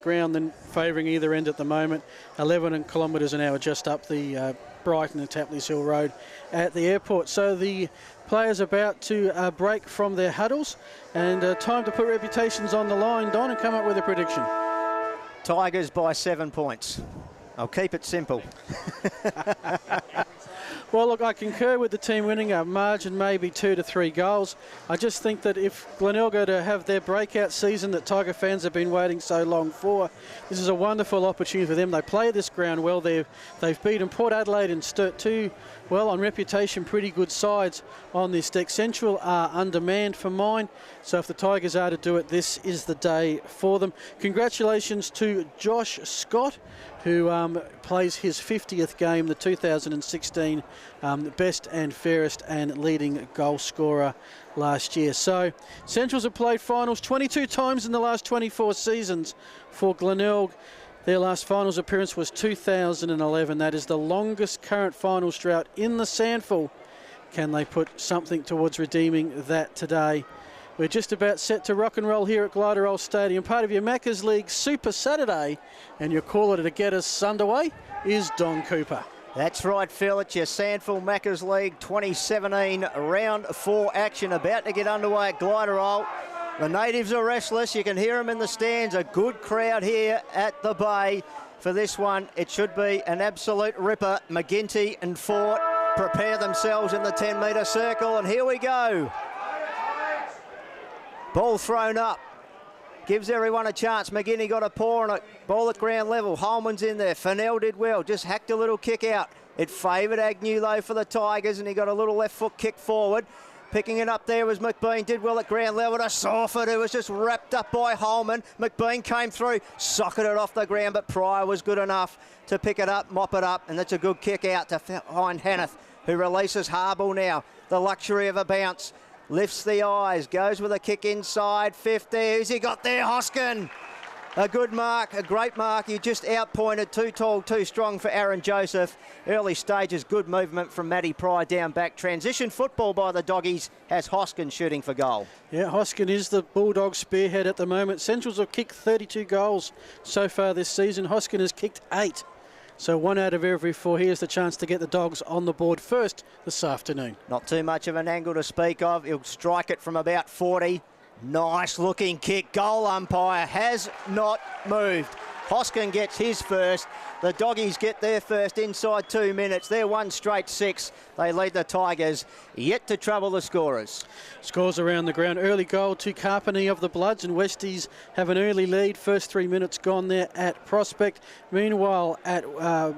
ground than favouring either end at the moment. 11 kilometres an hour just up the Brighton and Tapley's Hill Road at the airport. So the players about to break from their huddles, and time to put reputations on the line, Don, and come up with a prediction. Tigers by 7 points. I'll keep it simple. Well, look, I concur with the team winning. A margin maybe 2 to 3 goals. I just think that if Glenelg are to have their breakout season that Tiger fans have been waiting so long for, this is a wonderful opportunity for them. They play this ground well. They've beaten Port Adelaide and Sturt, two, well, on reputation, pretty good sides on this deck. Central are undermanned for mine, so if the Tigers are to do it, this is the day for them. Congratulations to Josh Scott, who plays his 50th game, the 2016 best and fairest and leading goal scorer last year. So Centrals have played finals 22 times in the last 24 seasons for Glenelg. Their last finals appearance was 2011. That is the longest current finals drought in the SANFL. Can they put something towards redeeming that today? We're just about set to rock and roll here at Glenelg Stadium. Part of your Maccas League Super Saturday, and your caller to get us underway is Don Cooper. That's right, Phil. It's your SANFL Maccas League 2017 Round 4 action about to get underway at Glenelg. The natives are restless. You can hear them in the stands. A good crowd here at the Bay for this one. It should be an absolute ripper. McGinty and Fort prepare themselves in the 10-metre circle, and here we go. Ball thrown up. Gives everyone a chance. McGinney got a paw on it. Ball at ground level. Holman's in there. Fennell did well. Just hacked a little kick out. It favoured Agnew though for the Tigers, and he got a little left foot kick forward. Picking it up there was McBean. Did well at ground level to Sawford, who was just wrapped up by Holman. McBean came through, socketed it off the ground, but Pryor was good enough to pick it up, mop it up, and that's a good kick out to find Hanneth, who releases Harble now. The luxury of a bounce. Lifts the eyes, goes with a kick inside, 50. Who's he got there? Hoskin. A good mark, a great mark. You just outpointed, too tall, too strong for Aaron Joseph. Early stages, good movement from Matty Pryor down back. Transition football by the Doggies has Hoskin shooting for goal. Yeah, Hoskin is the Bulldog spearhead at the moment. Centrals have kicked 32 goals so far this season. Hoskin has kicked 8. So 1 out of every 4. Here's the chance to get the Dogs on the board first this afternoon. Not too much of an angle to speak of. He'll strike it from about 40. Nice looking kick. Goal umpire has not moved. Hoskin gets his first. The Doggies get their first inside 2 minutes. They're 1 straight 6. They lead the Tigers, yet to trouble the scorers. Scores around the ground. Early goal to Carpeney of the Bloods, and Westies have an early lead. First 3 minutes gone there at Prospect. Meanwhile, at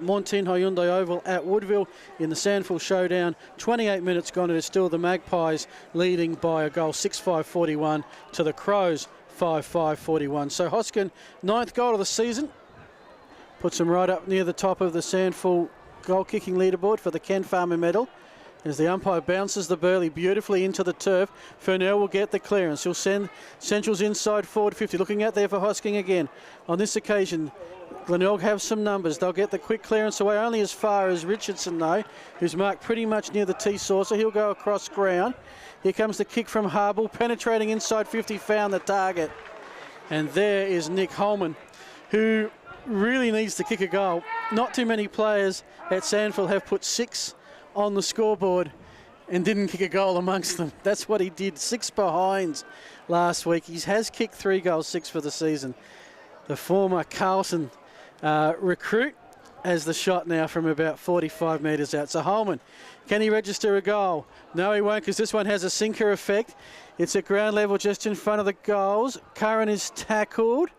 Montine Hyundai Oval at Woodville in the SANFL showdown, 28 minutes gone. It is still the Magpies leading by a goal, 6-5-41 to the Crows. 5-5-41. So Hoskin, 9th goal of the season, puts him right up near the top of the SANFL goal-kicking leaderboard for the Ken Farmer medal. As the umpire bounces the Burley beautifully into the turf, Fernell will get the clearance. He'll send Central's inside forward 50. Looking out there for Hosking again. On this occasion, Glenelg have some numbers. They'll get the quick clearance away only as far as Richardson, though, who's marked pretty much near the T-saucer. He'll go across ground. Here comes the kick from Harble, penetrating inside 50, found the target. And there is Nick Holman, who really needs to kick a goal. Not too many players at SANFL have put 6 on the scoreboard and didn't kick a goal amongst them. That's what he did, 6 behinds last week. He has kicked 3 goals, 6 for the season. The former Carlton recruit as the shot now from about 45 metres out. So Holman, can he register a goal? No, he won't, because this one has a sinker effect. It's at ground level just in front of the goals. Curran is tackled.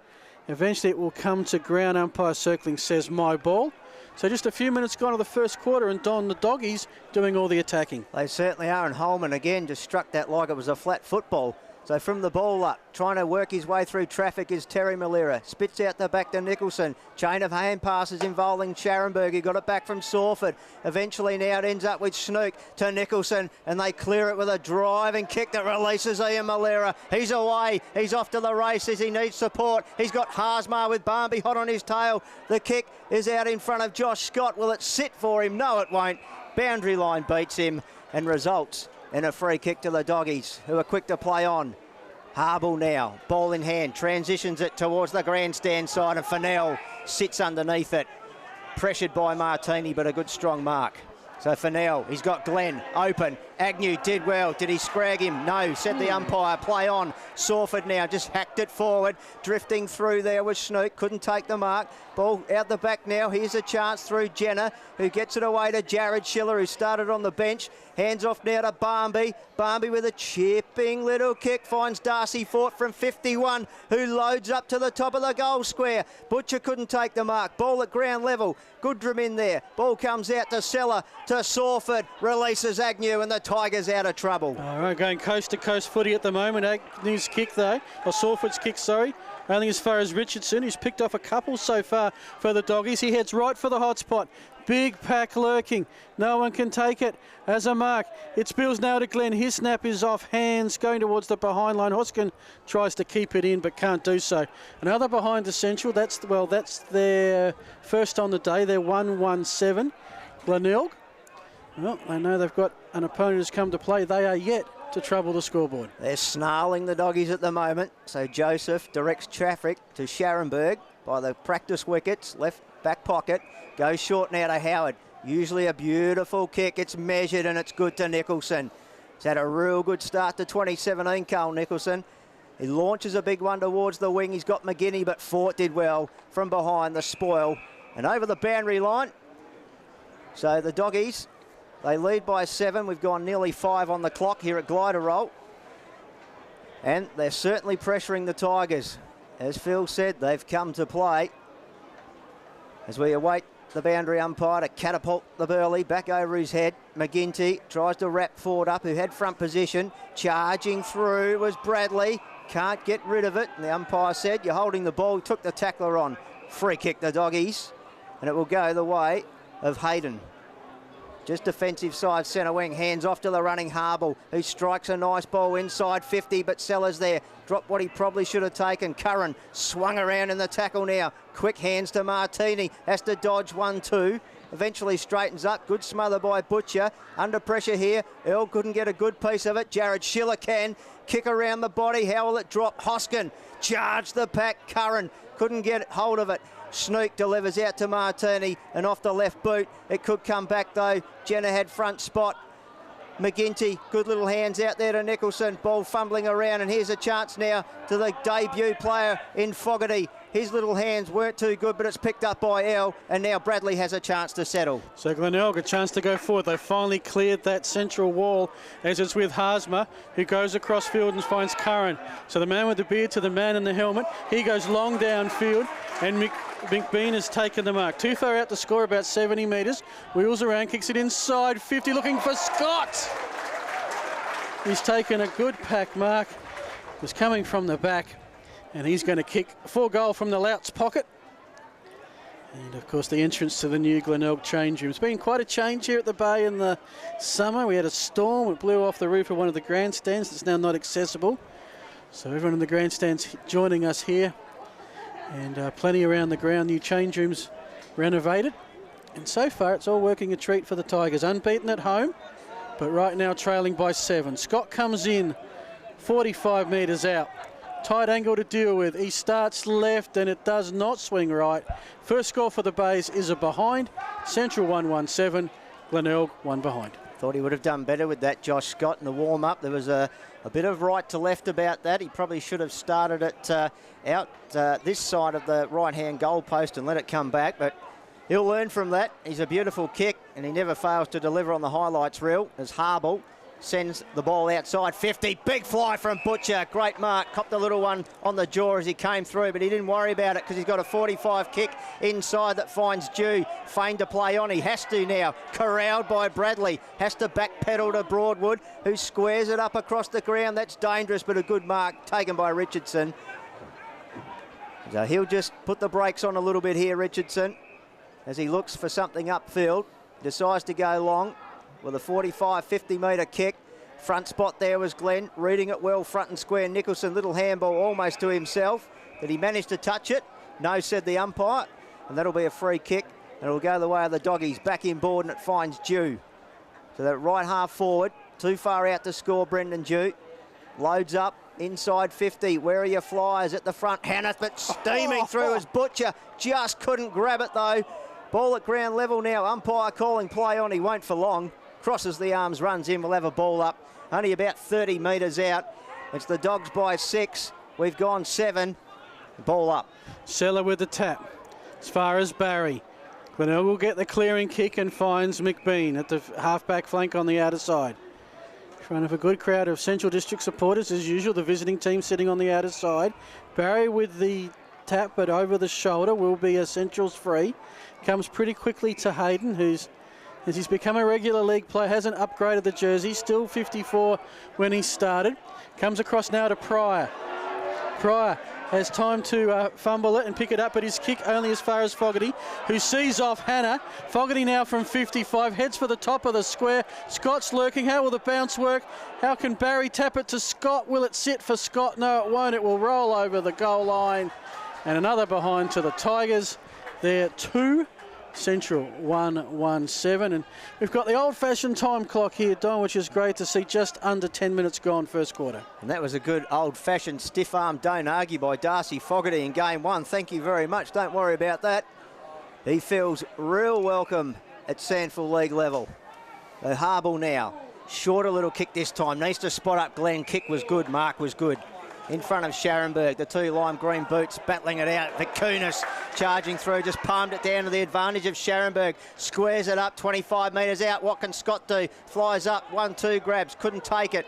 Eventually it will come to ground. Umpire circling says my ball. So just a few minutes gone of the first quarter, and Don, the Doggies doing all the attacking. They certainly are, and Holman again just struck that like it was a flat football. So from the ball up, trying to work his way through traffic is Terry Malera. Spits out the back to Nicholson. Chain of hand passes involving Scharenberg. He got it back from Sawford. Eventually now it ends up with Snook to Nicholson, and they clear it with a driving kick that releases Ian Malera. He's away. He's off to the races. He needs support. He's got Harsmar with Barnby hot on his tail. The kick is out in front of Josh Scott. Will it sit for him? No, it won't. Boundary line beats him and results in a free kick to the Doggies, who are quick to play on. Harble now, ball in hand, transitions it towards the grandstand side, and Fennell sits underneath it. Pressured by Martini, but a good strong mark. So Fennell, he's got Glenn open. Agnew did well. Did he scrag him? No, said the umpire. Play on. Sawford now just hacked it forward. Drifting through there was Snook. Couldn't take the mark. Ball out the back now. Here's a chance through Jenner, who gets it away to Jared Schiller, who started on the bench. Hands off now to Barmby. Barmby with a chipping little kick. Finds Darcy Fort from 51, who loads up to the top of the goal square. Butcher couldn't take the mark. Ball at ground level. Goodrum in there. Ball comes out to Seller, to Sawford. Releases Agnew, and the Tigers out of trouble. All right, going coast to coast footy at the moment. Agnew's kick though, or Sawford's kick, sorry, only as far as Richardson. He's picked off a couple so far for the Doggies. He heads right for the hot spot. Big pack lurking. No one can take it as a mark. It spills now to Glenn. His snap is off hands, going towards the behind line. Hoskin tries to keep it in, but can't do so. Another behind the central. That's their first on the day. They're 1-1-7. Glenelg. Well, they know they've got an opponent who's come to play. They are yet to trouble the scoreboard. They're snarling the Doggies at the moment. So Joseph directs traffic to Scharenberg by the practice wickets, left back pocket. Goes short now to Howard. Usually a beautiful kick. It's measured and it's good to Nicholson. He's had a real good start to 2017, Carl Nicholson. He launches a big one towards the wing. He's got McGinney, but Fort did well from behind the spoil. And over the boundary line. So the Doggies, they lead by 7. We've gone nearly 5 on the clock here at Glider Roll. And they're certainly pressuring the Tigers. As Phil said, they've come to play. As we await the boundary umpire to catapult the Burley back over his head. McGinty tries to wrap Ford up, who had front position. Charging through was Bradley. Can't get rid of it. And the umpire said, you're holding the ball. He took the tackler on. Free kick the Doggies. And it will go the way of Hayden. Just defensive side centre wing, hands off to the running Harble, who strikes a nice ball inside 50, but Sellers there. Dropped what he probably should have taken. Curran swung around in the tackle now. Quick hands to Martini, has to dodge 1-2. Eventually straightens up. Good smother by Butcher. Under pressure here. Earl couldn't get a good piece of it. Jared Schiller can. Kick around the body. How will it drop? Hoskin charged the pack. Curran couldn't get hold of it. Snook delivers out to Martini and off the left boot. It could come back though. Jenner had front spot. McGinty, good little hands out there to Nicholson. Ball fumbling around, and here's a chance now to the debut player in Fogarty. His little hands weren't too good, but it's picked up by El, and now Bradley has a chance to settle. So Glenelg a chance to go forward. They finally cleared that central wall as it's with Haasma, who goes across field and finds Curran. So the man with the beard to the man in the helmet. He goes long downfield, and McBean has taken the mark. Too far out to score, about 70 metres. Wheels around, kicks it inside 50, looking for Scott. He's taken a good pack mark. Was coming from the back. And he's going to kick for goal from the Louts pocket. And, of course, the entrance to the new Glenelg change room. It's been quite a change here at the Bay in the summer. We had a storm. It blew off the roof of one of the grandstands. It's now not accessible. So everyone in the grandstands joining us here. And plenty around the ground. New change rooms renovated. And so far, it's all working a treat for the Tigers. Unbeaten at home, but right now trailing by 7. Scott comes in 45 metres out. Tight angle to deal with. He starts left and it does not swing right. First score for the Bays is a behind. Central 1-1-7. Glenelg 1 behind. Thought he would have done better with that, Josh Scott, in the warm-up. There was a bit of right to left about that. He probably should have started it out this side of the right-hand goal post and let it come back, but he'll learn from that. He's a beautiful kick, and he never fails to deliver on the highlights reel as Harble sends the ball outside 50. Big fly from Butcher. Great mark. Copped a little one on the jaw as he came through, but he didn't worry about it because he's got a 45 kick inside that finds Dew. Feigned to play on. He has to now. Corralled by Bradley. Has to backpedal to Broadwood, who squares it up across the ground. That's dangerous, but a good mark taken by Richardson. So he'll just put the brakes on a little bit here, Richardson, as he looks for something upfield. Decides to go long with a 45, 50-metre kick. Front spot there was Glenn, reading it well, front and square. Nicholson, little handball almost to himself. Did he manage to touch it? No, said the umpire. And that'll be a free kick. And it'll go the way of the Doggies. Back inboard and it finds Dew. So that right half forward, too far out to score Brendan Dew. Loads up inside 50. Where are your flyers at the front? Hanneth, but steaming through as Butcher. Just couldn't grab it though. Ball at ground level now. Umpire calling play on. He won't for long. Crosses the arms, runs in. We'll have a ball up. Only about 30 metres out. It's the Dogs by 6. We've gone 7. Ball up. Seller with the tap. As far as Barry. Glenelg will get the clearing kick and finds McBean at the half-back flank on the outer side. In front of a good crowd of Central District supporters as usual. The visiting team sitting on the outer side. Barry with the tap, but over the shoulder will be a Central's free. Comes pretty quickly to Hayden, who's, as he's become a regular league player, hasn't upgraded the jersey. Still 54 when he started. Comes across now to Pryor. Pryor has time to fumble it and pick it up, but his kick only as far as Fogarty, who sees off Hannah. Fogarty now from 55, heads for the top of the square. Scott's lurking. How will the bounce work? How can Barry tap it to Scott? Will it sit for Scott? No, it won't. It will roll over the goal line. And another behind to the Tigers. They're 2, Central 1-1-7. And we've got the old-fashioned time clock here, Don, which is great to see. Just under 10 minutes gone first quarter. And that was a good old-fashioned stiff arm don't argue by Darcy Fogarty in game 1. Thank you very much. Don't worry about that. He feels real welcome at SANFL League level. The Harble now. Shorter little kick this time. Needs to spot up Glenn. Kick was good. Mark was good. In front of Scharenberg, the 2 lime green boots battling it out. Vicunis charging through, just palmed it down to the advantage of Scharenberg. Squares it up, 25 metres out. What can Scott do? Flies up, 1-2 grabs, couldn't take it.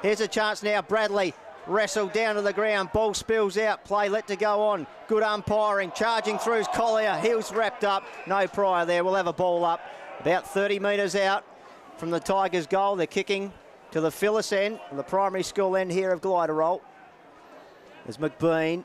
Here's a chance now. Bradley wrestled down to the ground. Ball spills out. Play let to go on. Good umpiring. Charging through is Collier. Heels wrapped up. No Pryor there. We'll have a ball up. About 30 metres out from the Tigers' goal. They're kicking to the Phyllis end, the primary school end here of Gliderol. As McBean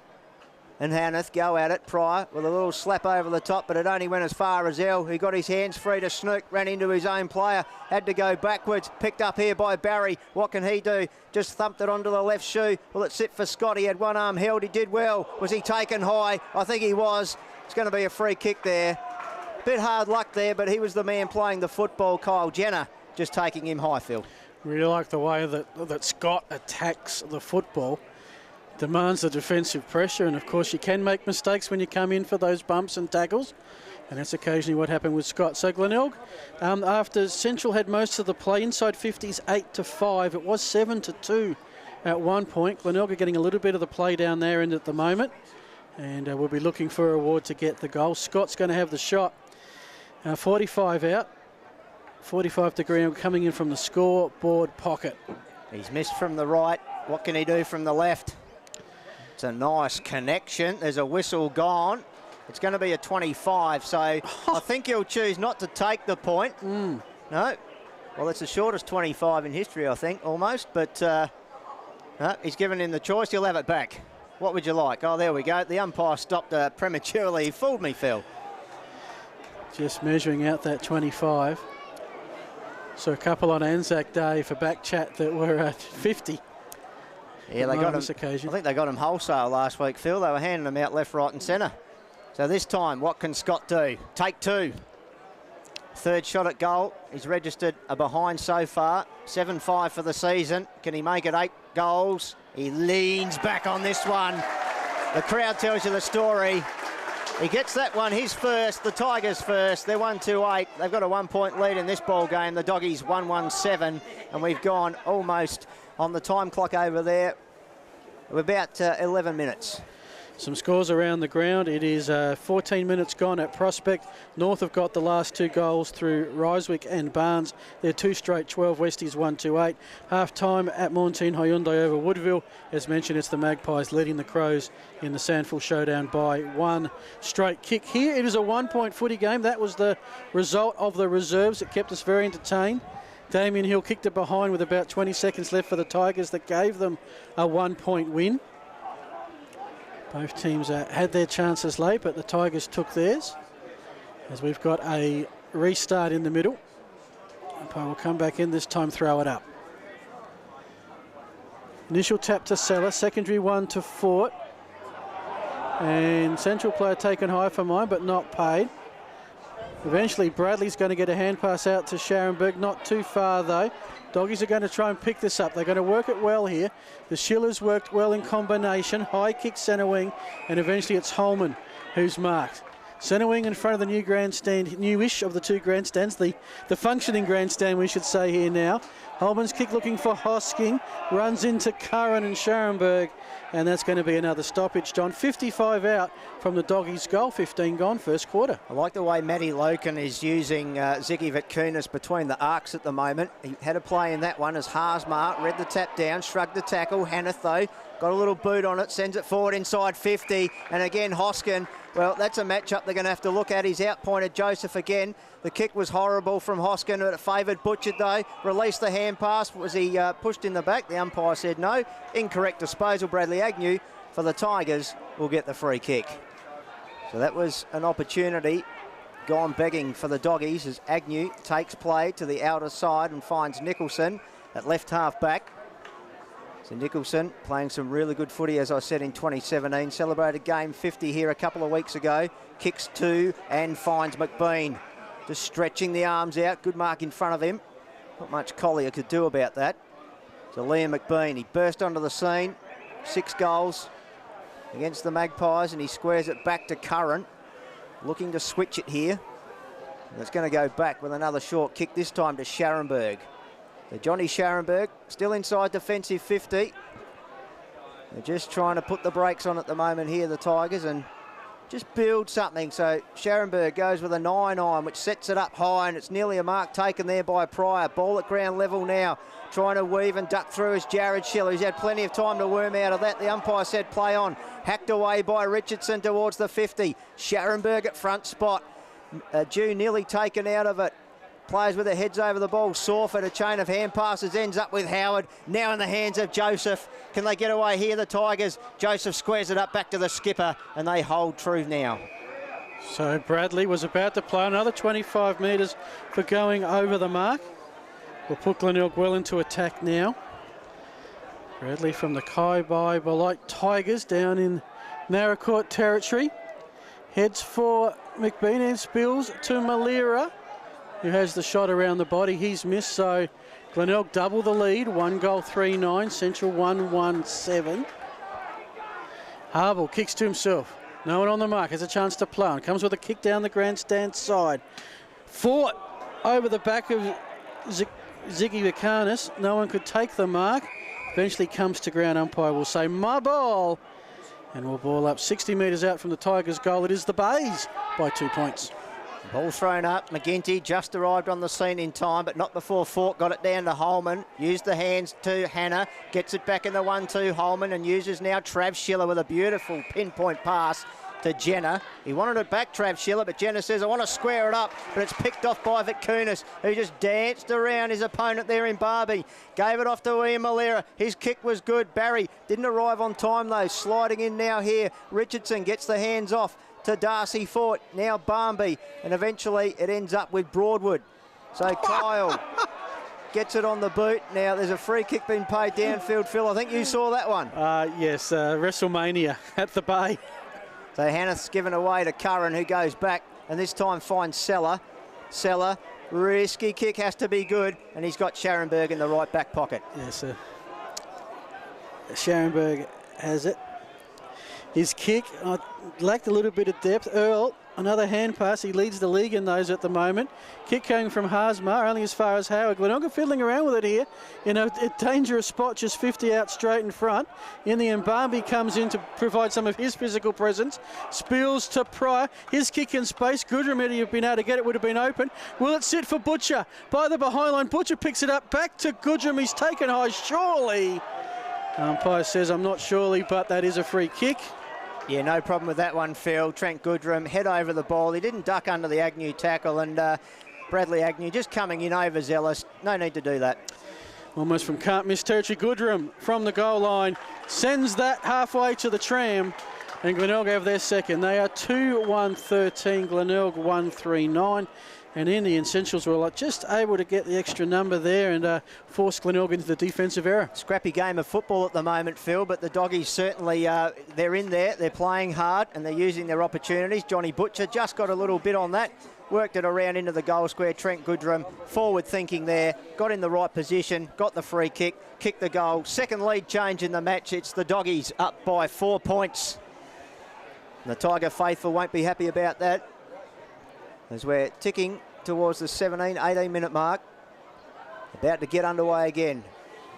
and Hanneth go at it. Pryor with a little slap over the top, but it only went as far as El, who got his hands free to snook, ran into his own player, had to go backwards, picked up here by Barry. What can he do? Just thumped it onto the left shoe. Will it sit for Scott? He had one arm held. He did well. Was he taken high? I think he was. It's going to be a free kick there. Bit hard luck there, but he was the man playing the football. Kyle Jenner just taking him high, Phil. Really like the way that Scott attacks the football. Demands the defensive pressure, and of course you can make mistakes when you come in for those bumps and tackles, and that's occasionally what happened with Scott. So Glenelg, after Central had most of the play, inside 50s 8-5, it was 7-2 at one point. Glenelg are getting a little bit of the play down there end at the moment, and we'll be looking for a reward to get the goal. Scott's going to have the shot. 45 out, 45 to Glenelg coming in from the scoreboard pocket. He's missed from the right. What can he do from the left? It's a nice connection. There's a whistle gone. It's going to be a 25, so I think he'll choose not to take the point. No. Well, it's the shortest 25 in history, I think, almost. But no, he's given him the choice. He'll have it back. What would you like? Oh, there we go. The umpire stopped prematurely. He fooled me, Phil. Just measuring out that 25. So a couple on Anzac Day for back chat that were at 50. Yeah, they got him. Occasion. I think they got him wholesale last week, Phil. They were handing them out left, right and centre. So this time, what can Scott do? Take 2. Third shot at goal. He's registered a behind so far. 7-5 for the season. Can he make it 8 goals? He leans back on this one. The crowd tells you the story. He gets that one, his first, the Tigers first. They're 1-2-8. They've got a 1-point lead in this ball game. The Doggies 1-1-7, and we've gone almost on the time clock over there. We're about 11 minutes. Some scores around the ground. It is 14 minutes gone at Prospect. North have got the last 2 goals through Ryswick and Barnes. They're 2 straight 12. Westies 1-2-8. Half time at Montine Hyundai over Woodville. As mentioned, it's the Magpies leading the Crows in the SANFL showdown by 1 straight kick. Here it is a 1-point footy game. That was the result of the reserves. It kept us very entertained. Damien Hill kicked it behind with about 20 seconds left for the Tigers. That gave them a 1-point win. Both teams had their chances late, but the Tigers took theirs. As we've got a restart in the middle. Umpire will come back in, this time throw it up. Initial tap to Seller, secondary one to Fort. And Central player taken high for mine, but not paid. Eventually, Bradley's going to get a hand pass out to Scharenberg. Not too far, though. Doggies are going to try and pick this up. They're going to work it well here. The Schillers worked well in combination. High kick centre wing, and eventually it's Holman who's marked. Centre wing in front of the new grandstand, newish of the two grandstands, the functioning grandstand, we should say here now. Holman's kick looking for Hosking, runs into Curran and Scharenberg, and that's going to be another stoppage, John. 55 out from the Doggies' goal, 15 gone, first quarter. I like the way Matty Loken is using Ziggy Vitkunas between the arcs at the moment. He had a play in that one as Haasmar read the tap down, shrugged the tackle. Hanneth, though, got a little boot on it, sends it forward inside 50, and again Hoskin. Well, that's a matchup they're going to have to look at. He's outpointed Joseph again. The kick was horrible from Hoskin, but it favoured Butcher, though. Released the hand pass. Was he pushed in the back? The umpire said no. Incorrect disposal. Bradley Agnew for the Tigers will get the free kick. So that was an opportunity gone begging for the Doggies as Agnew takes play to the outer side and finds Nicholson at left half back. So Nicholson playing some really good footy, as I said, in 2017. Celebrated game 50 here a couple of weeks ago. Kicks two and finds McBean. Just stretching the arms out. Good mark in front of him. Not much Collier could do about that. So Liam McBean, he burst onto the scene. 6 goals against the Magpies, and he squares it back to Curran. Looking to switch it here. And it's going to go back with another short kick, this time to Scharenberg. So Johnny Scharenberg still inside defensive 50. They're just trying to put the brakes on at the moment here, the Tigers, and just build something. So Scharenberg goes with a 9-iron, which sets it up high, and it's nearly a mark taken there by Pryor. Ball at ground level now. Trying to weave and duck through is Jared Schiller. He's had plenty of time to worm out of that. The umpire said play on. Hacked away by Richardson towards the 50. Scharenberg at front spot. Jew nearly taken out of it. Players with their heads over the ball. Sawford, a chain of hand passes, ends up with Howard. Now in the hands of Joseph. Can they get away here, the Tigers? Joseph squares it up back to the skipper, and they hold true now. So Bradley was about to play another 25 metres for going over the mark. We'll put Glenelg well into attack now. Bradley from the Kai-Bai Belite Tigers down in Naracoorte territory. Heads for McBean and spills to Malira, who has the shot around the body. He's missed, so Glenelg double the lead. 1 goal, 3-9. Central 1-1-7. Harble kicks to himself. No one on the mark. Has a chance to play on. Comes with a kick down the grandstand side. Fought over the back of Ziggy Vikanis. No one could take the mark. Eventually comes to ground. Umpire will say, my ball. And we'll ball up 60 metres out from the Tigers' goal. It is the Bays by 2 points. Ball thrown up. McGinty just arrived on the scene in time, but not before Falk got it down to Holman. Used the hands to Hannah. Gets it back in the 1-2 Holman, and uses now Trav Schiller with a beautiful pinpoint pass to Jenner. He wanted it back, Trav Schiller, but Jenner says, I want to square it up, but it's picked off by Vitkunas, who just danced around his opponent there in Barbie. Gave it off to Ian Malera. His kick was good. Barry didn't arrive on time, though. Sliding in now here. Richardson gets the hands off to Darcy Fort, now Barmby, and eventually it ends up with Broadwood. So Kyle gets it on the boot. Now there's a free kick being paid downfield, Phil. I think you saw that one. Yes, WrestleMania at the Bay. So Hanneth's given away to Curran, who goes back, and this time finds Seller. Seller, risky kick, has to be good, and he's got Scharenberg in the right back pocket. Yes, Scharenberg has it. His kick lacked a little bit of depth. Earl, another hand pass. He leads the league in those at the moment. Kick coming from Haasmar, only as far as Howard. Glenelg fiddling around with it here in a dangerous spot, just 50 out straight in front. In the end, Barmby comes in to provide some of his physical presence. Spills to Pryor. His kick in space. Goodrum, if he'd been able to get it, would have been open. Will it sit for Butcher? By the behind line, Butcher picks it up. Back to Goodrum. He's taken high, surely. Umpire says, I'm not surely, but that is a free kick. Yeah, no problem with that one, Phil. Trent Goodrum head over the ball. He didn't duck under the Agnew tackle, and Bradley Agnew just coming in overzealous. No need to do that. Almost from can't miss territory. Goodrum from the goal line sends that halfway to the tram, and Glenelg have their second. They are 2-1-13, Glenelg 1-3-9. And Indian Centrals were just able to get the extra number there and force Glenelg into the defensive error. Scrappy game of football at the moment, Phil, but the Doggies certainly, they're in there. They're playing hard and they're using their opportunities. Johnny Butcher just got a little bit on that. worked it around into the goal square. Trent Goodrum, forward thinking there, got in the right position, got the free kick, kicked the goal. Second lead change in the match. It's the Doggies up by 4 points. And the Tiger faithful won't be happy about that, as we're ticking towards the 17, 18 minute mark. About to get underway again.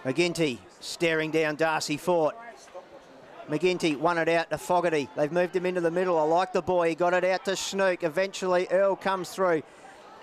McGinty staring down Darcy Fort. McGinty won it out to Fogarty. They've moved him into the middle. I like the boy. He got it out to Snook. Eventually, Earl comes through.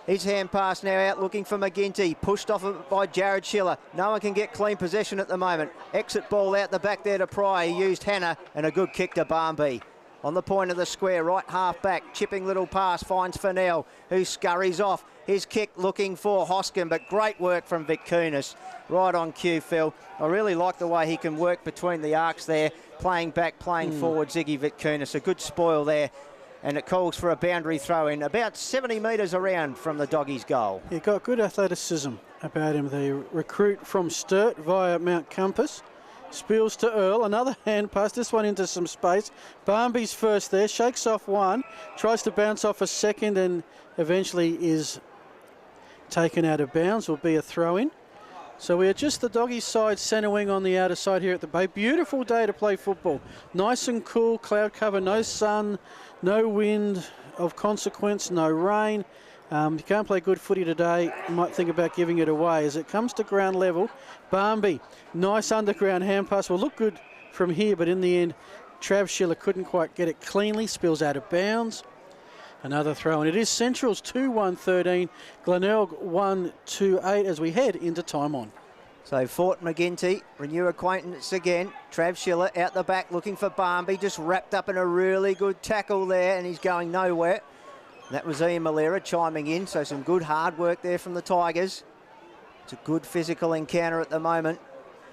His hand pass now out looking for McGinty. Pushed off by Jared Schiller. No one can get clean possession at the moment. Exit ball out the back there to Pryor. He used Hannah and a good kick to Barmby. On the point of the square, right half back, chipping little pass, finds Fennell, who scurries off. His kick looking for Hoskin, but great work from Vic Kunis. Right on cue, Phil. I really like the way he can work between the arcs there, playing back, playing forward, Ziggy Vic Kunis. A good spoil there, and it calls for a boundary throw in, about 70 metres around from the Doggies' goal. He got good athleticism about him, the recruit from Sturt via Mount Compass. Spills to Earl, another hand pass, this one into some space. Barmby's first there, shakes off one, tries to bounce off a second and eventually is taken out of bounds, will be a throw-in. So we adjust the Doggies side centre wing on the outer side here at the Bay. Beautiful day to play football. Nice and cool, cloud cover, no sun, no wind of consequence, no rain. You can't play good footy today. You might think about giving it away. As it comes to ground level, Barmby, nice underground hand pass. Will look good from here, but in the end, Trav Schiller couldn't quite get it cleanly. Spills out of bounds. Another throw, and it is Central's 2-1-13. Glenelg 1-2-8 as we head into time on. So Fort McGinty, renew acquaintance again. Trav Schiller out the back looking for Barmby, just wrapped up in a really good tackle there, and he's going nowhere. That was Ian Malera chiming in, so some good hard work there from the Tigers. It's a good physical encounter at the moment.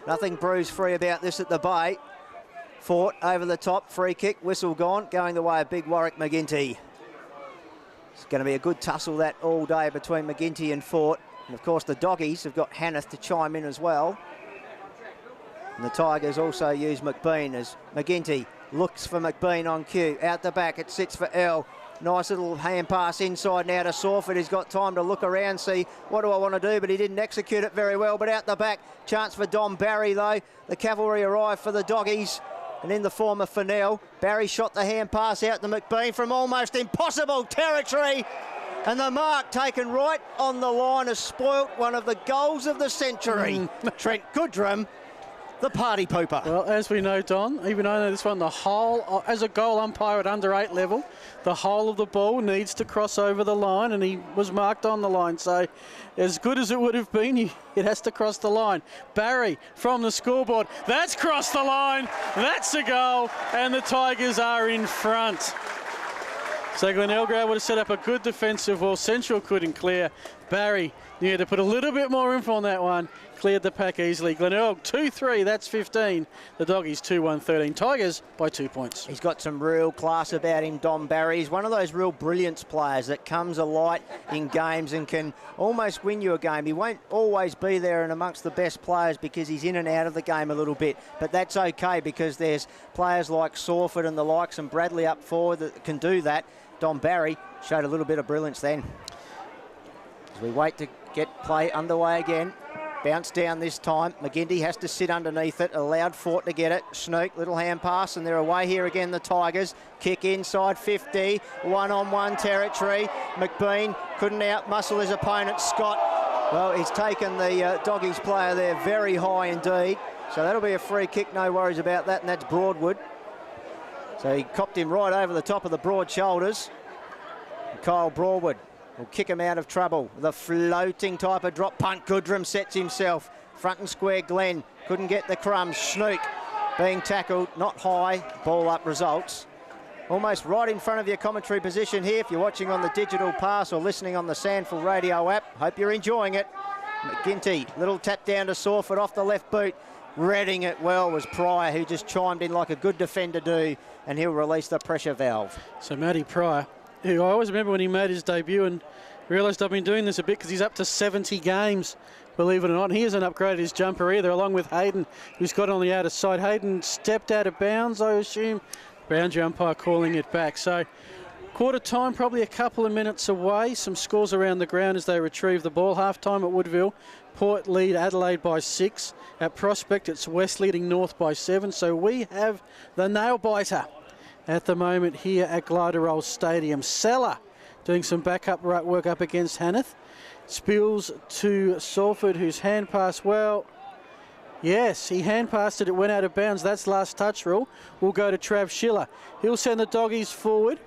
Nothing bruise-free about this at the Bay. Fort over the top, free kick, whistle gone, going the way of big Warwick McGinty. It's going to be a good tussle that all day between McGinty and Fort. And of course the Doggies have got Hanneth to chime in as well. And the Tigers also use McBean as McGinty looks for McBean on cue. Out the back, it sits for Earl. Nice little hand pass inside now to Sawford. He's got time to look around, see what do I want to do, but he didn't execute it very well. But out the back, chance for Dom Barry though. The cavalry arrive for the Doggies. And in the form of Fennell, Barry shot the hand pass out to McBean from almost impossible territory. And the mark taken right on the line has spoilt one of the goals of the century. Trent Goodrum, the party pooper. Well, as we know, Don, even though I know this one, the whole, as a goal umpire at under 8 level, the whole of the ball needs to cross over the line, and he was marked on the line. So as good as it would have been, it has to cross the line. Barry from the scoreboard, that's crossed the line, that's a goal, and the Tigers are in front. So Glenelg were able to set up a good defensive wall. Central couldn't clear. Barry needed to put a little bit more info on that one. Cleared the pack easily. Glenelg 2-3, that's 15. The Doggies 2-1-13. Tigers by 2 points. He's got some real class about him, Dom Barry. He's one of those real brilliance players that comes alight in games and can almost win you a game. He won't always be there and amongst the best players because he's in and out of the game a little bit. But that's okay because there's players like Sawford and the likes and Bradley up forward that can do that. Dom Barry showed a little bit of brilliance then. As we wait to get play underway again. Bounce down this time. McGinty has to sit underneath it. Allowed Fort to get it. Snook, little hand pass, and they're away here again, the Tigers. Kick inside 50. One-on-one territory. McBean couldn't out-muscle his opponent, Scott. Well, he's taken the Doggies player there very high indeed. So that'll be a free kick, no worries about that, and that's Broadwood. So he copped him right over the top of the broad shoulders. And Kyle Broadwood will kick him out of trouble. The floating type of drop punt. Goodrum sets himself. Front and square Glenn. Couldn't get the crumbs. Snook being tackled. Not high. Ball up results. Almost right in front of your commentary position here. If you're watching on the digital pass or listening on the SANFL radio app, hope you're enjoying it. McGinty, little tap down to Sawford off the left boot. Reading it well was Pryor, who just chimed in like a good defender do, and he'll release the pressure valve. So Matty Pryor, who I always remember when he made his debut and realised I've been doing this a bit because he's up to 70 games, believe it or not. He hasn't upgraded his jumper either, along with Hayden, who's got it on the outer side. Hayden stepped out of bounds, I assume. Boundary umpire calling it back. So Quarter time, probably a couple of minutes away. Some scores around the ground as they retrieve the ball. Half time at Woodville, Port lead Adelaide by 6. At Prospect, it's West leading North by 7. So we have the nail biter at the moment here at Gliderroll Stadium. Seller doing some backup work up against Hanneth. Spills to Salford, whose hand pass, well, yes, he hand passed it. It went out of bounds. That's last touch rule. We'll go to Trav Schiller. He'll send the doggies forward.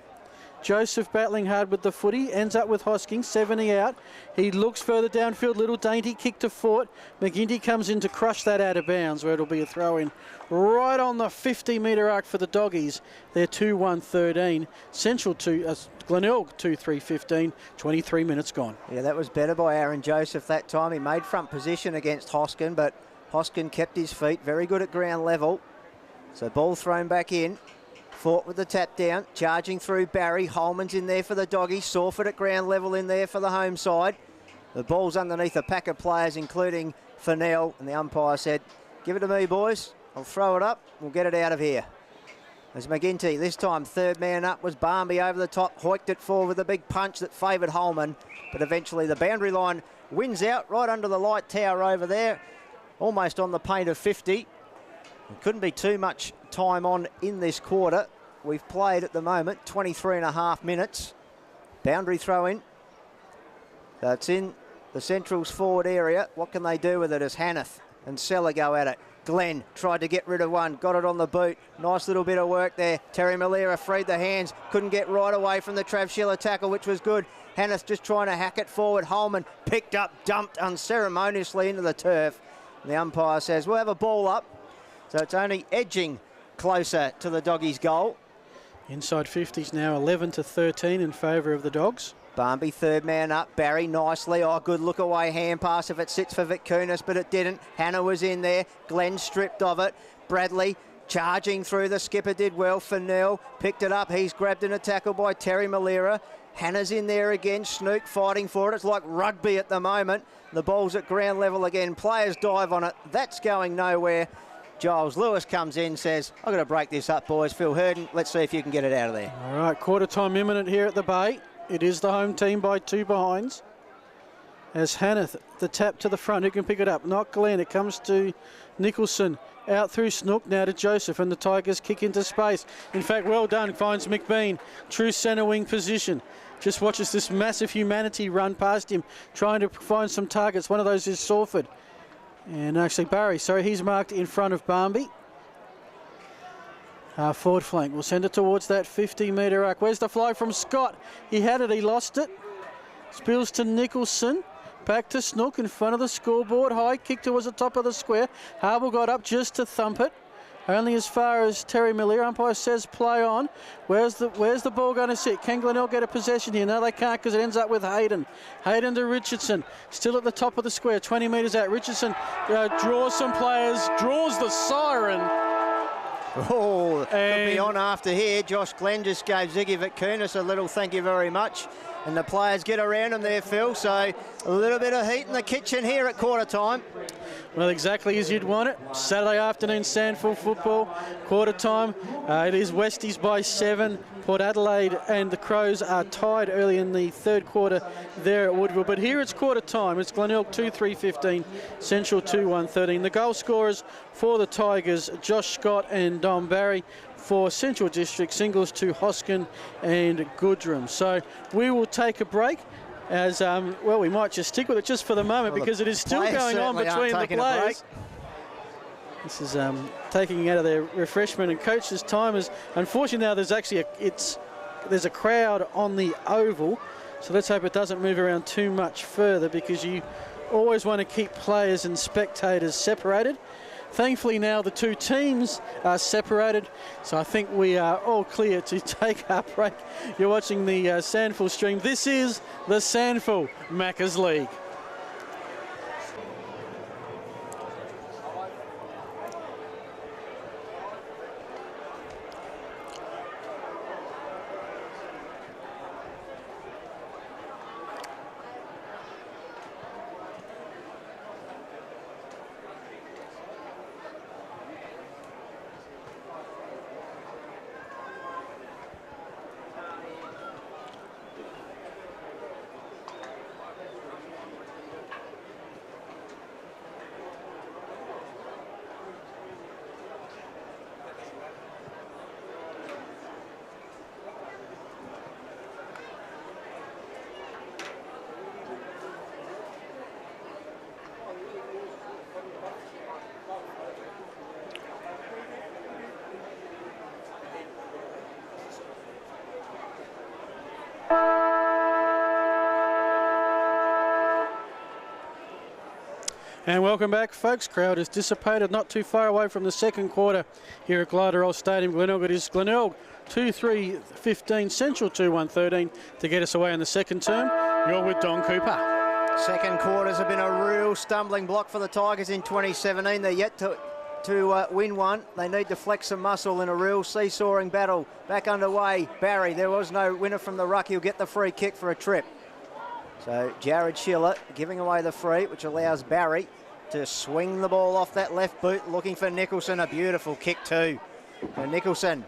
Joseph battling hard with the footy. Ends up with Hosking, 70 out. He looks further downfield. Little dainty kick to Fort. McGinty comes in to crush that out of bounds, where it'll be a throw-in right on the 50-metre arc for the doggies. They're 2-1-13. Central to Glenelg 2-3-15. 23 minutes gone. Yeah, that was better by Aaron Joseph that time. He made front position against Hoskin, but Hoskin kept his feet. Very good at ground level. So ball thrown back in. Fort with the tap down, charging through Barry. Holman's in there for the doggies. Sawford at ground level in there for the home side. The ball's underneath a pack of players, including Fennell, and the umpire said, "Give it to me, boys. I'll throw it up. We'll get it out of here." As McGinty, this time third man up was Barmby over the top, hoiked it forward with a big punch that favoured Holman, but eventually the boundary line wins out right under the light tower over there, almost on the paint of 50. It couldn't be too much time on in this quarter. We've played at the moment 23.5 minutes. Boundary throw in. So it's in the Central's forward area. What can they do with it as Hanneth and Seller go at it? Glenn tried to get rid of one, got it on the boot. Nice little bit of work there. Terry Malera freed the hands, couldn't get right away from the Trav Schiller tackle, which was good. Hanneth just trying to hack it forward. Holman picked up, dumped unceremoniously into the turf. And the umpire says, we'll have a ball up. So it's only edging closer to the doggies' goal. Inside 50s now, 11-13 in favour of the Dogs. Barmby third man up. Barry nicely. Oh, good look away hand pass if it sits for Vic Kunis, but it didn't. Hannah was in there. Glenn stripped of it. Bradley charging through. The skipper did well. Fennell picked it up. He's grabbed in a tackle by Terry Malera. Hannah's in there again. Snook fighting for it. It's like rugby at the moment. The ball's at ground level again. Players dive on it. That's going nowhere. Giles Lewis comes in, says, I've got to break this up, boys. Phil Herden, let's see if you can get it out of there. All right, quarter time imminent here at the Bay. It is the home team by 2 behinds. As Hanneth, the tap to the front, who can pick it up? Not Glenn. It comes to Nicholson. Out through Snook, now to Joseph, and the Tigers kick into space. In fact, well done, finds McBean. True centre wing position. Just watches this massive humanity run past him, trying to find some targets. One of those is Sawford. And actually Barry, sorry, he's marked in front of Barmby. Forward flank, we'll send it towards that 50-metre arc. Where's the fly from Scott? He had it, he lost it. Spills to Nicholson. Back to Snook in front of the scoreboard. High kick towards the top of the square. Harble got up just to thump it. Only as far as Terry Miller. Umpire says play on. Where's the ball going to sit? Can Glenelg get a possession here? No, they can't, because it ends up with Hayden. Hayden to Richardson. Still at the top of the square, 20 metres out. Richardson draws some players, draws the siren. Oh, could be on after here. Josh Glenn just gave Ziggy Vitkunis a little thank you very much. And the players get around him there, Phil. So a little bit of heat in the kitchen here at quarter time. Well, exactly as you'd want it. Saturday afternoon SANFL football, quarter time. It is Westies by 7. Port Adelaide and the Crows are tied early in the third quarter there at Woodville. But here it's quarter time. It's Glenelg 2-3-15, Central 2-1-13. The goal scorers for the Tigers, Josh Scott and Dom Barry. For Central District, singles to Hoskin and Goodrum. So we will take a break. As well, we might just stick with it just for the moment, because it is still going on between the players. This is taking out of their refreshment and coach's time. Is unfortunately now there's actually there's a crowd on the oval, so let's hope it doesn't move around too much further, because you always want to keep players and spectators separated. Thankfully now the two teams are separated, so I think we are all clear to take our break. You're watching the SANFL stream. This is the SANFL Maccas League. And welcome back, folks. Crowd has dissipated not too far away from the second quarter here at Glenelg Stadium. Glenelg, it is Glenelg 2-3-15, Central 2-1-13 to get us away in the second term. You're with Don Cooper. Second quarters have been a real stumbling block for the Tigers in 2017. They're yet to win one. They need to flex some muscle in a real seesawing battle. Back underway, Barry. There was no winner from the ruck. He'll get the free kick for a trip. So Jared Schiller giving away the free, which allows Barry to swing the ball off that left boot, looking for Nicholson. A beautiful kick too. And Nicholson,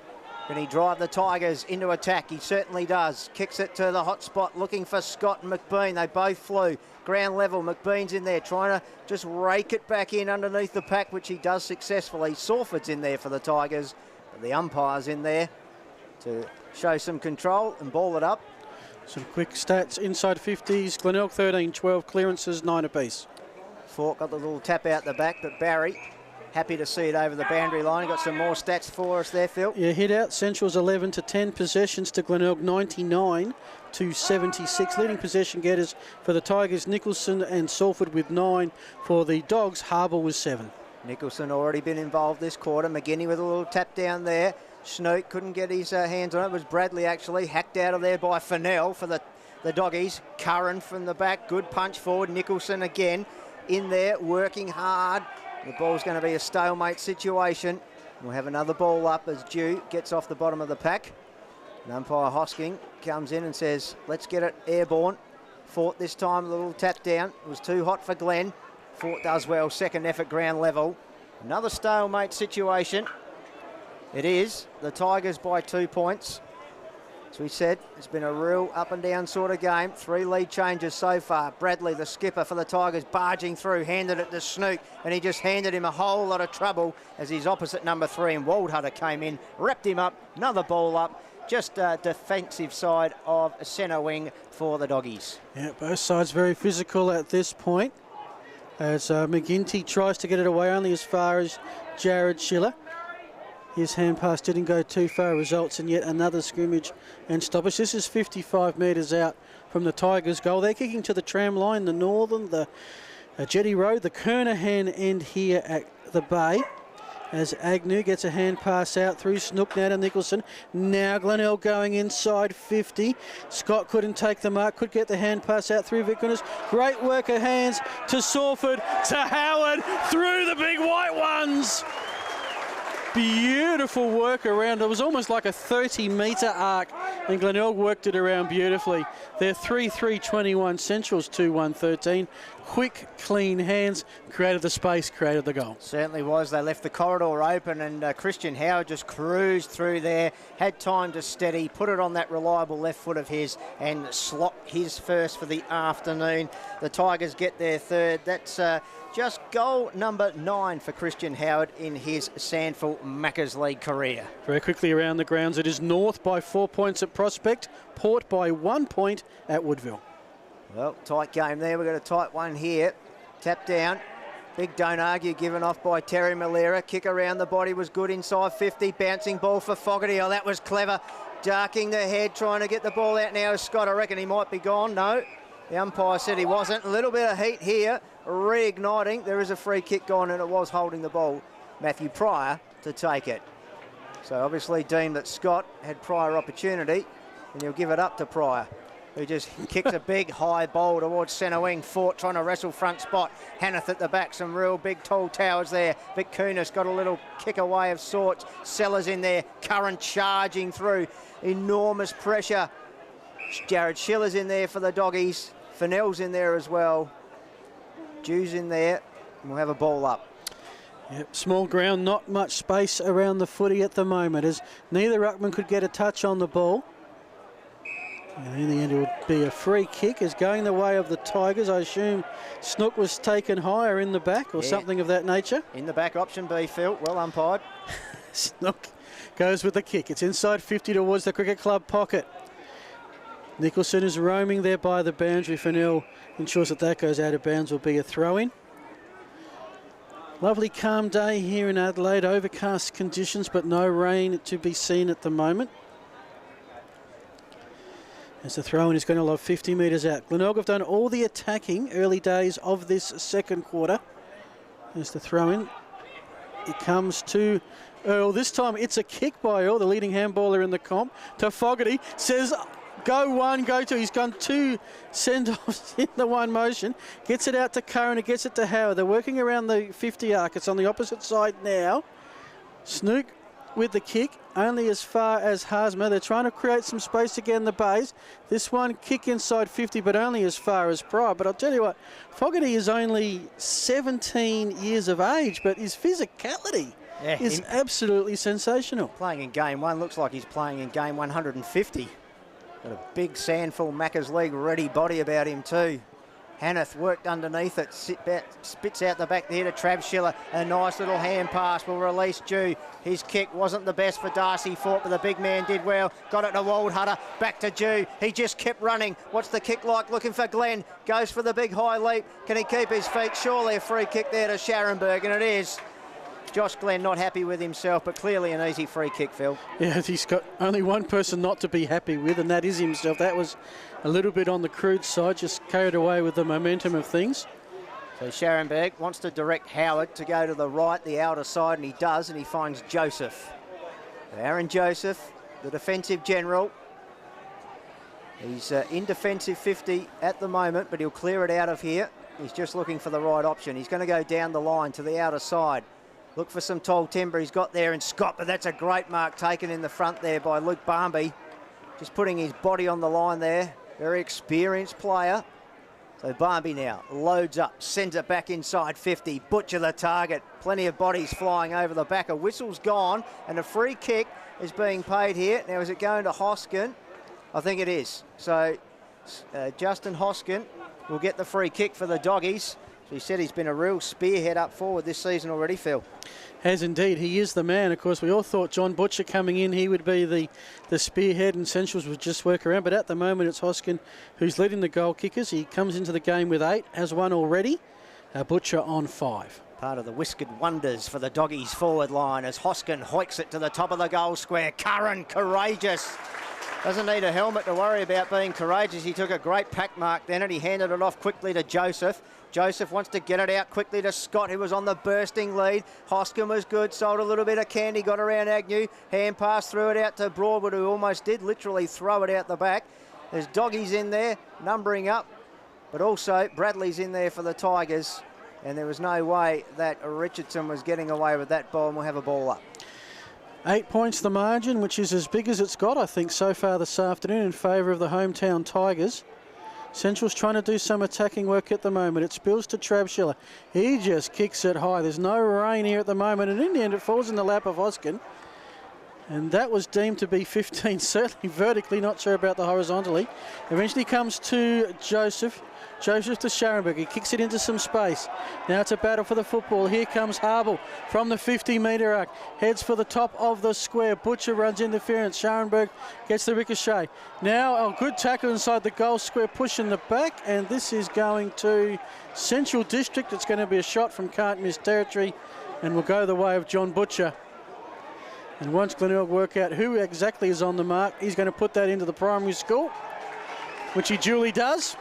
can he drive the Tigers into attack? He certainly does. Kicks it to the hot spot, looking for Scott and McBean. They both flew. Ground level, McBean's in there, trying to just rake it back in underneath the pack, which he does successfully. Sawford's in there for the Tigers, but the umpire's in there to show some control and ball it up. Some quick stats inside 50s. Glenelg 13-12, clearances 9 apiece. Fork got the little tap out the back, but Barry happy to see it over the boundary line. Got some more stats for us there, Phil. Yeah, hit out. Central's 11-10, possessions to Glenelg 99-76. Leading possession getters for the Tigers, Nicholson and Salford with 9. For the Dogs, Harbour was 7. Nicholson already been involved this quarter. McGinney with a little tap down there. Snoot couldn't get his hands on it. It was Bradley actually hacked out of there by Fennell for the Doggies. Curran from the back, good punch forward. Nicholson again in there, working hard. The ball's going to be a stalemate situation. We'll have another ball up as Dew gets off the bottom of the pack. And umpire Hosking comes in and says, let's get it airborne. Fort this time, a little tap down. It was too hot for Glenn. Fort does well, second effort ground level. Another stalemate situation. It is the Tigers by 2 points. As we said, it's been a real up and down sort of game. 3 lead changes so far. Bradley, the skipper for the Tigers, barging through, handed it to Snook, and he just handed him a whole lot of trouble as his opposite number 3 and Waldhutter came in, wrapped him up, another ball up. Just a defensive side of centre wing for the Doggies. Yeah, both sides very physical at this point. As McGinty tries to get it away only as far as Jared Schiller. His hand pass didn't go too far, results in yet another scrimmage and stoppage. This is 55 metres out from the Tigers' goal. They're kicking to the tram line, the Northern, the Jetty Road, the Kernahan end here at the Bay. As Agnew gets a hand pass out through Snook now to Nicholson. Now Glenelg going inside 50. Scott couldn't take the mark, could get the hand pass out through Vicunas. Great work of hands to Sawford, to Howard, through the big white ones. Beautiful work around. It was almost like a 30-metre arc, and Glenelg worked it around beautifully. They're 3-3-21, Central's 2-1-13. Quick, clean hands, created the space, created the goal. Certainly was. They left the corridor open, and Christian Howard just cruised through there, had time to steady, put it on that reliable left foot of his, and slot his first for the afternoon. The Tigers get their third. That's just goal number 9 for Christian Howard in his SANFL Maccas League career. Very quickly around the grounds, it is North by 4 points at Prospect, Port by 1 point at Woodville. Well, tight game there. We've got a tight one here. Tap down. Big don't argue given off by Terry Malera. Kick around the body was good inside 50. Bouncing ball for Fogarty. Oh, that was clever. Darking the head, trying to get the ball out now. Scott, I reckon he might be gone. No, the umpire said he wasn't. A little bit of heat here. Reigniting. There is a free kick gone, and it was holding the ball. Matthew Pryor to take it. So obviously deemed that Scott had prior opportunity, and he'll give it up to Pryor, who just kicks a big high ball towards centre wing. Fort trying to wrestle front spot. Hanneth at the back, some real big tall towers there. Vic Kunis got a little kick away of sorts. Sellers in there, Curran charging through. Enormous pressure. Jared Schiller's in there for the Doggies. Fennell's in there as well. Dew's in there. And we'll have a ball up. Yep, small ground, not much space around the footy at the moment, as neither ruckman could get a touch on the ball. And in the end, it would be a free kick. Is going the way of the Tigers. I assume Snook was taken higher in the back or something of that nature. In the back, option B, Phil. Well umpired. Snook goes with the kick. It's inside 50 towards the Cricket Club pocket. Nicholson is roaming there by the boundary. Fennell ensures that goes out of bounds. Will be a throw-in. Lovely calm day here in Adelaide. Overcast conditions, but no rain to be seen at the moment. As the throw-in is going to love 50 metres out. Glenelg have done all the attacking early days of this second quarter. There's the throw in. It comes to Earl. This time it's a kick by Earl, the leading handballer in the comp, to Fogarty. Says, go one, go two. He's gone two send-offs in the one motion. Gets it out to Curran, it gets it to Howard. They're working around the 50 arc. It's on the opposite side now. Snook with the kick, only as far as Haasma. They're trying to create some space to get in the bays. This one, kick inside 50, but only as far as Pryor. But I'll tell you what, Fogarty is only 17 years of age, but his physicality is absolutely sensational. Playing in game one, looks like he's playing in game 150. Got a big SANFL Macca's League ready body about him too. Hanneth worked underneath it, spits out the back there to Trav Schiller. A nice little hand pass will release Jew. His kick wasn't the best for Darcy Fort, but the big man did well. Got it to Waldhutter, back to Jew. He just kept running. What's the kick like? Looking for Glenn. Goes for the big high leap. Can he keep his feet? Surely a free kick there to Scharenberg, and it is. Josh Glenn not happy with himself, but clearly an easy free kick, Phil. Yeah, he's got only one person not to be happy with, and that is himself. That was a little bit on the crude side, just carried away with the momentum of things. So Scharenberg wants to direct Howard to go to the right, the outer side, and he does, and he finds Joseph. Aaron Joseph, the defensive general. He's in defensive 50 at the moment, but he'll clear it out of here. He's just looking for the right option. He's going to go down the line to the outer side. Look for some tall timber. He's got there, and Scott, but that's a great mark taken in the front there by Luke Barmby. Just putting his body on the line there. Very experienced player. So Barmby now loads up, sends it back inside 50. Butcher the target. Plenty of bodies flying over the back. A whistle's gone, and a free kick is being paid here. Now, is it going to Hoskin? I think it is. So Justin Hoskin will get the free kick for the Doggies. So he said he's been a real spearhead up forward this season already, Phil. Has indeed. He is the man. Of course, we all thought John Butcher coming in, he would be the spearhead and Centrals would just work around. But at the moment, it's Hoskin who's leading the goal kickers. He comes into the game with 8, has one already. Butcher on 5. Part of the whiskered wonders for the Doggies forward line as Hoskin hoiks it to the top of the goal square. Curran, courageous. Doesn't need a helmet to worry about being courageous. He took a great pack mark then, and he handed it off quickly to Joseph. Joseph wants to get it out quickly to Scott, who was on the bursting lead. Hoskin was good, sold a little bit of candy, got around Agnew. Hand pass, threw it out to Broadwood, who almost did literally throw it out the back. There's Doggies in there, numbering up, but also Bradley's in there for the Tigers. And there was no way that Richardson was getting away with that ball, and we'll have a ball up. 8 points the margin, which is as big as it's got, I think, so far this afternoon in favour of the hometown Tigers. Central's trying to do some attacking work at the moment. It spills to Trav Schiller. He just kicks it high. There's no rain here at the moment, and in the end it falls in the lap of Hoskin. And that was deemed to be 15, certainly vertically, not sure about the horizontally. Eventually comes to Joseph. Joseph to Scharenberg. He kicks it into some space. Now it's a battle for the football. Here comes Harble from the 50-metre arc. Heads for the top of the square. Butcher runs interference. Scharenberg gets the ricochet. Now a good tackle inside the goal square, push in the back, and this is going to Central District. It's going to be a shot from can't miss territory, and will go the way of John Butcher. And once Glenelg work out who exactly is on the mark, he's going to put that into the primary school, which he duly does.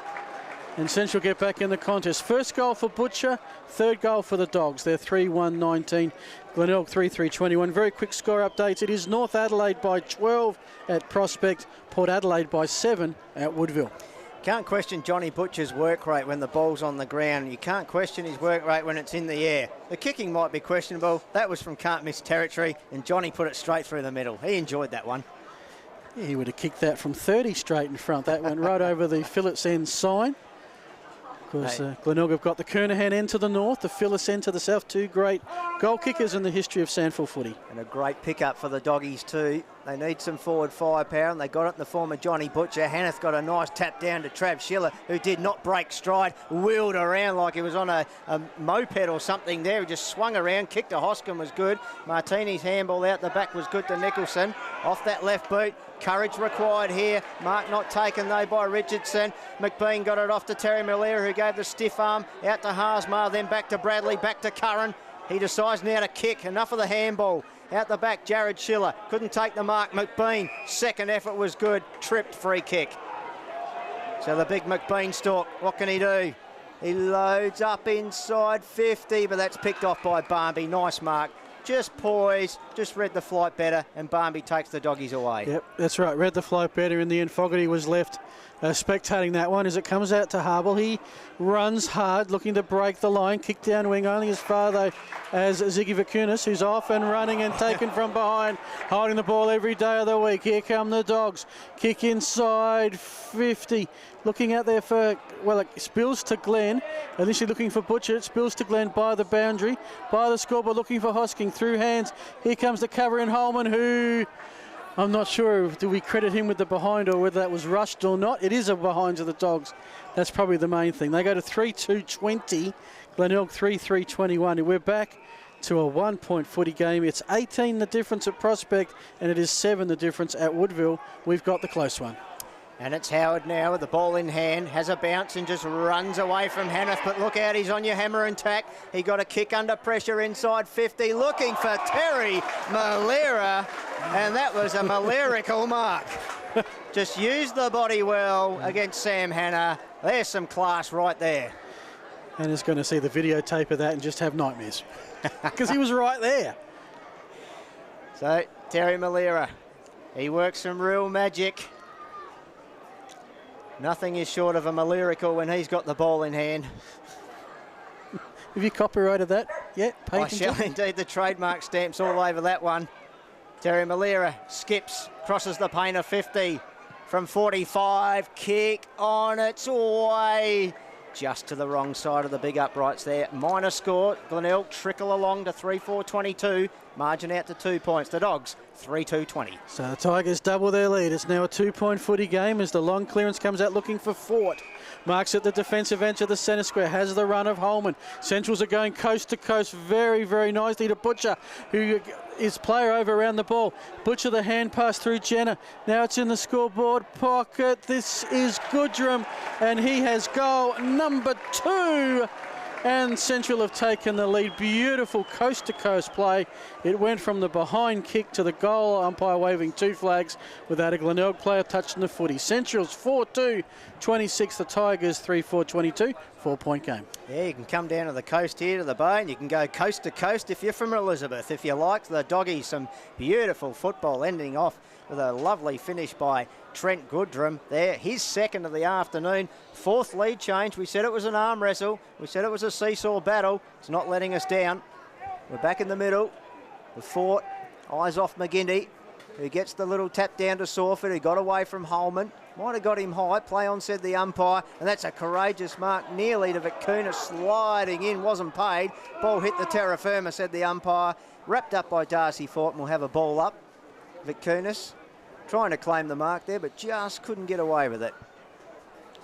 And Central get back in the contest. First goal for Butcher, third goal for the Dogs. They're 3-1-19, Glenelg 3-3-21. Very quick score updates. It is North Adelaide by 12 at Prospect, Port Adelaide by 7 at Woodville. Can't question Johnny Butcher's work rate when the ball's on the ground. You can't question his work rate when it's in the air. The kicking might be questionable. That was from can't miss territory, and Johnny put it straight through the middle. He enjoyed that one. Yeah, he would have kicked that from 30 straight in front. That went right over the Phillips end sign. Of course, Glenelg have got the Kernahan end to the north, the Phyllis end to the south. Two great goal kickers in the history of SANFL footy. And a great pickup for the Doggies too. They need some forward firepower, and they got it in the form of Johnny Butcher. Hanneth got a nice tap down to Trav Schiller, who did not break stride, wheeled around like he was on a moped or something there. He just swung around, kicked to Hoskin was good. Martini's handball out the back was good to Nicholson. Off that left boot. Courage required here. Mark not taken though by Richardson. McBean got it off to Terry Malera, who gave the stiff arm out to Haasma, then back to Bradley, back to Curran. He decides now to kick. Enough of the handball. Out the back, Jared Schiller. Couldn't take the mark. McBean, second effort was good. Tripped, free kick. So the big McBean stalk, what can he do? He loads up inside 50, but that's picked off by Barnby. Nice mark. Just poised, just read the flight better, and Barnby takes the doggies away. Yep, that's right. Read the flight better. In the end, Fogarty was left spectating that one as it comes out to Harble. He runs hard, looking to break the line. Kick down wing only as far, though, as Ziggy Vakunas, who's off and running and taken from behind, holding the ball every day of the week. Here come the Dogs. Kick inside 50. Looking out there for, well, it spills to Glenn. Initially looking for Butcher. It spills to Glenn by the boundary, by the scoreboard, looking for Hosking through hands. Here comes the cover in Holman, who I'm not sure, do we credit him with the behind or whether that was rushed or not. It is a behind to the Dogs. That's probably the main thing. They go to 3-2-20. Glenelg 3-3-21. And we're back to a 1 point footy game. It's 18 the difference at Prospect, and it is 7 the difference at Woodville. We've got the close one. And it's Howard now with the ball in hand, has a bounce and just runs away from Hanneth, but look out, he's on your hammer and tack. He got a kick under pressure inside 50, looking for Terry Malera, and that was a Malerical mark. Just used the body well against Sam Hanna. There's some class right there. And is going to see the videotape of that and just have nightmares because he was right there. So Terry Malera, he works some real magic. Nothing is short of a Malerical when he's got the ball in hand. Have you copyrighted that yet? I shall indeed. The trademark stamps all over that one. Terry Malera skips, crosses the paint of 50 from 45. Kick on its way. Just to the wrong side of the big uprights there. Minor score. Glenelg trickle along to 3-4-22. Margin out to 2 points. The Dogs 3-2-20. So the Tigers double their lead. It's now a 2 point footy game as the long clearance comes out looking for Fort. Marks at the defensive edge of the centre square. Has the run of Holman. Centrals are going coast to coast very, very nicely to Butcher, who is player over around the ball. Butcher the hand pass through Jenner. Now it's in the scoreboard pocket. This is Goodrum, and he has goal number 2. And Central have taken the lead. Beautiful coast-to-coast play. It went from the behind kick to the goal, umpire waving 2 flags without a Glenelg player touching the footy. Central's 4-2-26, the Tigers 3-4-22, 4 point game. Yeah, you can come down to the coast here to the bay and you can go coast to coast if you're from Elizabeth. If you like the Doggies, some beautiful football ending off with a lovely finish by Trent Goodrum there. His second of the afternoon. 4th lead change. We said it was an arm wrestle. We said it was a seesaw battle. It's not letting us down. We're back in the middle. The Fort, eyes off McGinty, who gets the little tap down to Sawford, who got away from Holman. Might have got him high. Play on, said the umpire. And that's a courageous mark nearly to Vicuna, sliding in. Wasn't paid. Ball hit the terra firma, said the umpire. Wrapped up by Darcy Fort, and we'll have a ball up. Vicunas trying to claim the mark there, but just couldn't get away with it.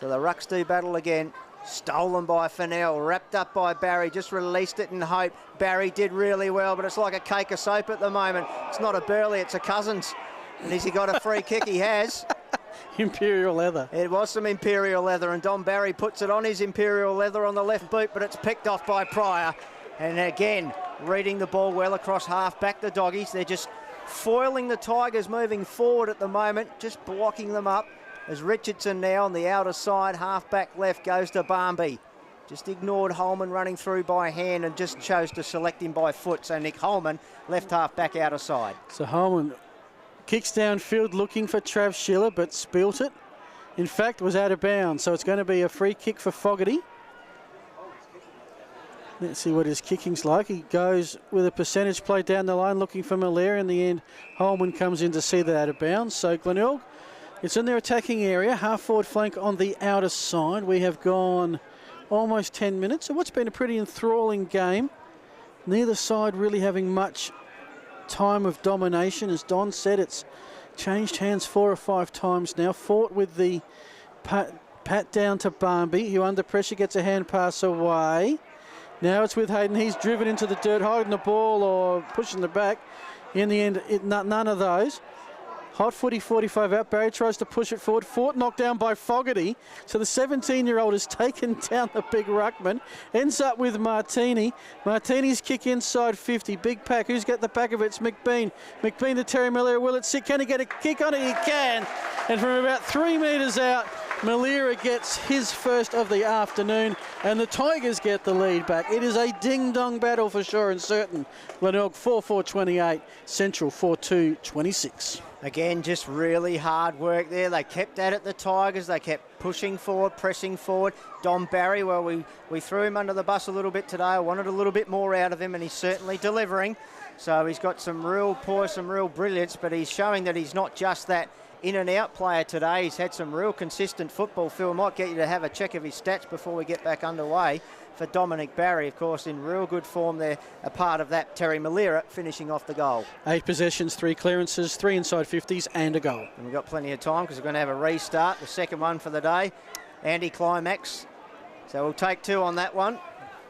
So the Rucks do battle again. Stolen by Fennell, wrapped up by Barry, just released it in hope. Barry did really well, but it's like a cake of soap at the moment. It's not a Burley, it's a Cousins. And has he got a free kick? He has. Imperial leather. It was some Imperial leather, and Don Barry puts it on his Imperial leather on the left boot, but it's picked off by Pryor. And again, reading the ball well across half, back the Doggies. They're just foiling the Tigers moving forward at the moment, just blocking them up. As Richardson now on the outer side, half back left, goes to Barnby. Just ignored Holman running through by hand and just chose to select him by foot. So Nick Holman, left half back outer side. So Holman kicks downfield looking for Trav Schiller, but spilt it. In fact, was out of bounds. So it's going to be a free kick for Fogarty. Let's see what his kicking's like. He goes with a percentage play down the line looking for Malaria. In the end, Holman comes in to see that out of bounds. So Glenelg, it's in their attacking area, half forward flank on the outer side. We have gone almost 10 minutes. So what's been a pretty enthralling game. Neither side really having much time of domination. As Don said, it's changed hands 4 or 5 times now. Fought with the pat down to Barnby, who under pressure gets a hand pass away. Now it's with Hayden. He's driven into the dirt, holding the ball or pushing the back. In the end, none of those. Hot footy 45 out. Barry tries to push it forward. Fort knocked down by Fogarty. So the 17-year-old has taken down the big ruckman. Ends up with Martini. Martini's kick inside 50. Big pack. Who's got the back of it? It's McBean. McBean to Terry Miller. Will it sit? Can he get a kick on it? He can. And from about 3 metres out, Malira gets his first of the afternoon, and the Tigers get the lead back. It is a ding-dong battle for sure and certain. Glenelg 4-4-28, Central 4-2-26. Again, just really hard work there. They kept at it, the Tigers. They kept pushing forward, pressing forward. Dom Barry, well, we threw him under the bus a little bit today. I wanted a little bit more out of him, and he's certainly delivering. So he's got some real poise, some real brilliance, but he's showing that he's not just that in and out player today. He's had some real consistent football. Phil, might get you to have a check of his stats before we get back underway. For Dominic Barry, of course, in real good form there, a part of that. Terry Malira finishing off the goal. 8 possessions, 3 clearances, 3 inside 50s and a goal. And we've got plenty of time because we're going to have a restart, the second one for the day, anti-climax. So we'll take 2 on that one.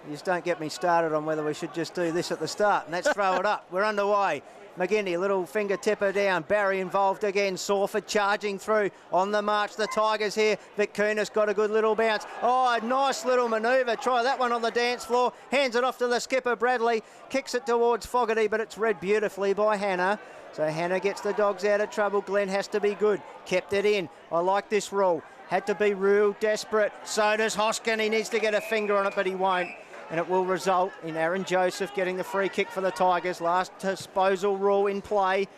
You just don't get me started on whether we should just do this at the start. And let's throw it up. We're underway. McGinty, little finger tipper down. Barry involved again. Sawford charging through on the march. The Tigers here. Vic Kunis got a good little bounce. Oh, a nice little manoeuvre. Try that one on the dance floor. Hands it off to the skipper, Bradley. Kicks it towards Fogarty, but it's read beautifully by Hannah. So Hannah gets the Dogs out of trouble. Glenn has to be good. Kept it in. I like this rule. Had to be real desperate. So does Hoskin. He needs to get a finger on it, but he won't. And it will result in Aaron Joseph getting the free kick for the Tigers. Last disposal rule in play.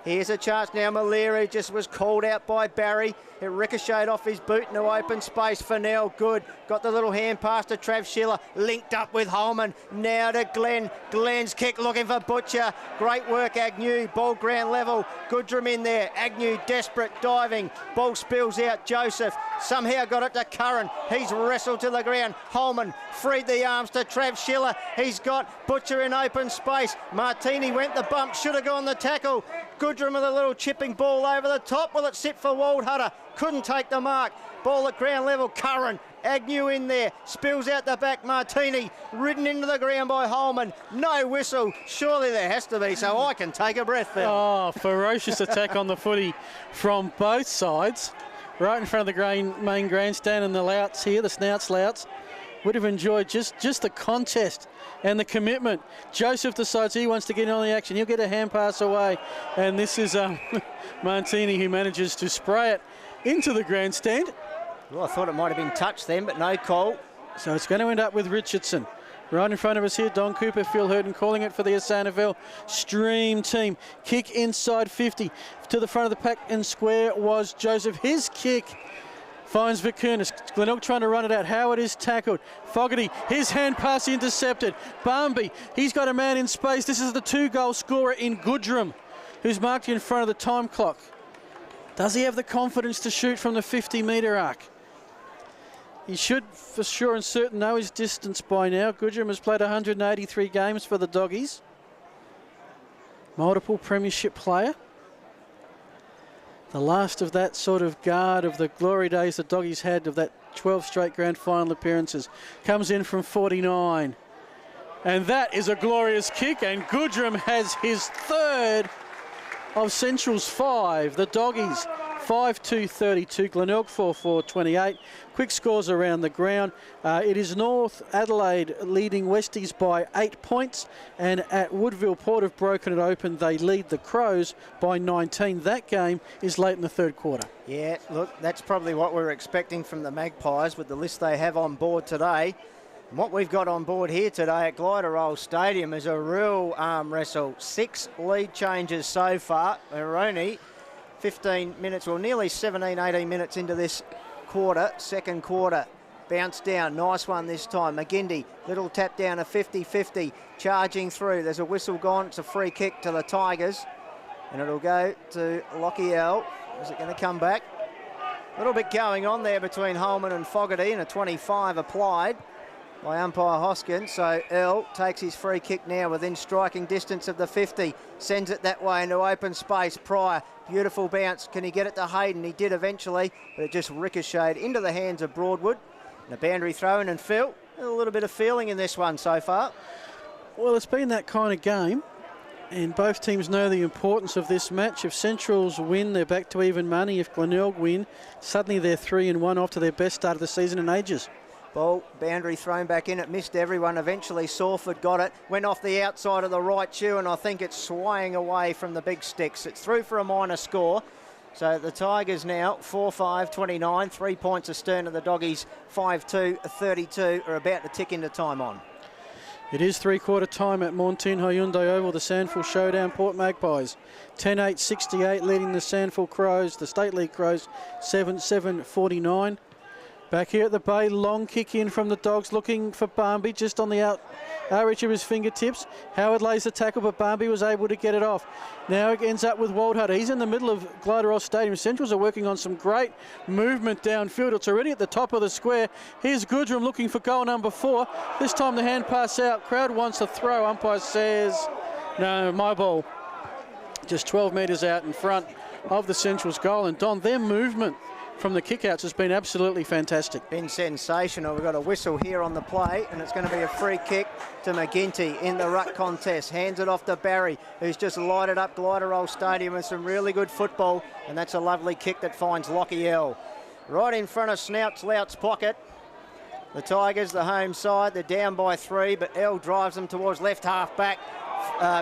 Here's a chance now. Maliri just was called out by Barry. It ricocheted off his boot into open space. Fennell, good. Got the little hand pass to Trav Schiller. Linked up with Holman. Now to Glenn. Glenn's kick looking for Butcher. Great work, Agnew. Ball ground level. Goodrum in there. Agnew desperate, diving. Ball spills out. Joseph somehow got it to Curran. He's wrestled to the ground. Holman freed the arms to Trav Schiller. He's got Butcher in open space. Martini went the bump. Should have gone the tackle. Goodrum with a little chipping ball over the top. Will it sit for Waldhutter? Couldn't take the mark. Ball at ground level. Curran. Agnew in there. Spills out the back. Martini ridden into the ground by Holman. No whistle. Surely there has to be, so I can take a breath, Phil. Oh, ferocious attack on the footy from both sides. Right in front of the main grandstand, and the louts here, the Snouts louts, would have enjoyed just the contest and the commitment. Joseph decides he wants to get in on the action. He'll get a hand pass away. And this is Martini who manages to spray it into the grandstand. Well, I thought it might have been touched then, but no call. So it's going to end up with Richardson. Right in front of us here, Don Cooper, Phil Hurton calling it for the SANFL Stream team. Kick inside 50. To the front of the pack and square was Joseph. His kick finds Vikernis. Glenelg trying to run it out. Howard is tackled. Fogarty, his hand pass intercepted. Barmby, he's got a man in space. This is the 2-goal scorer in Goodrum, who's marked in front of the time clock. Does he have the confidence to shoot from the 50-metre arc? He should for sure and certain know his distance by now. Goodrum has played 183 games for the Doggies. Multiple premiership player. The last of that sort of guard of the glory days the Doggies had of that 12 straight grand final appearances. Comes in from 49. And that is a glorious kick, and Goodrum has his third of Central's 5. The Doggies 5-2-32, Glenelg 4-4-28. Quick scores around the ground. It is North Adelaide leading Westies by 8 points, and at Woodville, Port have broken it open. They lead the Crows by 19. That game is late in the third quarter. Yeah, look, that's probably what we're expecting from the Magpies with the list they have on board today. And what we've got on board here today at Gliderroll Stadium is a real arm wrestle. 6 lead changes so far. We're only 15 minutes, or nearly 17, 18 minutes into this quarter, second quarter. Bounce down, nice one this time. McGindy, little tap down, a 50-50, charging through. There's a whistle gone, it's a free kick to the Tigers. And it'll go to Lochiel. Is it going to come back? A little bit going on there between Holman and Fogarty, and a 25 applied by umpire Hoskin. So Earl takes his free kick now within striking distance of the 50. Sends it that way into open space. Pryor, beautiful bounce. Can he get it to Hayden? He did eventually, but it just ricocheted into the hands of Broadwood. And a boundary throw in, and Phil, a little bit of feeling in this one so far. Well, it's been that kind of game, and both teams know the importance of this match. If Central's win, they're back to even money. If Glenelg win, suddenly they're 3-1 off to their best start of the season in ages. Ball, boundary thrown back in. It missed everyone. Eventually, Sawford got it. Went off the outside of the right shoe, and I think it's swaying away from the big sticks. It's through for a minor score. So the Tigers now 4-5-29, 3 points astern of the Doggies, 5-2-32, are about to tick into time on. It is three-quarter time at Montine Hyundai Oval, the SANFL Showdown. Port Magpies 10-8-68 leading the SANFL Crows, the State League Crows 7-7-49. Back here at the Bay, long kick in from the Dogs, looking for Barmby just on the outreach of his fingertips. Howard lays the tackle, but Barmby was able to get it off. Now it ends up with Waldhutter. He's in the middle of Glenelg Stadium. Centrals are working on some great movement downfield. It's already at the top of the square. Here's Goodrum looking for goal number 4. This time the hand pass out. Crowd wants to throw. Umpire says, no, my ball. Just 12 metres out in front of the Centrals goal. And Don, their movement from the kickouts has been absolutely fantastic. Been sensational. We've got a whistle here on the play, and it's going to be a free kick to McGinty in the ruck contest. Hands it off to Barry, who's just lighted up Glenelg Stadium with some really good football, and that's a lovely kick that finds Lockie L. Right in front of Snout's Lout's pocket. The Tigers, the home side, they're down by 3, but L drives them towards left half back.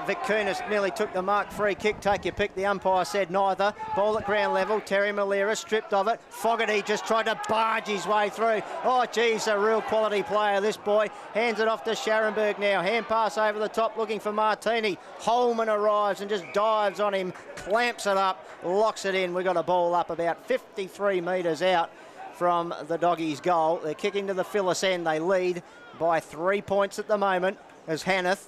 Vic Kunis nearly took the mark. Free kick, take your pick. The umpire said neither. Ball at ground level. Terry Malera stripped of it. Fogarty just tried to barge his way through. Oh, geez, a real quality player, this boy. Hands it off to Scharenberg now. Hand pass over the top looking for Martini. Holman arrives and just dives on him, clamps it up, locks it in. We've got a ball up about 53 metres out from the Doggies' goal. They're kicking to the Phyllis end. They lead by 3 points at the moment as Hanneth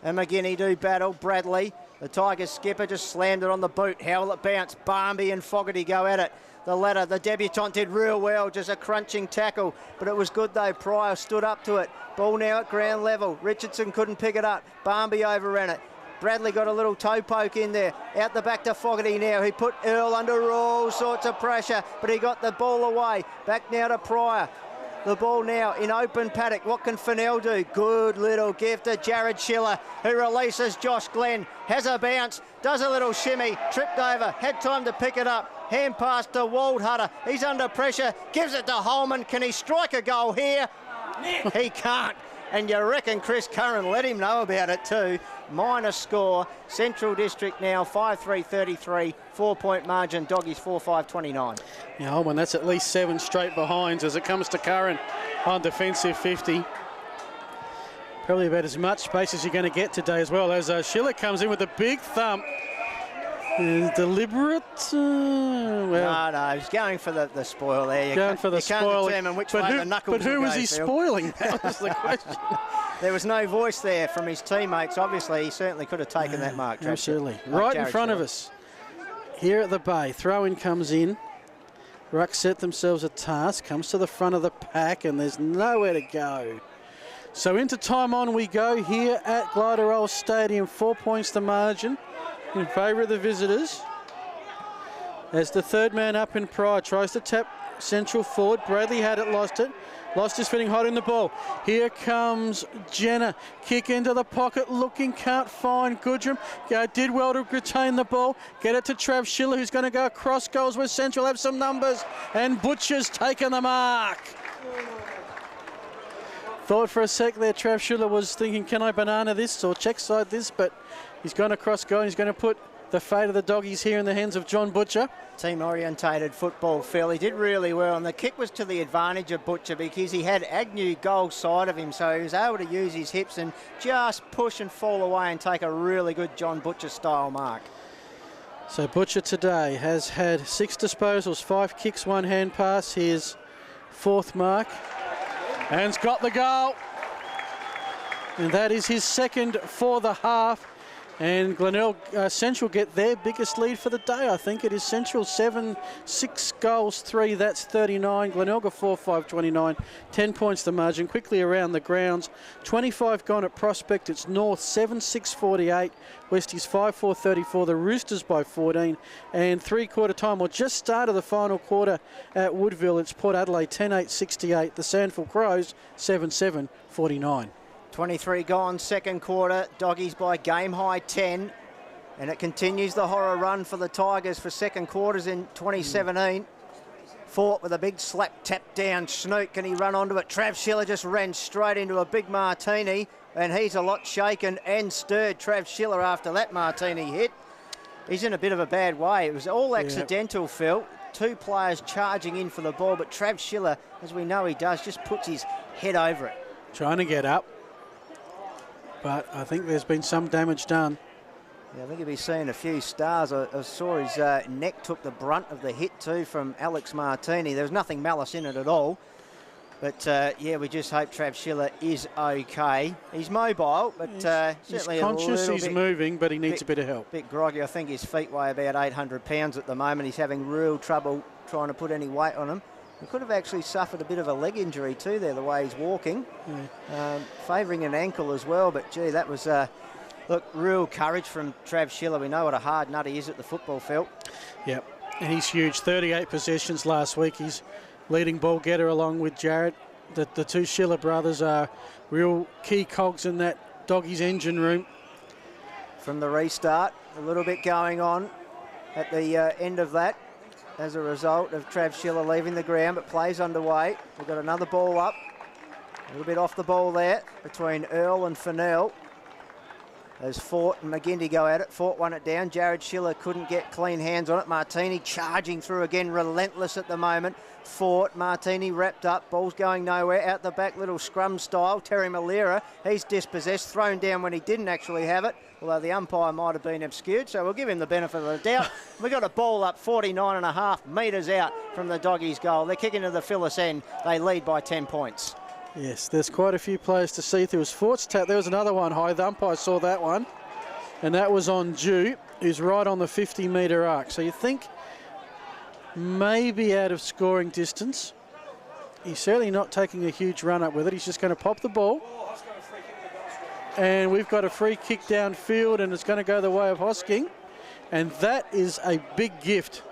and McGinney do battle. Bradley, the Tigers skipper, just slammed it on the boot. How will it bounce? Barmby and Fogarty go at it. The latter, the debutant, did real well, just a crunching tackle, but it was good though. Pryor stood up to it. Ball now at ground level. Richardson couldn't pick it up. Barmby overran it. Bradley got a little toe poke in there. Out the back to Fogarty now. He put Earl under all sorts of pressure, but he got the ball away. Back now to Pryor. The ball now in open paddock. What can Fennell do? Good little gift to Jared Schiller, who releases Josh Glenn. Has a bounce, does a little shimmy, tripped over, had time to pick it up. Hand pass to Waldhutter. He's under pressure, gives it to Holman. Can he strike a goal here? He can't. And you reckon Chris Curran let him know about it too. Minor score. Central District now 5-3-33. 4-point margin. Doggies 4-5-29. Yeah, Holman, that's at least 7 straight behinds as it comes to Curran on defensive 50. Probably about as much space as you're going to get today as well, as Schiller comes in with a big thump. Deliberate? Well, no, he's going for the spoil there. Going for the spoil. Can't determine which way the knuckles But who was he Phil. spoiling? That was the question. There was no voice there from his teammates. Obviously, he certainly could have taken that mark. Absolutely. Right in front of us. Here at the Bay, throw-in comes in. Ruck set themselves a task, comes to the front of the pack, and there's nowhere to go. So into time on we go here at Glenelg Stadium. 4 points the margin in favour of the visitors. As the third man up in Pryor tries to tap central forward. Bradley had it, lost it. Lost his footing, holding the ball. Here comes Jenner. Kick into the pocket, looking, can't find Goodrum. Did well to retain the ball. Get it to Trav Schiller, who's going to go across goals where Central have some numbers. And Butcher's taken the mark. Thought for a sec there, Trav Schiller was thinking, can I banana this or check side this? But he's gone across goal. He's going to put the fate of the Doggies here in the hands of John Butcher. Team-orientated football, Phil. He did really well, and the kick was to the advantage of Butcher because he had Agnew goal side of him, so he was able to use his hips and just push and fall away and take a really good John Butcher-style mark. So Butcher today has had 6 disposals, 5 kicks, 1 hand pass. His 4th mark. And's got the goal. And that is his 2nd for the half. And Glenelg Central get their biggest lead for the day. I think it is Central 6 goals, 3. That's 39. Glenelg 4-5-29. 10 points the margin. Quickly around the grounds. 25 gone at Prospect. It's North 7-6-48. Westies 5-4-34. The Roosters by 14. And three-quarter time, or just start of the final quarter at Woodville. It's Port Adelaide 10-8-68. The SANFL Crows 7-7-49. 23 gone, second quarter. Doggies by game high 10. And it continues the horror run for the Tigers for second quarters in 2017. Fought with a big slap tap down. Snoot, can he run onto it? Trav Schiller just ran straight into a big martini. And he's a lot shaken and stirred, Trav Schiller, after that martini hit. he's in a bit of a bad way. It was all accidental, Phil. 2 players charging in for the ball, but Trav Schiller, as we know he does, just puts his head over it. Trying to get up, but I think there's been some damage done. Yeah, I think he'll be seeing a few stars. I saw his neck took the brunt of the hit too from Alex Martini. There was nothing malice in it at all. But, yeah, we just hope Trav Schiller is okay. He's mobile, but certainly he's conscious, he's moving, but he needs a bit of help. Bit groggy. I think his feet weigh about 800 pounds at the moment. He's having real trouble trying to put any weight on him. He could have actually suffered a bit of a leg injury too there, the way he's walking. Favouring an ankle as well, but, gee, that was... Look, real courage from Trav Schiller. We know what a hard nut he is at the football field. Yep, and he's huge. 38 possessions last week. He's leading ball getter along with Jared. The 2 Schiller brothers are real key cogs in that doggies engine room. From the restart, a little bit going on at the end of that as a result of Trav Schiller leaving the ground, but plays underway. We've got another ball up. A little bit off the ball there between Earl and Fennell. As Fort and McGinty go at it. Fort won it down. Jared Schiller couldn't get clean hands on it. Martini charging through again, relentless at the moment. Fort, Martini wrapped up. Ball's going nowhere. Out the back, little scrum style. Terry Malera, he's dispossessed. Thrown down when he didn't actually have it. Although the umpire might have been obscured, so we'll give him the benefit of the doubt. We've got a ball up 49.5 metres out from the doggies' goal. They're kicking to the Phyllis end. They lead by 10 points. Yes, there's quite a few players to see through. Fort's tap. There was another one high. The umpire saw that one, and that was on Dew, who's right on the 50-metre arc. So you think maybe out of scoring distance. He's certainly not taking a huge run up with it. He's just going to pop the ball. And we've got a free kick downfield, and it's going to go the way of Hosking. And that is a big gift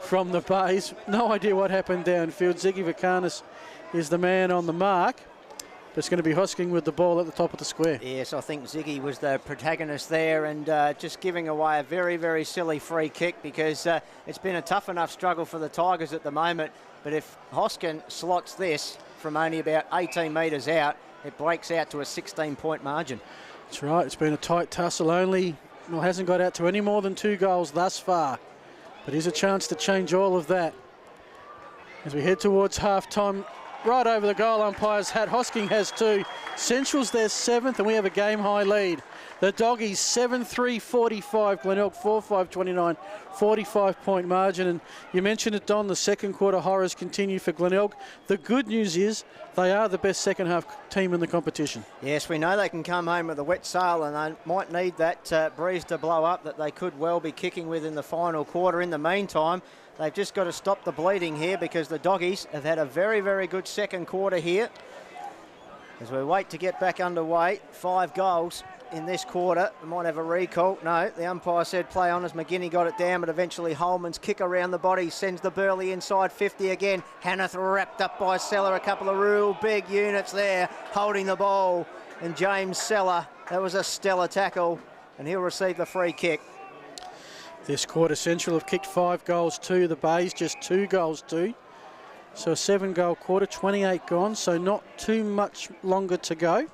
from the Bays. No idea what happened downfield. Ziggy Vakanis is the man on the mark. But it's going to be Hosking with the ball at the top of the square. Yes, I think Ziggy was the protagonist there, and just giving away a very, very silly free kick, because it's been a tough enough struggle for the Tigers at the moment. But if Hosking slots this from only about 18 metres out, it breaks out to a 16-point margin. That's right. It's been a tight tussle. Hasn't got out to any more than 2 goals thus far. But here's a chance to change all of that. As we head towards half-time, right over the goal umpire's hat. Hosking has 2. Central's their 7th, and we have a game-high lead. The Doggies 7-3-45, Glenelg 4-5-29, 45-point margin. And you mentioned it, Don, the second quarter horrors continue for Glenelg. The good news is they are the best second-half team in the competition. Yes, we know they can come home with a wet sail, and they might need that breeze to blow up that they could well be kicking with in the final quarter. In the meantime, they've just got to stop the bleeding here, because the Doggies have had a very, very good second quarter here. As we wait to get back underway, 5 goals in this quarter. We might have a recall. No, the umpire said play on as McGinney got it down, but eventually Holman's kick around the body sends the Burley inside 50 again. Hanneth wrapped up by Seller. A couple of real big units there holding the ball. And James Seller, that was a stellar tackle, and he'll receive the free kick. This quarter, Central have kicked 5 goals to the Bays, just 2 goals to. So a 7-goal quarter, 28 gone, so not too much longer to go.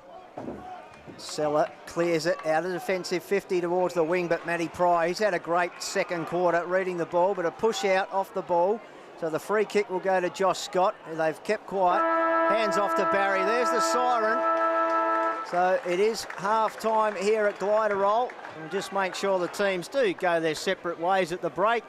Seller clears it out of defensive 50 towards the wing, but Matty Pry, he's had a great second quarter reading the ball, but a push out off the ball. So the free kick will go to Josh Scott, who they've kept quiet. Hands off to Barry. There's the siren. So it is half-time here at Gliderol. And just make sure the teams do go their separate ways at the break.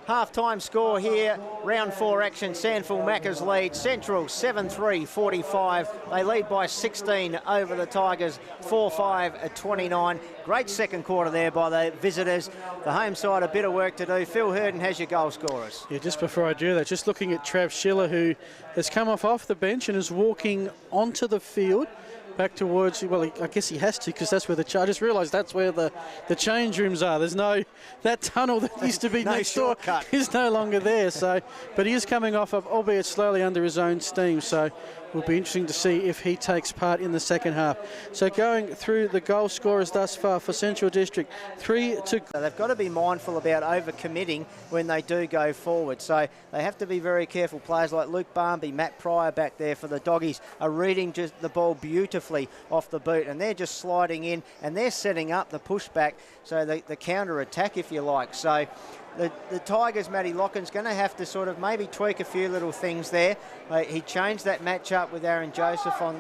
Half-time score here, round 4 action, SANFL Macca's lead. Central 7-3-45. They lead by 16 over the Tigers, 4-5-29. Great second quarter there by the visitors. The home side, a bit of work to do. Phil Herden has your goal scorers. Yeah, just before I do that, just looking at Trav Schiller, who has come off the bench and is walking onto the field. Back towards, well, I guess he has to, because that's where I just realised that's where the change rooms are. There's that tunnel that used to be no next door shortcut. is no longer there. So, but he is coming off, albeit slowly, under his own steam. So will be interesting to see if he takes part in the second half. So going through the goal scorers thus far for Central District, 3 to... So they've got to be mindful about over-committing when they do go forward. So they have to be very careful. Players like Luke Barmby, Matt Pryor back there for the Doggies are reading just the ball beautifully beautifully off the boot, and they're just sliding in, and they're setting up the pushback, so the counter-attack, if you like. So the Tigers, Matty Locken's going to have to sort of maybe tweak a few little things there. He changed that match-up with Aaron Joseph on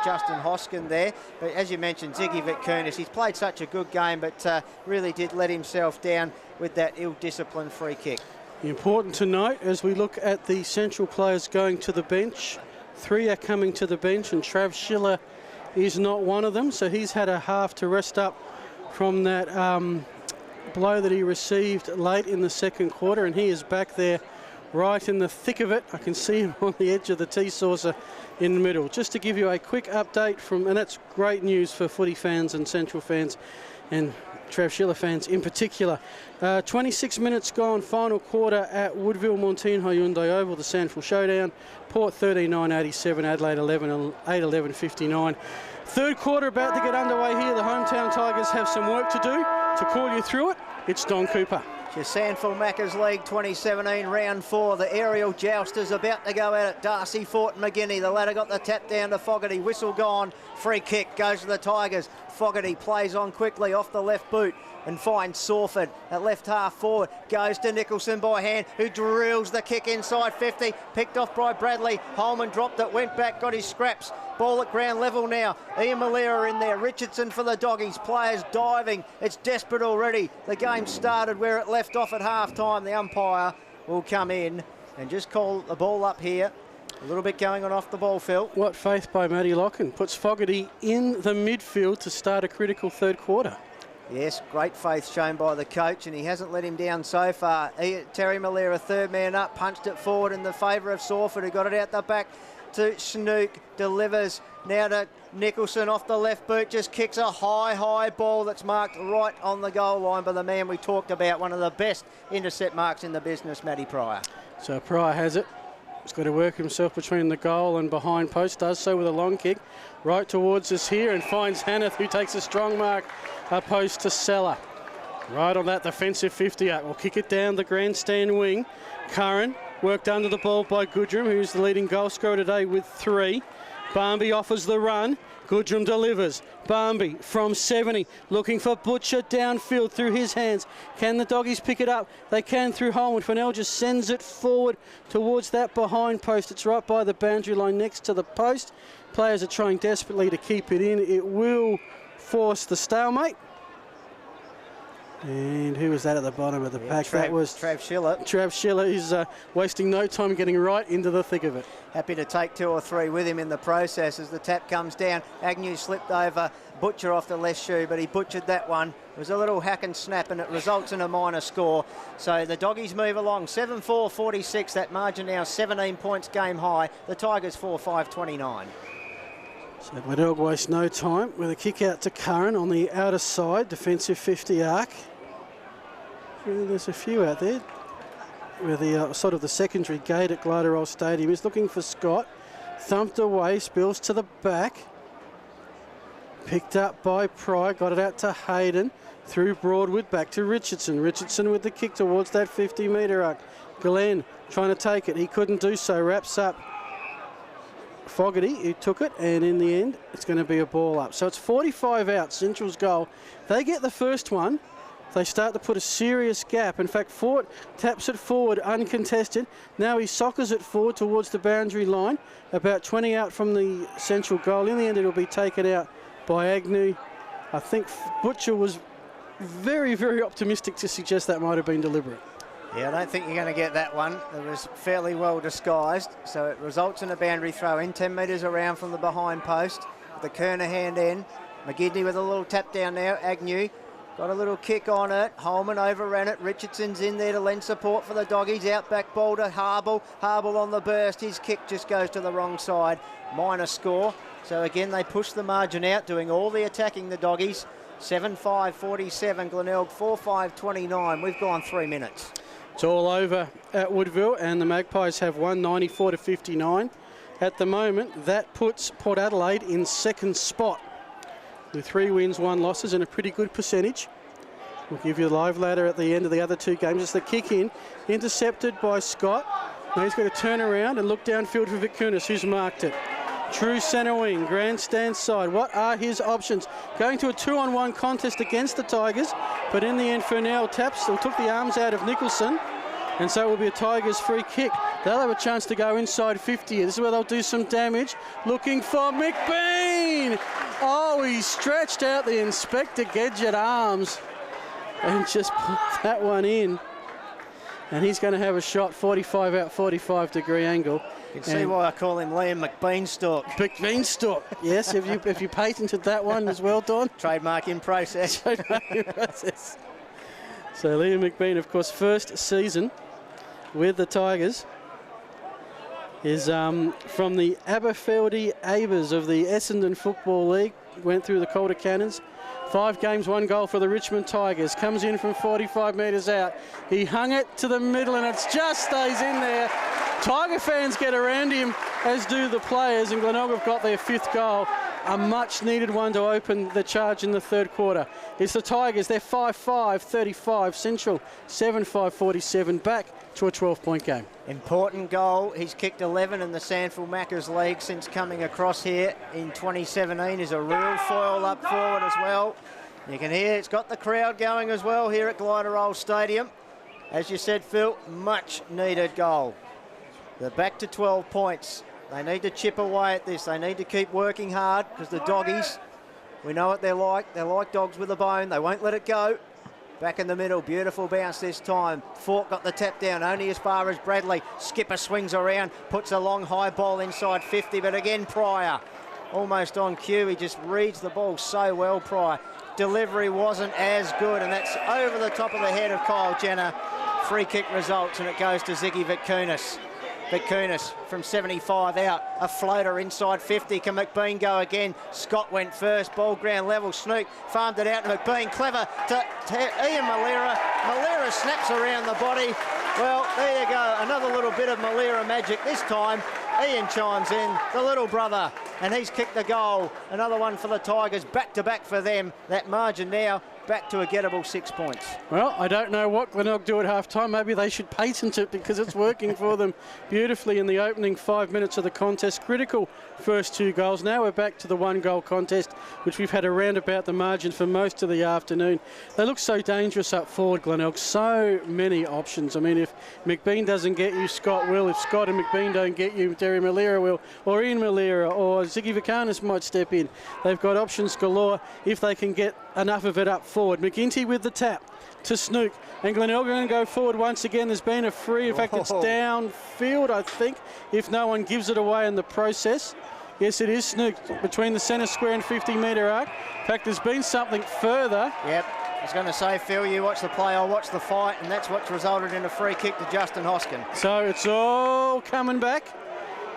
Justin Hoskin there. But as you mentioned, Ziggy Vitkunis, he's played such a good game, but really did let himself down with that ill-disciplined free kick. Important to note, as we look at the Central players going to the bench, 3 are coming to the bench, and Trav Schiller is not one of them, so he's had a half to rest up from that blow that he received late in the second quarter, and he is back there right in the thick of it. I can see him on the edge of the tea saucer in the middle. Just to give you a quick update from, and that's great news for footy fans and Central fans and Trav Schiller fans in particular. 26 minutes gone, final quarter at Woodville, Montine Hyundai Oval, the SANFL showdown. Port 13-9-87, Adelaide 8-11-59. Third quarter about to get underway here. The hometown Tigers have some work to do. To call you through it, it's Don Cooper. SANFL Maccas League 2017, round 4. The aerial jousters about to go at it. Darcy, Fort and McGinney. The ladder got the tap down to Fogarty. Whistle gone. Free kick goes to the Tigers. Fogarty plays on quickly off the left boot and finds Sawford at left half forward. Goes to Nicholson by hand, who drills the kick inside 50. Picked off by Bradley. Holman dropped it, went back, got his scraps. Ball at ground level now. Ian Malera in there. Richardson for the Doggies. Players diving. It's desperate already. The game started where it left off at half time. The umpire will come in and just call the ball up here. A little bit going on off the ball, Phil. What faith by Matty Locken. Puts Fogarty in the midfield to start a critical third quarter. Yes, great faith shown by the coach, and he hasn't let him down so far. Terry Malera, third man up, punched it forward in the favour of Sawford, who got it out the back to Snook, delivers now to Nicholson off the left boot, just kicks a high ball that's marked right on the goal line by the man we talked about, one of the best intercept marks in the business, Matty Pryor. So Pryor has it. He's got to work himself between the goal and behind post, does so with a long kick right towards us here, and finds Hanneth, who takes a strong mark opposed to Seller. Right on that defensive 50 up. We'll kick it down the grandstand wing. Curran worked under the ball by Goodrum, who's the leading goal scorer today with 3. Barmby offers the run. Goodrum delivers. Barmby from 70, looking for Butcher downfield through his hands. Can the Doggies pick it up? They can through Holman. Fennell just sends it forward towards that behind post. It's right by the boundary line next to the post. Players are trying desperately to keep it in. It will force the stalemate. And who was that at the bottom of the pack? That was Trav Schiller. Trav Schiller is wasting no time getting right into the thick of it. Happy to take 2 or 3 with him in the process as the tap comes down. Agnew slipped over Butcher off the left shoe, but he butchered that one. It was a little hack and snap, and it results in a minor score. So the Doggies move along. 7-4-46, that margin now 17 points game high. The Tigers 4-5-29. So Glenelg wastes no time with a kick out to Curran on the outer side, defensive 50 arc. There's a few out there. Where the sort of the secondary gate at Glarderol Stadium is looking for Scott. Thumped away, spills to the back. Picked up by Pryor, got it out to Hayden. Through Broadwood, back to Richardson. Richardson with the kick towards that 50-metre arc. Glenn trying to take it. He couldn't do so. Wraps up Fogarty, who took it, and in the end, it's going to be a ball up. So it's 45 out, Central's goal. They get the first one. They start to put a serious gap. In fact, Fort taps it forward uncontested. Now he soccers it forward towards the boundary line, about 20 out from the Central goal. In the end, it'll be taken out by Agnew. I think Butcher was very, very optimistic to suggest that might have been deliberate. Yeah, I don't think you're going to get that one. It was fairly well disguised, so it results in a boundary throw in 10 metres around from the behind post. The Kernahan end. McGidney with a little tap down now. Agnew got a little kick on it. Holman overran it. Richardson's in there to lend support for the Doggies. Out back ball to Harble. Harble on the burst. His kick just goes to the wrong side. Minor score. So again, they push the margin out, doing all the attacking, the Doggies. 7-5-47. Glenelg 4-5-29. We've gone 3 minutes. It's all over at Woodville, and the Magpies have won 94-59. At the moment, that puts Port Adelaide in second spot with 3 wins, 1 losses, and a pretty good percentage. We'll give you a live ladder at the end of the other 2 games. It's the kick in, intercepted by Scott. Now he's got to turn around and look downfield for Vitkunis, who's marked it. True centre wing, grandstand side. What are his options? Going to a 2-on-1 contest against the Tigers, but in the end, Furnell taps or took the arms out of Nicholson, and so it will be a Tigers free kick. They'll have a chance to go inside 50. This is where they'll do some damage. Looking for McBean. Oh, he stretched out the Inspector Gadget arms and just put that one in. And he's going to have a shot 45 out, 45-degree angle. You can see why I call him Liam McBeanstalk. McBeanstalk, yes. If you patented that one as well, Don. Trademark in process. Trademark in process. So Liam McBean, of course, first season with the Tigers is from the Aberfeldy Abers of the Essendon Football League. Went through the Calder Cannons. 5 games, 1 goal for the Richmond Tigers. Comes in from 45 metres out. He hung it to the middle and it just stays in there. Tiger fans get around him, as do the players, and Glenelg have got their 5th goal. A much-needed one to open the charge in the 3rd quarter. It's the Tigers. They're 5-5, 35. Central 7-5, 47. Back to a 12-point game. Important goal. He's kicked 11 in the SANFL Maccas League since coming across here in 2017. Is a real foil up forward as well. You can hear it's got the crowd going as well here at Glenelg Stadium. As you said, Phil, much-needed goal. They're back to 12 points. They need to chip away at this. They need to keep working hard because the doggies, we know what they're like. They're like dogs with a bone. They won't let it go. Back in the middle, beautiful bounce this time. Falk got the tap down, only as far as Bradley. Skipper swings around, puts a long high ball inside 50, but again Pryor, almost on cue. He just reads the ball so well, Pryor. Delivery wasn't as good, and that's over the top of the head of Kyle Jenner. Free kick results, and it goes to Ziggy Vitkunis. Vitkunis from 75 out, a floater inside 50. Can McBean go again? Scott went first, ball ground level. Snook farmed it out to McBean, clever to Ian Malera. Malera snaps around the body. Well, there you go, another little bit of Malera magic. This time, Ian chimes in, the little brother, and he's kicked the goal. Another one for the Tigers, back-to-back for them. That margin now back to a gettable 6 points. Well, I don't know what Glenelg do at half-time. Maybe they should patent it because it's working for them beautifully in the opening 5 minutes of the contest. Critical first 2 goals. Now we're back to the 1-goal contest, which we've had around about the margin for most of the afternoon. They look so dangerous up forward, Glenelg. So many options. I mean, if McBean doesn't get you, Scott will. If Scott and McBean don't get you, Terry Malera will, or Ian Malera, or Ziggy Vitkunis might step in. They've got options galore if they can get enough of it up forward. McGinty with the tap to Snook, and Glenelg going to go forward once again. There's been a free. In fact, it's downfield, I think, if no one gives it away in the process. Yes, it is Snook between the centre square and 50-metre arc. In fact, there's been something further. Yep. I was going to say, Phil, you watch the play, I'll watch the fight, and that's what's resulted in a free kick to Justin Hoskin. So it's all coming back,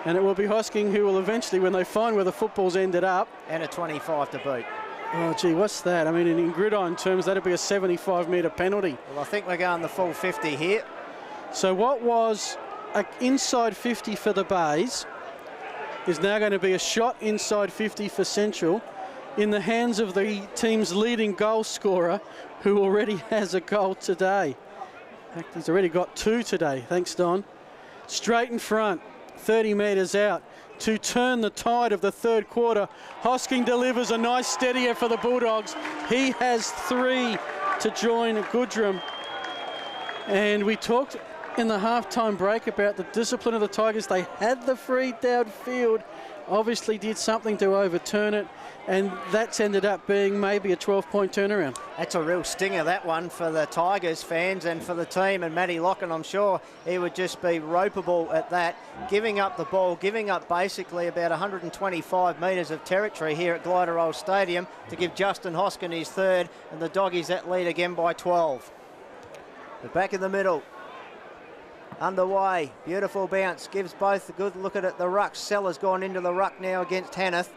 and it will be Hosking who will eventually, when they find where the football's ended up. And a 25 to boot. Oh, gee, what's that? I mean, in gridiron terms, that'd be a 75-metre penalty. Well, I think we're going the full 50 here. So what was an inside 50 for the Bays is now going to be a shot inside 50 for Central in the hands of the team's leading goal scorer, who already has a goal today. In fact, he's already got 2 today. Thanks, Don. Straight in front, 30 metres out. To turn the tide of the 3rd quarter, Hosking delivers a nice steadier for the Bulldogs. He has 3 to join Goodrum. And we talked in the halftime break about the discipline of the Tigers. They had the free downfield, obviously did something to overturn it, and that's ended up being maybe a 12-point turnaround. That's a real stinger, that one, for the Tigers fans and for the team. And Matty Locken, I'm sure he would just be ropeable at that. Giving up the ball, giving up basically about 125 metres of territory here at Glenelg Stadium to give Justin Hoskin his 3rd, and the Doggies that lead again by 12. But back in the middle. Underway, beautiful bounce, gives both a good look at it. The ruck, Sellers gone into the ruck now against Hanneth.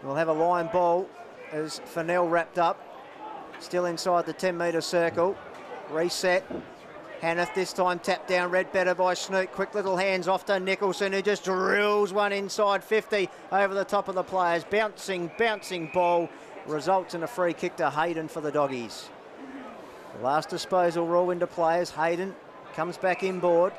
We'll have a line ball as Furnell wrapped up. Still inside the 10-metre circle. Reset. Hanneth this time tapped down, read better by Snook. Quick little hands off to Nicholson, who just drills one inside 50 over the top of the players. Bouncing ball. Results in a free kick to Hayden for the Doggies. The last disposal rule into players. Hayden comes back inboard.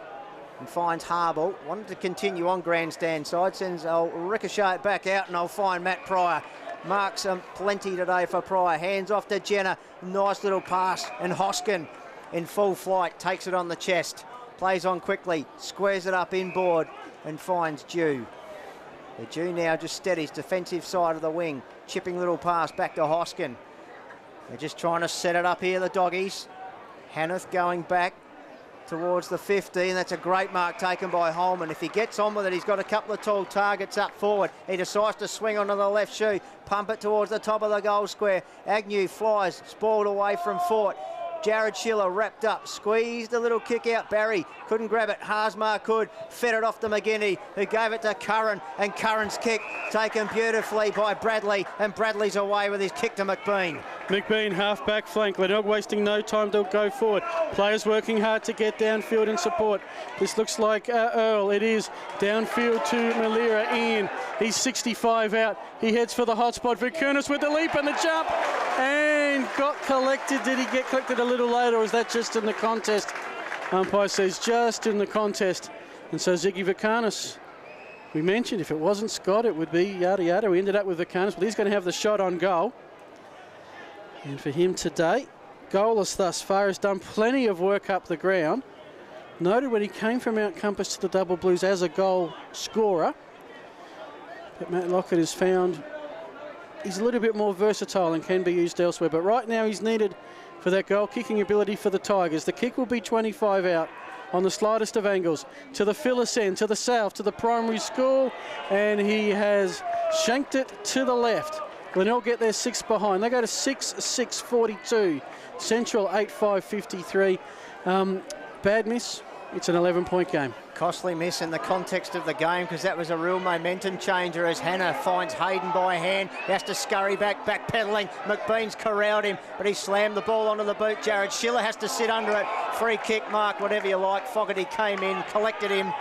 and finds Harble. Wanted to continue on grandstand side, sends a ricochet back out, and I'll find Matt Pryor. Marks plenty today for Pryor. Hands off to Jenner. Nice little pass, and Hoskin in full flight takes it on the chest. Plays on quickly, squares it up inboard, and finds Dew. The Dew now just steadies defensive side of the wing. Chipping little pass back to Hoskin. They're just trying to set it up here, the doggies. Hanneth going back towards the 50, and that's a great mark taken by Holman. If he gets on with it, he's got a couple of tall targets up forward. He decides to swing onto the left shoe, pump it towards the top of the goal square. Agnew flies, spoiled away from Fort. Jared Schiller wrapped up, squeezed a little kick out. Barry couldn't grab it. Haasmar could, fed it off to McGinney, who gave it to Curran, and Curran's kick taken beautifully by Bradley, and Bradley's away with his kick to McBean. McBean, half-back flank. Glenelg wasting no time to go forward. Players working hard to get downfield in support. This looks like Earl. It is downfield to Malira. Ian, he's 65 out. He heads for the hot spot. Vikernes with the leap and the jump, and got collected. Did he get collected a little later, or is that just in the contest? Umpire says just in the contest. And so Ziggy Vikernes, we mentioned if it wasn't Scott, it would be yada yada. We ended up with Vikernes, but he's going to have the shot on goal. And for him today, goalless thus far, has done plenty of work up the ground. Noted when he came from Mount Compass to the Double Blues as a goal scorer. But Matt Lockett has found he's a little bit more versatile and can be used elsewhere. But right now he's needed for that goal kicking ability for the Tigers. The kick will be 25 out on the slightest of angles. To the Phyllis end, to the south, to the primary school. And he has shanked it to the left. Glenelg get their 6 behind. They go to 6-6-42. Central 8-5-53. Bad miss. It's an 11-point game. Costly miss in the context of the game, because that was a real momentum changer as Hannah finds Hayden by hand. He has to scurry backpedaling. McBean's corralled him, but he slammed the ball onto the boot. Jared Schiller has to sit under it. Free kick mark, whatever you like. Fogarty came in, collected him.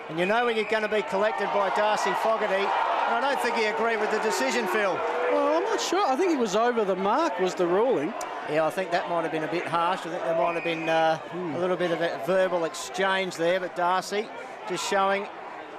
And you know when you're going to be collected by Darcy Fogarty. I don't think he agreed with the decision, Phil. Well, I'm not sure. I think he was over the mark was the ruling. Yeah, I think that might have been a bit harsh. I think there might have been a little bit of a verbal exchange there, but Darcy just showing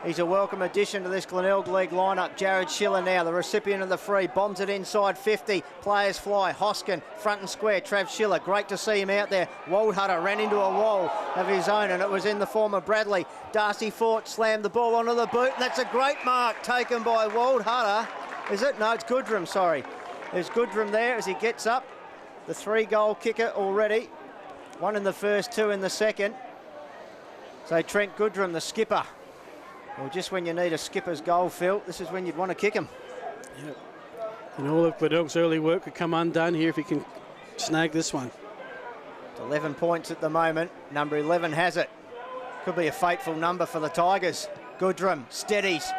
he's a welcome addition to this Glenelg League lineup. Jared Schiller now, the recipient of the free, bombs it inside 50. Players fly. Hoskin, front and square. Trav Schiller, great to see him out there. Waldhutter ran into a wall of his own, and it was in the form of Bradley. Darcy Fort slammed the ball onto the boot, and that's a great mark taken by Waldhutter. Is it? No, it's Goodrum, sorry. There's Goodrum there as he gets up. The 3-goal kicker already. 1 in the first, 2 in the second. So Trent Goodrum, the skipper. Well, just when you need a skipper's goal, Phil, this is when you'd want to kick him. Yep. And all of Glenelg's early work could come undone here if he can snag this one. 11 points at the moment. Number 11 has it. Could be a fateful number for the Tigers. Goodrum steadies.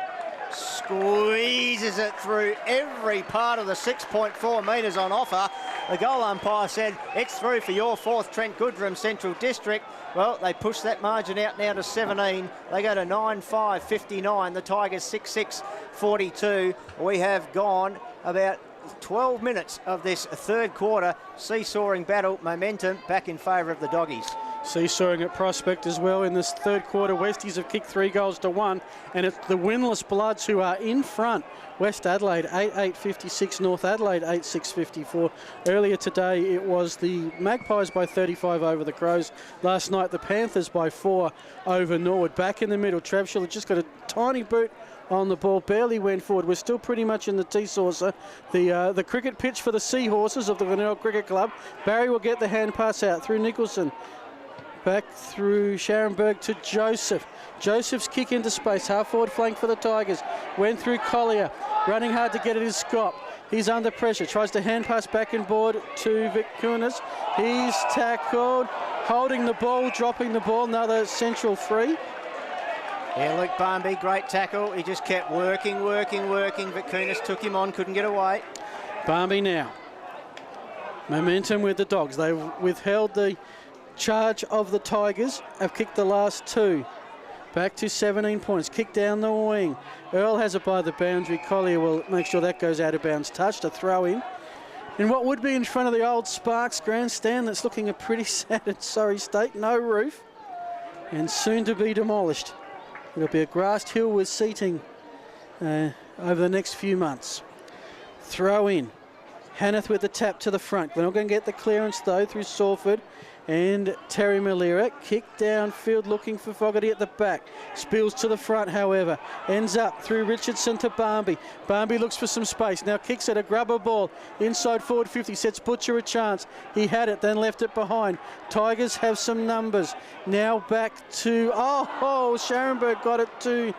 Squeezes it through every part of the 6.4 metres on offer. The goal umpire said, it's through for your 4th, Trent Goodrum, Central District. Well, they push that margin out now to 17. They go to 9-5-59. The Tigers 6-6-42. We have gone about 12 minutes of this 3rd quarter. Seesawing battle, momentum back in favour of the Doggies. Seesawing at Prospect as well in this 3rd quarter. Westies have kicked 3 goals to 1, and it's the winless Bloods who are in front. West Adelaide 8-8-56, North Adelaide 8-6-54. Earlier today it was the Magpies by 35 over the Crows. Last night the Panthers by 4 over Norwood. Back in the middle, Trav Schiller just got a tiny boot on the ball, barely went forward. We're still pretty much in the T-saucer, the cricket pitch for the Seahorses of the Glenelg Cricket Club. Barry will get the hand pass out through Nicholson. Back through Scharenberg to Joseph. Joseph's kick into space, half forward flank for the Tigers. Went through Collier, running hard to get it is Scott. He's under pressure, tries to hand pass back and board to Vikernes. He's tackled, holding the ball, dropping the ball, another Central free. Yeah, Luke Barmby, great tackle. He just kept working. Vikernes took him on, couldn't get away. Barmby now. Momentum with the Dogs. They've withheld the charge of the Tigers, have kicked the last 2. Back to 17 points. Kick down the wing. Earl has it by the boundary. Collier will make sure that goes out of bounds. Touch to throw in what would be in front of the old Sparks grandstand that's looking a pretty sad and sorry state. No roof. and soon to be demolished. It'll be a grassed hill with seating over the next few months. Throw in. Hanneth with the tap to the front. We're not going to get the clearance though through Salford and Terry Malera. Kick downfield looking for Fogarty at the back. Spills to the front, however. Ends up through Richardson to Barmby. Barmby looks for some space. Now kicks at a grubber ball. Inside forward 50. Sets Butcher a chance. He had it, then left it behind. Tigers have some numbers. Now back to... Oh, Scharenberg got it to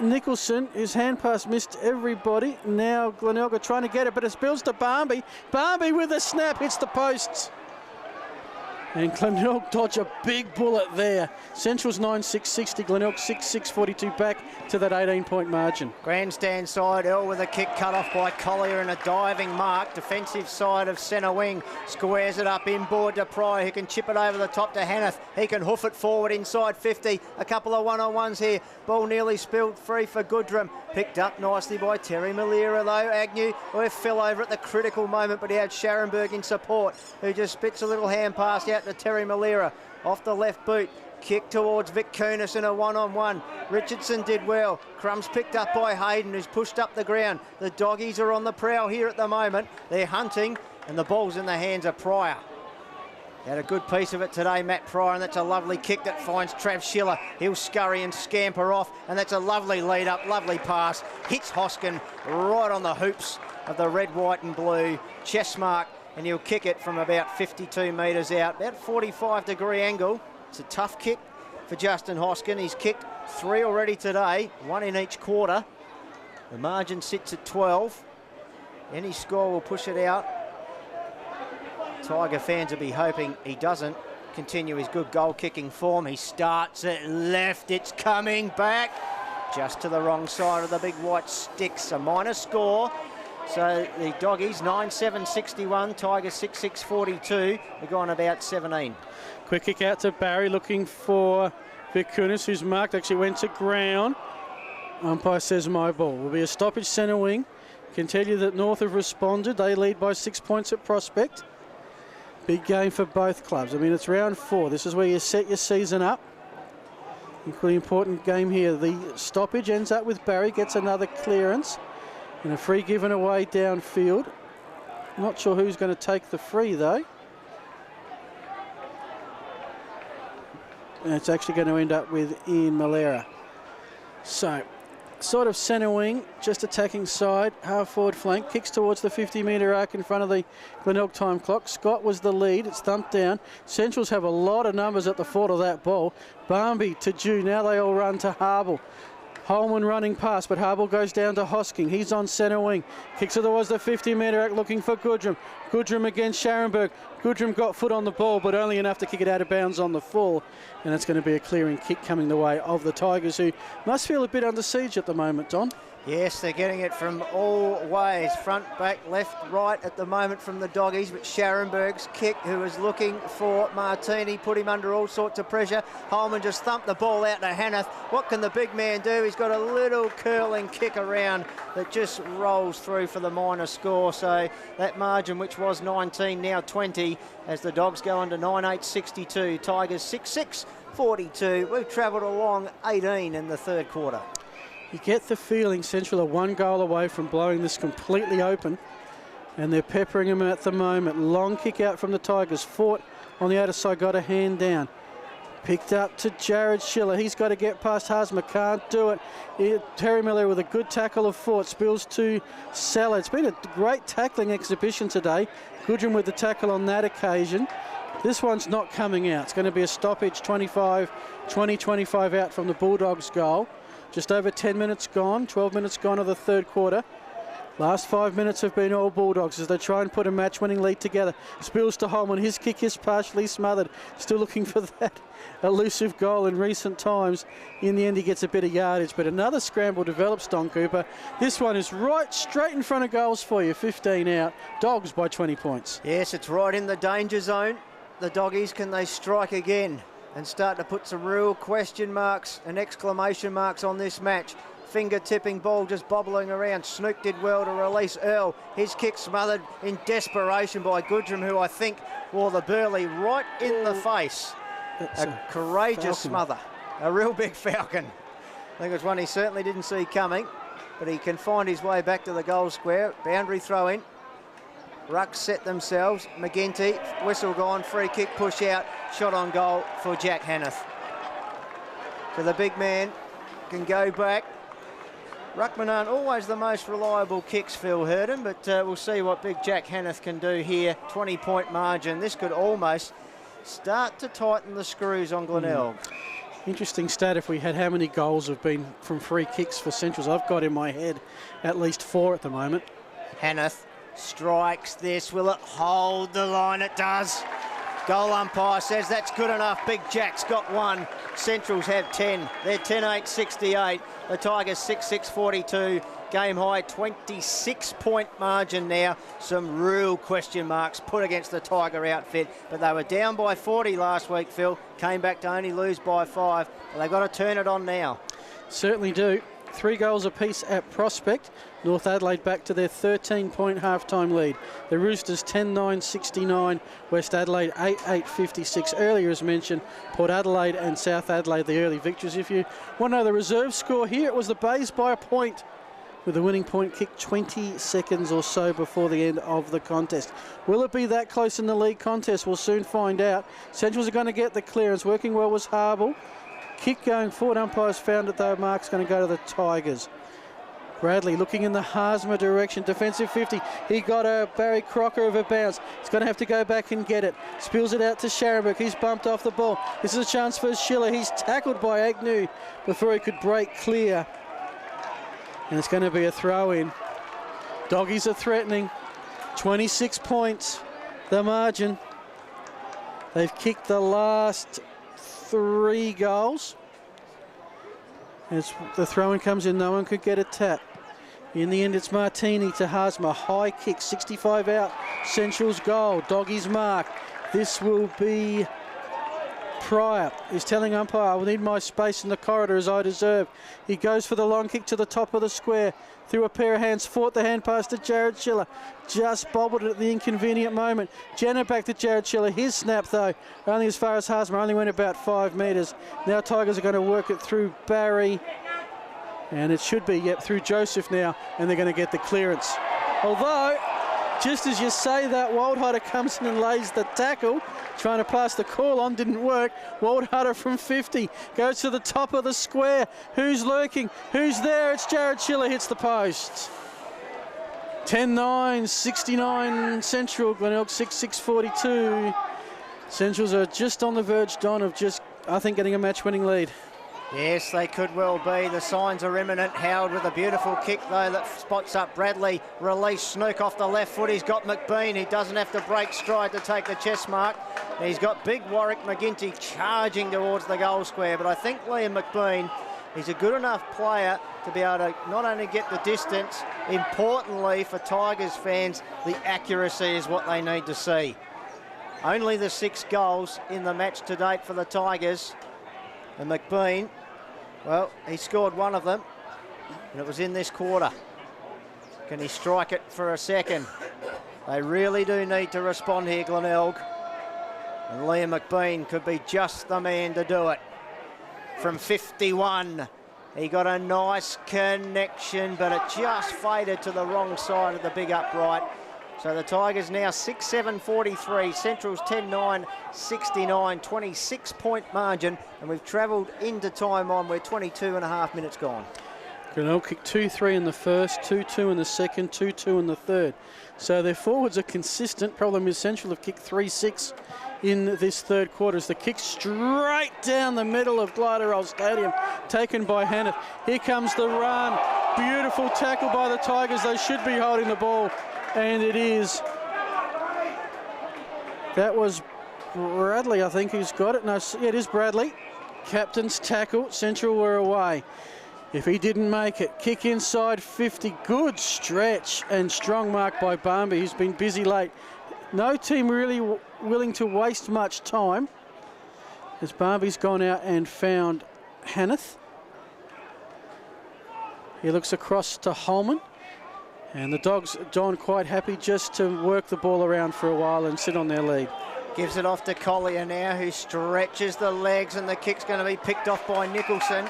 Nicholson. His hand pass missed everybody. Now Glenelg trying to get it, but it spills to Barmby. Barmby with a snap hits the posts. And Glenelg dodge a big bullet there. Central's 9-6-60, Glenelg 6-6-42 back to that 18-point margin. Grandstand side, Earl with a kick cut off by Collier and a diving mark. Defensive side of centre wing. Squares it up inboard to Pryor, who can chip it over the top to Hanneth. He can hoof it forward inside 50. A couple of one-on-ones here. Ball nearly spilled free for Goodrum. Picked up nicely by Terry Malera though. Agnew fell over at the critical moment, but he had Scharenberg in support, who just spits a little hand pass out to Terry Malera. Off the left boot. Kick towards Vic Kunis in a one-on-one. Richardson did well. Crumbs picked up by Hayden, who's pushed up the ground. The doggies are on the prowl here at the moment. They're hunting, and the ball's in the hands of Pryor. He had a good piece of it today, Matt Pryor, and that's a lovely kick that finds Trav Schiller. He'll scurry and scamper off, and that's a lovely lead-up, lovely pass. Hits Hoskin right on the hoops of the red, white and blue chest mark, and he'll kick it from about 52 metres out, about 45-degree angle. It's a tough kick for Justin Hoskin. He's kicked 3 already today, 1 in each quarter. The margin sits at 12. Any score will push it out. Tiger fans will be hoping he doesn't continue his good goal-kicking form. He starts it left, it's coming back. Just to the wrong side of the big white sticks, a minor score. So the doggies 9-7-61, Tigers 6-6-42. They're gone about 17. Quick kick out to Barry looking for Vic Kunis, who's marked, actually went to ground. Umpire says my ball. Will be a stoppage centre wing. Can tell you that North have responded. They lead by 6 points at Prospect. Big game for both clubs. I mean, it's round 4. This is where you set your season up. Equally important game here. The stoppage ends up with Barry, gets another clearance. And a free given away downfield. Not sure who's going to take the free, though. And it's actually going to end up with Ian Malera. So, sort of centre wing, just attacking side, half forward flank, kicks towards the 50-metre arc in front of the Glenelg time clock. Scott was the lead, it's thumped down. Centrals have a lot of numbers at the foot of that ball. Barmby to Jew, now they all run to Harble. Holman running past, but Harble goes down to Hosking. He's on centre wing. Kicks it towards the 50-metre arc looking for Goodrum. Goodrum against Scharenberg. Goodrum got foot on the ball, but only enough to kick it out of bounds on the full. And it's going to be a clearing kick coming the way of the Tigers, who must feel a bit under siege at the moment, Don. Yes, they're getting it from all ways. Front, back, left, right at the moment from the doggies. But Scharenberg's kick, who was looking for Martini, put him under all sorts of pressure. Holman just thumped the ball out to Hanneth. What can the big man do? He's got a little curling kick around that just rolls through for the minor score. So that margin, which was 19, now 20, as the Dogs go under 9-8-62. Tigers 6-6-42. We've travelled along 18 in the third quarter. You get the feeling Central are 1 goal away from blowing this completely open, and they're peppering him at the moment. Long kick out from the Tigers. Fought on the outer side, got a hand down. Picked up to Jared Schiller. He's got to get past Hasma, can't do it. Terry Miller with a good tackle of Fort. Spills to Salah. It's been a great tackling exhibition today. Goodrum with the tackle on that occasion. This one's not coming out. It's going to be a stoppage, 20-25 out from the Bulldogs goal. Just over 10 minutes gone, 12 minutes gone of the third quarter. Last 5 minutes have been all Bulldogs as they try and put a match-winning lead together. Spills to Holman. His kick is partially smothered. Still looking for that elusive goal in recent times. In the end, he gets a bit of yardage, but another scramble develops, Don Cooper. This one is right straight in front of goals for you. 15 out. Dogs by 20 points. Yes, it's right in the danger zone. The doggies, can they strike again and start to put some real question marks and exclamation marks on this match? Finger-tipping ball just bobbling around. Snook did well to release Earl. His kick smothered in desperation by Goodrum, who I think wore the Burley right in the face. A courageous falcon. smother. A real big falcon. I think it was one he certainly didn't see coming, but he can find his way back to the goal square. Boundary throw in. Rucks set themselves. McGinty, whistle gone, free kick, push out, shot on goal for Jack Hanneth. So the big man can go back. Ruckman aren't always the most reliable kicks, Phil Hurden, but we'll see what big Jack Hanneth can do here. 20-point margin. This could almost start to tighten the screws on Glenelg. Interesting stat if we had how many goals have been from free kicks for Centrals. I've got in my head at least 4 at the moment. Hanneth strikes this. Will it hold the line? It does. Goal umpire says that's good enough. Big Jack's got 1. Centrals have 10. They're 10-8-68. The Tigers 6-6-42. Game high 26-point margin now. Some real question marks put against the Tiger outfit. But they were down by 40 last week, Phil. Came back to only lose by 5. But they've got to turn it on now. Certainly do. 3 goals apiece at Prospect. North Adelaide back to their 13-point half-time lead. The Roosters 10-9-69. West Adelaide 8-8-56. Earlier, as mentioned, Port Adelaide and South Adelaide, the early victories. If you want to know the reserve score here, it was the Bays by a point, with the winning point kick 20 seconds or so before the end of the contest. Will it be that close in the league contest? We'll soon find out. Centrals are going to get the clearance. Working well was Harble. Kick going forward. Umpires found it though. Mark's going to go to the Tigers. Bradley looking in the Haasma direction. Defensive 50. He got a Barry Crocker of a bounce. He's going to have to go back and get it. Spills it out to Scharenberg. He's bumped off the ball. This is a chance for Schiller. He's tackled by Agnew before he could break clear. And it's going to be a throw in. Doggies are threatening. 26 points, the margin. They've kicked the last 3 goals. As the throw in comes in, no one could get a tap. In the end, it's Martini to Haasma. High kick, 65 out. Central's goal. Doggies mark. This will be Pryor. He's telling umpire, I will need my space in the corridor as I deserve. He goes for the long kick to the top of the square. Through a pair of hands, fought the hand pass to Jared Schiller. Just bobbled it at the inconvenient moment. Jenner back to Jared Schiller. His snap, though, only as far as Haasma, only went about 5 metres. Now Tigers are going to work it through Barry. And it should be, yep, through Joseph now. And they're going to get the clearance. Although, just as you say that, Waldheider comes in and lays the tackle. Trying to pass the call on, didn't work. Waldheider from 50 goes to the top of the square. Who's lurking? Who's there? It's Jared Schiller, hits the post. 10-9-69 Central. Glenelg 6-6-42. Centrals are just on the verge, Don, of just, I think, getting a match-winning lead. Yes, they could well be. The signs are imminent. Howard with a beautiful kick, though, that spots up Bradley. Release Snook off the left foot. He's got McBean. He doesn't have to break stride to take the chest mark. He's got big Warwick McGinty charging towards the goal square. But I think Liam McBean is a good enough player to be able to not only get the distance, importantly for Tigers fans, the accuracy is what they need to see. Only the 6 goals in the match to date for the Tigers. And McBean, well, he scored one of them, and it was in this quarter. Can he strike it for a second? They really do need to respond here, Glenelg. And Liam McBean could be just the man to do it. From 51, he got a nice connection, but it just faded to the wrong side of the big upright. So the Tigers now 6-7-43, Central's 10-9-69, 26-point margin, and we've travelled into time on. We're 22 and a half minutes gone. Glenelg kicked 2-3 in the first, 2-2 in the second, 2-2 in the third. So their forwards are consistent. Problem is Central have kicked 3-6 in this third quarter. As the kick straight down the middle of Gliderol Stadium, taken by Hanneth. Here comes the run. Beautiful tackle by the Tigers. They should be holding the ball. And it is. That was Bradley, I think, who's got it. No, it is Bradley. Captain's tackle. Central were away. If he didn't make it, kick inside 50. Good stretch and strong mark by Barmby, who's been busy late. No team really willing to waste much time, as Barmby's gone out and found Hanneth. He looks across to Holman. And the Dogs, John, quite happy just to work the ball around for a while and sit on their lead. Gives it off to Collier now, who stretches the legs, and the kick's going to be picked off by Nicholson.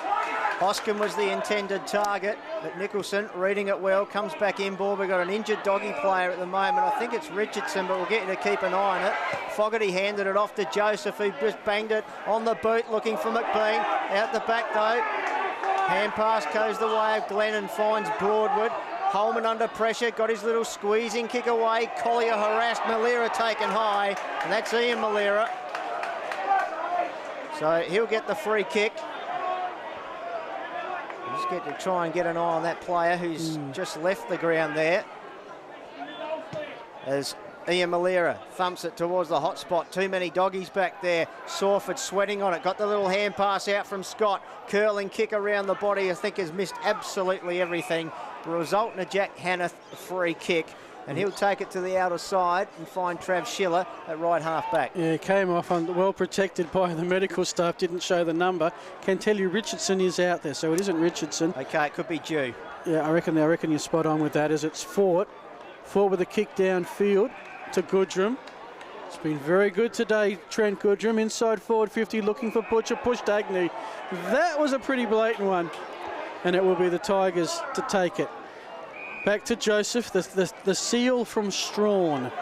Hoskin was the intended target, but Nicholson, reading it well, comes back inboard. We've got an injured doggy player at the moment. I think it's Richardson, but we'll get you to keep an eye on it. Fogarty handed it off to Joseph, who just banged it on the boot, looking for McBean. Out the back, though. Hand pass goes the way of Glenn and finds Broadwood. Holman under pressure, got his little squeezing kick away. Collier harassed, Malera taken high, and that's Ian Malera. So he'll get the free kick. Just get to try and get an eye on that player who's just left the ground there. As Ian Malera thumps it towards the hot spot. Too many doggies back there. Sawford sweating on it. Got the little hand pass out from Scott. Curling kick around the body. I think has missed absolutely everything. Result in a Jack Hannah free kick. And he'll take it to the outer side and find Trav Schiller at right half back. Yeah, came off well protected by the medical staff, didn't show the number. Can tell you Richardson is out there, so it isn't Richardson. Okay, it could be due. Yeah, I reckon you're spot on with that, as it's Fort with a kick downfield to Goodrum. It's been very good today, Trent Goodrum, inside forward 50, looking for Butcher, pushed Agnew. That was a pretty blatant one, and it will be the Tigers to take it. Back to Joseph, the seal from Strawn.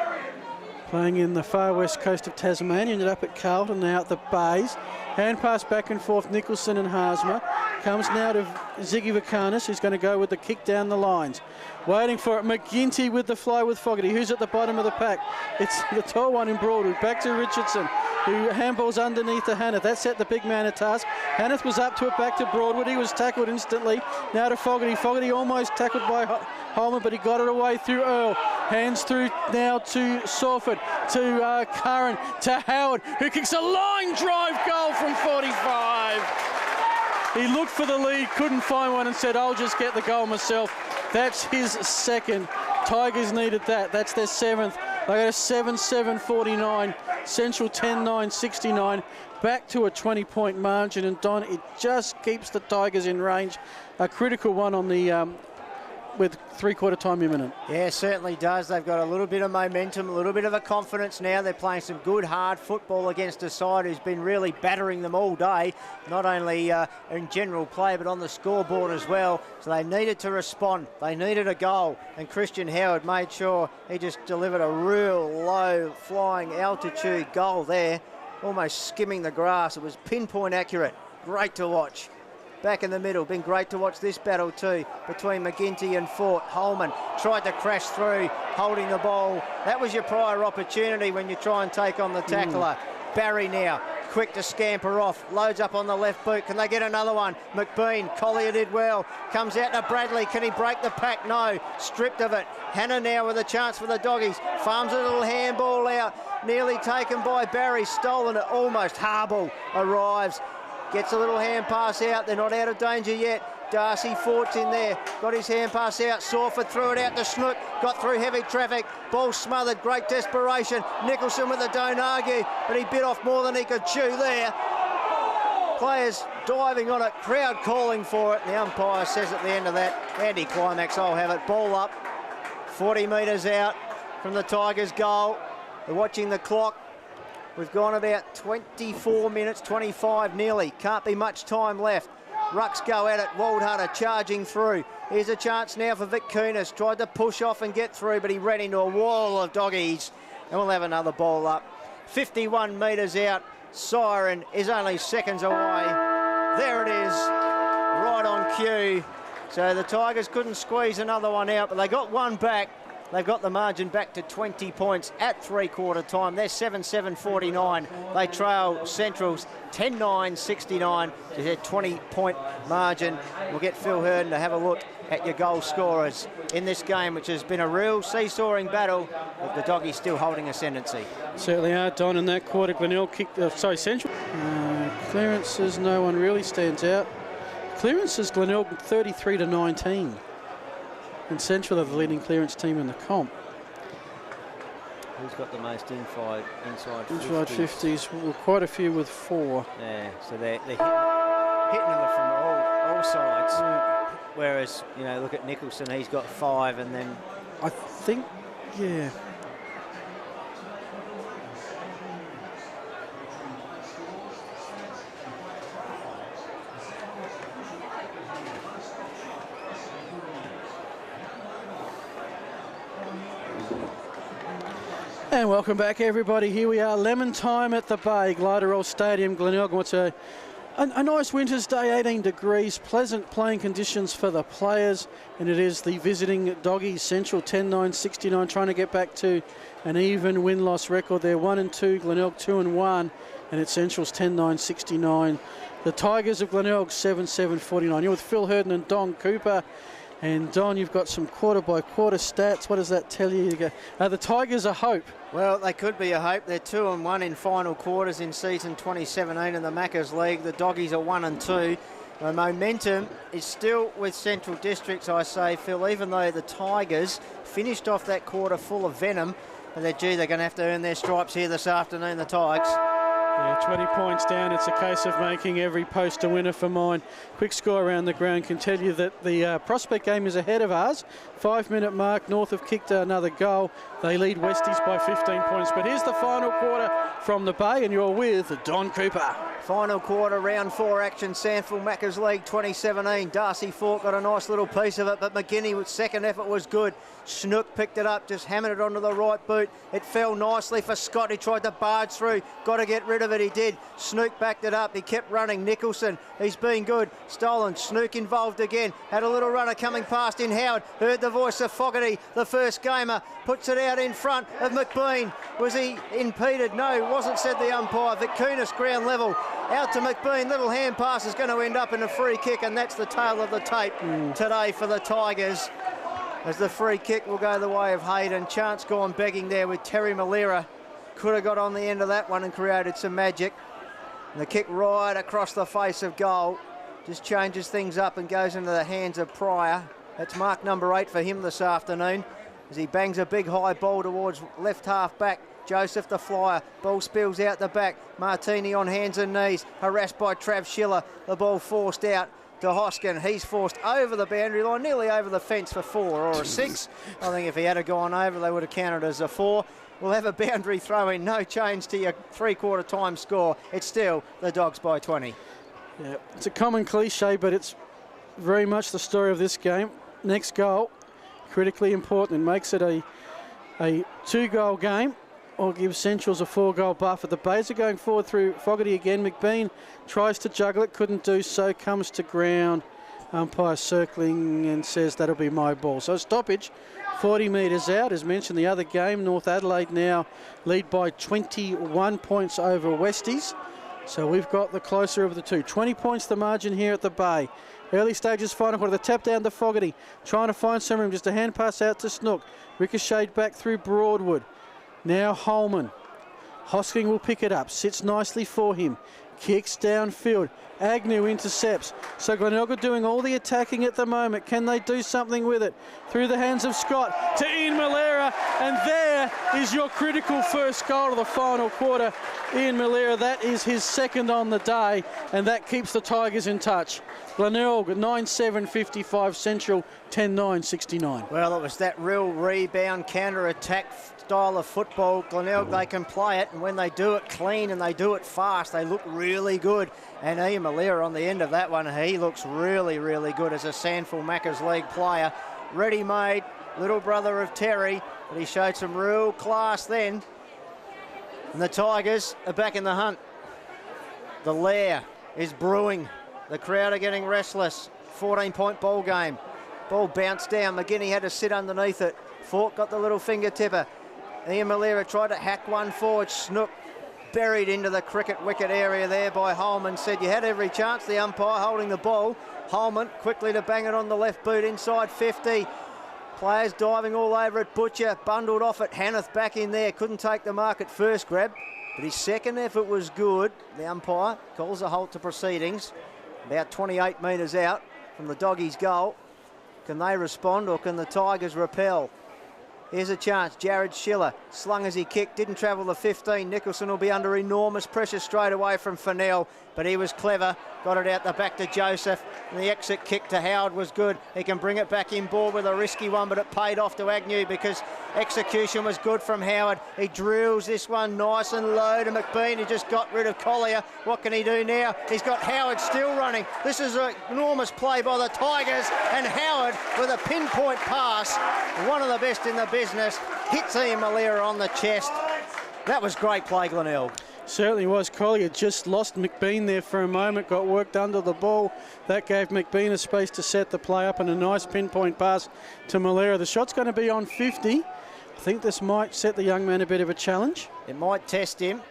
Playing in the far west coast of Tasmania, ended up at Carlton, now at the Bays. Hand pass back and forth, Nicholson and Haasma. Comes now to Ziggy Vakanis, who's going to go with the kick down the lines. Waiting for it, McGinty with the fly with Fogarty, who's at the bottom of the pack. It's the tall one in Broadwood. Back to Richardson, who handballs underneath to Hanneth. That set the big man a task. Hanneth was up to it, back to Broadwood. He was tackled instantly. Now to Fogarty. Fogarty almost tackled by Holman, but he got it away through Earl. Hands through now to Sawford, to Curran, to Howard, who kicks a line drive goal from 45. He looked for the lead, couldn't find one, and said, I'll just get the goal myself. That's his second. Tigers needed that. That's their seventh. They got a 7-7-49. Central 10-9-69. Back to a 20-point margin. And Don, it just keeps the Tigers in range. A critical one on the with three-quarter time imminent. Yeah, certainly does. They've got a little bit of momentum, a little bit of a confidence now. They're playing some good, hard football against a side who's been really battering them all day, not only in general play, but on the scoreboard as well. So they needed to respond. They needed a goal, and Christian Howard made sure he just delivered a real low flying altitude goal there, almost skimming the grass. It was pinpoint accurate. Great to watch. Back in the middle, been great to watch this battle too, between McGinty and Fort. Holman tried to crash through, holding the ball. That was your prior opportunity when you try and take on the tackler. Barry now, quick to scamper off, loads up on the left boot. Can they get another one? McBean, Collier did well. Comes out to Bradley, can he break the pack? No, stripped of it. Hannah now with a chance for the doggies. Farms a little handball out, nearly taken by Barry, stolen it almost. Harble arrives. Gets a little hand pass out. They're not out of danger yet. Darcy Fort's in there. Got his hand pass out. Sawford threw it out to Snook. Got through heavy traffic. Ball smothered. Great desperation. Nicholson with a don't argue, but he bit off more than he could chew there. Players diving on it. Crowd calling for it. The umpire says at the end of that, anti-climax, I'll have it. Ball up. 40 metres out from the Tigers' goal. They're watching the clock. We've gone about 24 minutes, 25 nearly. Can't be much time left. Rucks go at it. Waldharter charging through. Here's a chance now for Vic Kunis. Tried to push off and get through, but he ran into a wall of doggies. And we'll have another ball up. 51 metres out. Siren is only seconds away. There it is. Right on cue. So the Tigers couldn't squeeze another one out, but they got one back. They've got the margin back to 20 points at three-quarter time. They're 7-7-49. They trail Central's 10-9-69 to their 20-point margin. We'll get Phil Herden to have a look at your goal scorers in this game, which has been a real seesawing battle, with the doggies still holding ascendancy. Certainly are, Don, in that quarter. Glenelg kicked, Central. Clearances, no one really stands out. Clearances, Glenelg 33-19. And Central are the leading clearance team in the comp. Who's got the most inside 50s? Well, quite a few with 4. Yeah, so they're hitting them from all sides. Yeah. Whereas, you know, look at Nicholson, he's got 5, and then... I think, yeah. And welcome back, everybody. Here we are, lemon time at the Bay, Gliderol Stadium, Glenelg. What's a nice winter's day, 18 degrees, pleasant playing conditions for the players, and it is the visiting Doggies, Central 10-9-69, trying to get back to an even win-loss record. They're 1-2, Glenelg 2-1, and it's Central's 10-9-69. The Tigers of Glenelg 7-7-49. You're with Phil Herden and Don Cooper. And Don, you've got some quarter-by-quarter stats. What does that tell you? The Tigers are hope. Well, they could be a hope. They're 2-1 in final quarters in season 2017 in the Maccas League. The Doggies are 1-2. The momentum is still with Central Districts, I say, Phil, even though the Tigers finished off that quarter full of venom. But they're going to have to earn their stripes here this afternoon, the Tigers. Yeah, 20 points down. It's a case of making every post a winner for mine. Quick score around the ground can tell you that the Prospect game is ahead of ours. 5-minute mark. North have kicked another goal. They lead Westies by 15 points. But here's the final quarter from the Bay, and you're with Don Cooper. Final quarter, round 4 action, SANFL Maccas League 2017. Darcy Falk got a nice little piece of it, but McGinney with second effort was good. Snook picked it up, just hammered it onto the right boot. It fell nicely for Scott. He tried to barge through, got to get rid of it, he did. Snook backed it up, he kept running. Nicholson, he's been good. Stolen, Snook involved again. Had a little runner coming past in Howard. Heard the voice of Fogarty, the first gamer. Puts it out in front of McBean. Was he impeded? No, wasn't, said the umpire. Vickunas ground level. Out to McBean, little hand pass is going to end up in a free kick, and that's the tail of the tape today for the Tigers. As the free kick will go the way of Hayden. Chance gone begging there with Terry Malera. Could have got on the end of that one and created some magic. And the kick right across the face of goal. Just changes things up and goes into the hands of Pryor. That's mark number 8 for him this afternoon. As he bangs a big high ball towards left half back. Joseph the flyer, ball spills out the back. Martini on hands and knees, harassed by Trav Schiller. The ball forced out to Hoskin. He's forced over the boundary line, nearly over the fence for 4 or a 6. I think if he had gone over, they would have counted as a 4. We'll have a boundary throw in, no change to your 3/4 time score. It's still the Dogs by 20. Yeah, it's a common cliche, but it's very much the story of this game. Next goal, critically important. It makes it a 2-goal game, or gives Centrals a 4-goal buffer. The Bays are going forward through Fogarty again. McBean tries to juggle it, couldn't do so, comes to ground. Umpire circling and says that'll be my ball. So stoppage, 40 metres out. As mentioned, the other game, North Adelaide now lead by 21 points over Westies. So we've got the closer of the two. 20 points the margin here at the Bay. Early stages final quarter, the tap down to Fogarty. Trying to find some room, just a hand pass out to Snook. Ricocheted back through Broadwood. Now Holman. Hosking will pick it up, sits nicely for him. Kicks downfield. Agnew intercepts. So Glenelg are doing all the attacking at the moment. Can they do something with it? Through the hands of Scott to Ian Malera. And there is your critical first goal of the final quarter. Ian Malera, that is his second on the day. And that keeps the Tigers in touch. Glenelg 9-7-55, Central 10-9-69. Well, it was that real rebound, counter-attack style of football. Glenelg, they can play it, and when they do it clean and they do it fast, they look really good. And Ian Malera on the end of that one, he looks really, really good as a SANFL Maccas League player. Ready-made, little brother of Terry, but he showed some real class then. And the Tigers are back in the hunt. The lair is brewing. The crowd are getting restless. 14-point ball game. Ball bounced down. McGinney had to sit underneath it. Falk got the little finger tipper. Ian Malera tried to hack one forward. Snook buried into the cricket wicket area there by Holman. Said you had every chance. The umpire holding the ball. Holman quickly to bang it on the left boot inside 50. Players diving all over it. Butcher bundled off it. Hanneth back in there. Couldn't take the mark at first grab. But his second effort was good. The umpire calls a halt to proceedings. About 28 metres out from the Doggies' goal. Can they respond or can the Tigers repel? Here's a chance. Jared Schiller slung as he kicked, didn't travel the 15. Nicholson will be under enormous pressure straight away from Fennell, but he was clever. Got it out the back to Joseph. And the exit kick to Howard was good. He can bring it back in board with a risky one, but it paid off to Agnew because Execution was good from Howard. He drills this one nice and low to McBean. He just got rid of Collier. What can he do now? He's got Howard still running. This is an enormous play by the Tigers, and Howard with a pinpoint pass, one of the best in the business, hits Ian Malera on the chest. That was great play, Glenelg. Certainly was. Collier just lost McBean there for a moment, got worked under the ball. That gave McBean a space to set the play up, and a nice pinpoint pass to Malera. The shot's going to be on 50. I think this might set the young man a bit of a challenge. It might test him.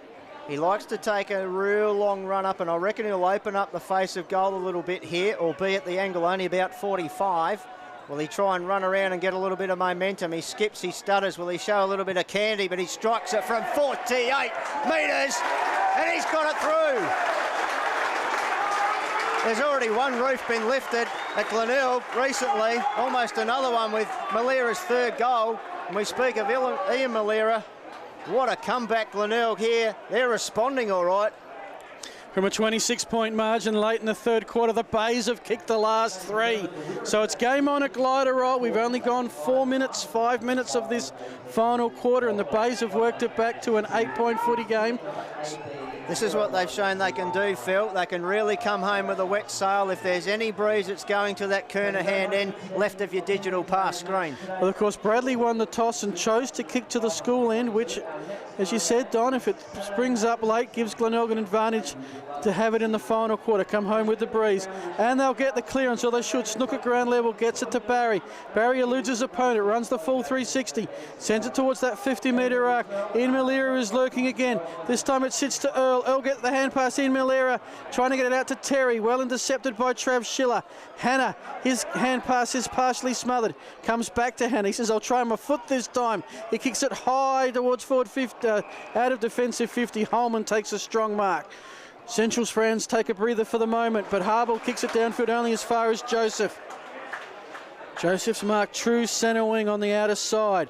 He likes to take a real long run up, and I reckon he'll open up the face of goal a little bit here, albeit the angle only about 45. Will he try and run around and get a little bit of momentum? He skips, he stutters. Will he show a little bit of candy? But he strikes it from 48 metres, and he's got it through. There's already one roof been lifted at Glenelg recently, almost another one with Malera's third goal. And we speak of Ian Malera. What a comeback, Glenelg here. They're responding all right. From a 26-point margin late in the third quarter, the Bays have kicked the last three. So it's game on at glider roll. We've only gone 5 minutes of this final quarter, and the Bays have worked it back to an 8-point footy game. This is what they've shown they can do, Phil. They can really come home with a wet sail. If there's any breeze, it's going to that Kernahan end left of your digital pass screen. Well, of course, Bradley won the toss and chose to kick to the school end, which, as you said, Don, if it springs up late, gives Glenelg an advantage to have it in the final quarter, come home with the breeze. And they'll get the clearance, or they should. Snook at ground level, gets it to Barry. Barry eludes his opponent, runs the full 360, sends it towards that 50-metre arc. Ian Malera is lurking again. This time it sits to Earl. Earl gets the hand pass. Ian Malera trying to get it out to Terry. Well intercepted by Trav Schiller. Hannah, his hand pass is partially smothered. Comes back to Hannah. He says, I'll try my foot this time. He kicks it high towards forward 50, out of defensive 50. Holman takes a strong mark. Central's friends take a breather for the moment, but Harble kicks it downfield only as far as Joseph. Joseph's marked true centre wing on the outer side.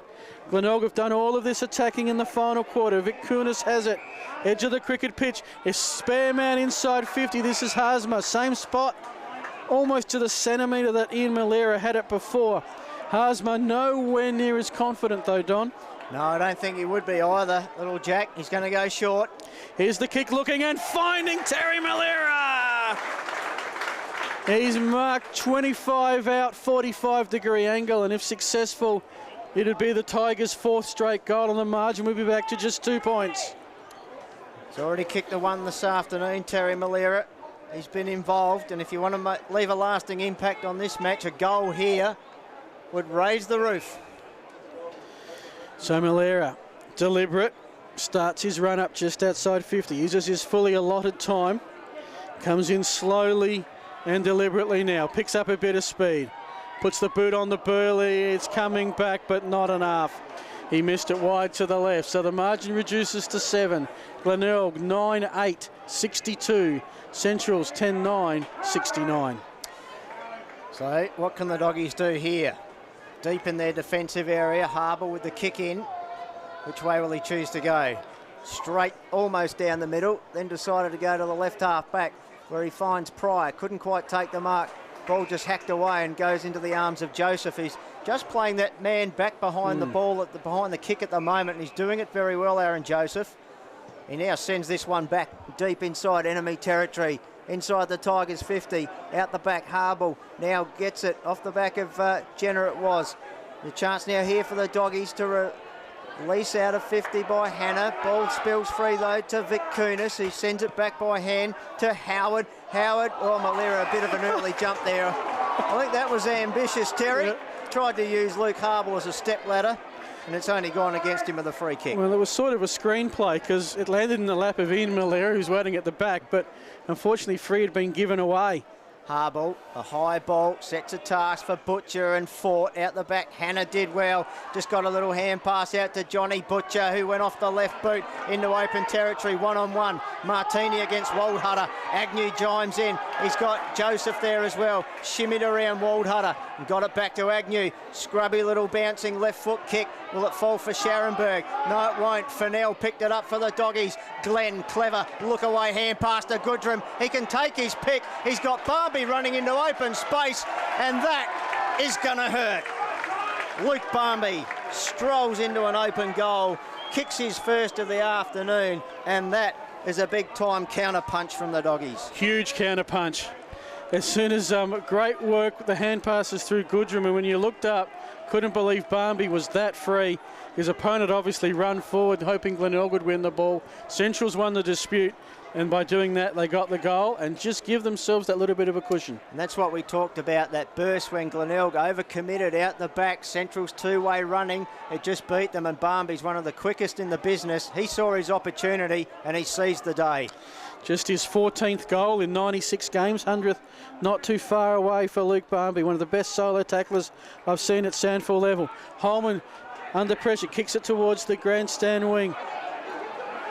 Glenelg have done all of this attacking in the final quarter. Vic Kunis has it. Edge of the cricket pitch. A spare man inside 50. This is Haasma. Same spot, almost to the centimetre that Ian Malera had it before. Haasma nowhere near as confident though, Don. No, I don't think he would be either, little Jack. He's going to go short. Here's the kick looking and finding Terry Malera. He's marked 25 out, 45-degree angle, and if successful, it'd be the Tigers' fourth straight goal on the margin. We'll be back to just 2 points. He's already kicked the one this afternoon, Terry Malera. He's been involved, and if you want to leave a lasting impact on this match, a goal here would raise the roof. So Malera, deliberate, starts his run up just outside 50, uses his fully allotted time, comes in slowly and deliberately now, picks up a bit of speed, puts the boot on the Burley, it's coming back but not enough. He missed it wide to the left, so the margin reduces to 7. Glenelg 9-8, 62. Central's 10-9, 69. So what can the doggies do here? Deep in their defensive area, Harbour with the kick in. Which way will he choose to go? Straight, almost down the middle, then decided to go to the left half back where he finds Pryor. Couldn't quite take the mark. Ball just hacked away and goes into the arms of Joseph. He's just playing that man back behind the ball, behind the kick at the moment, and he's doing it very well, Aaron Joseph. He now sends this one back deep inside enemy territory. Inside the Tigers 50, out the back, Harble now gets it off the back of Jenner it was. The chance now here for the doggies to release out of 50 by Hannah. Ball spills free though to Vic Kunis, who sends it back by hand to Howard. Howard, oh Malera, a bit of an early jump there. I think that was ambitious, Terry. Yep. Tried to use Luke Harble as a step ladder, and it's only gone against him with a free kick. Well, it was sort of a screenplay because it landed in the lap of Ian Malera, who's waiting at the back, but unfortunately free had been given away. Harble, a high ball, sets a task for Butcher and Fort out the back. Hannah did well, just got a little hand pass out to Johnny Butcher, who went off the left boot into open territory, one-on-one. Martini against Waldhutter. Agnew chimes in. He's got Joseph there as well. Shimmied around Waldhutter and got it back to Agnew. Scrubby little bouncing left foot kick. Will it fall for Scharenberg? No, it won't. Fennell picked it up for the doggies. Glenn, clever, look away hand pass to Goodrum. He can take his pick. He's got Barbie running into open space, and that is going to hurt. Luke Barmby strolls into an open goal, kicks his first of the afternoon, and that is a big-time counter-punch from the doggies. Huge counter-punch. As soon as great work, the hand passes through Goodrum, and when you looked up, couldn't believe Barnby was that free. His opponent obviously run forward, hoping Glenelg would win the ball. Central's won the dispute, and by doing that, they got the goal and just give themselves that little bit of a cushion. And that's what we talked about, that burst when Glenelg overcommitted out the back. Central's two-way running, it just beat them, and Barnby's one of the quickest in the business. He saw his opportunity, and he seized the day. Just his 14th goal in 96 games, 100th not too far away for Luke Barnby, one of the best solo tacklers I've seen at SANFL level. Holman under pressure, kicks it towards the grandstand wing.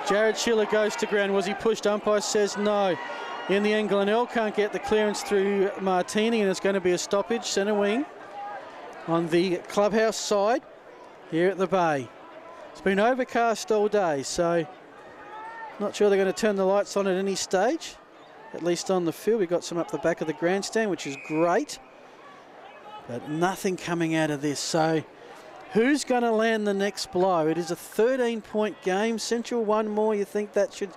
Jared Schiller goes to ground. Was he pushed? Umpire says no. In the end, Glenelg can't get the clearance through Martini, and it's going to be a stoppage, centre wing, on the clubhouse side here at the Bay. It's been overcast all day, so not sure they're going to turn the lights on at any stage, at least on the field. We've got some up the back of the grandstand, which is great, but nothing coming out of this. So who's going to land the next blow? It is a 13-point game. Central one more. You think that should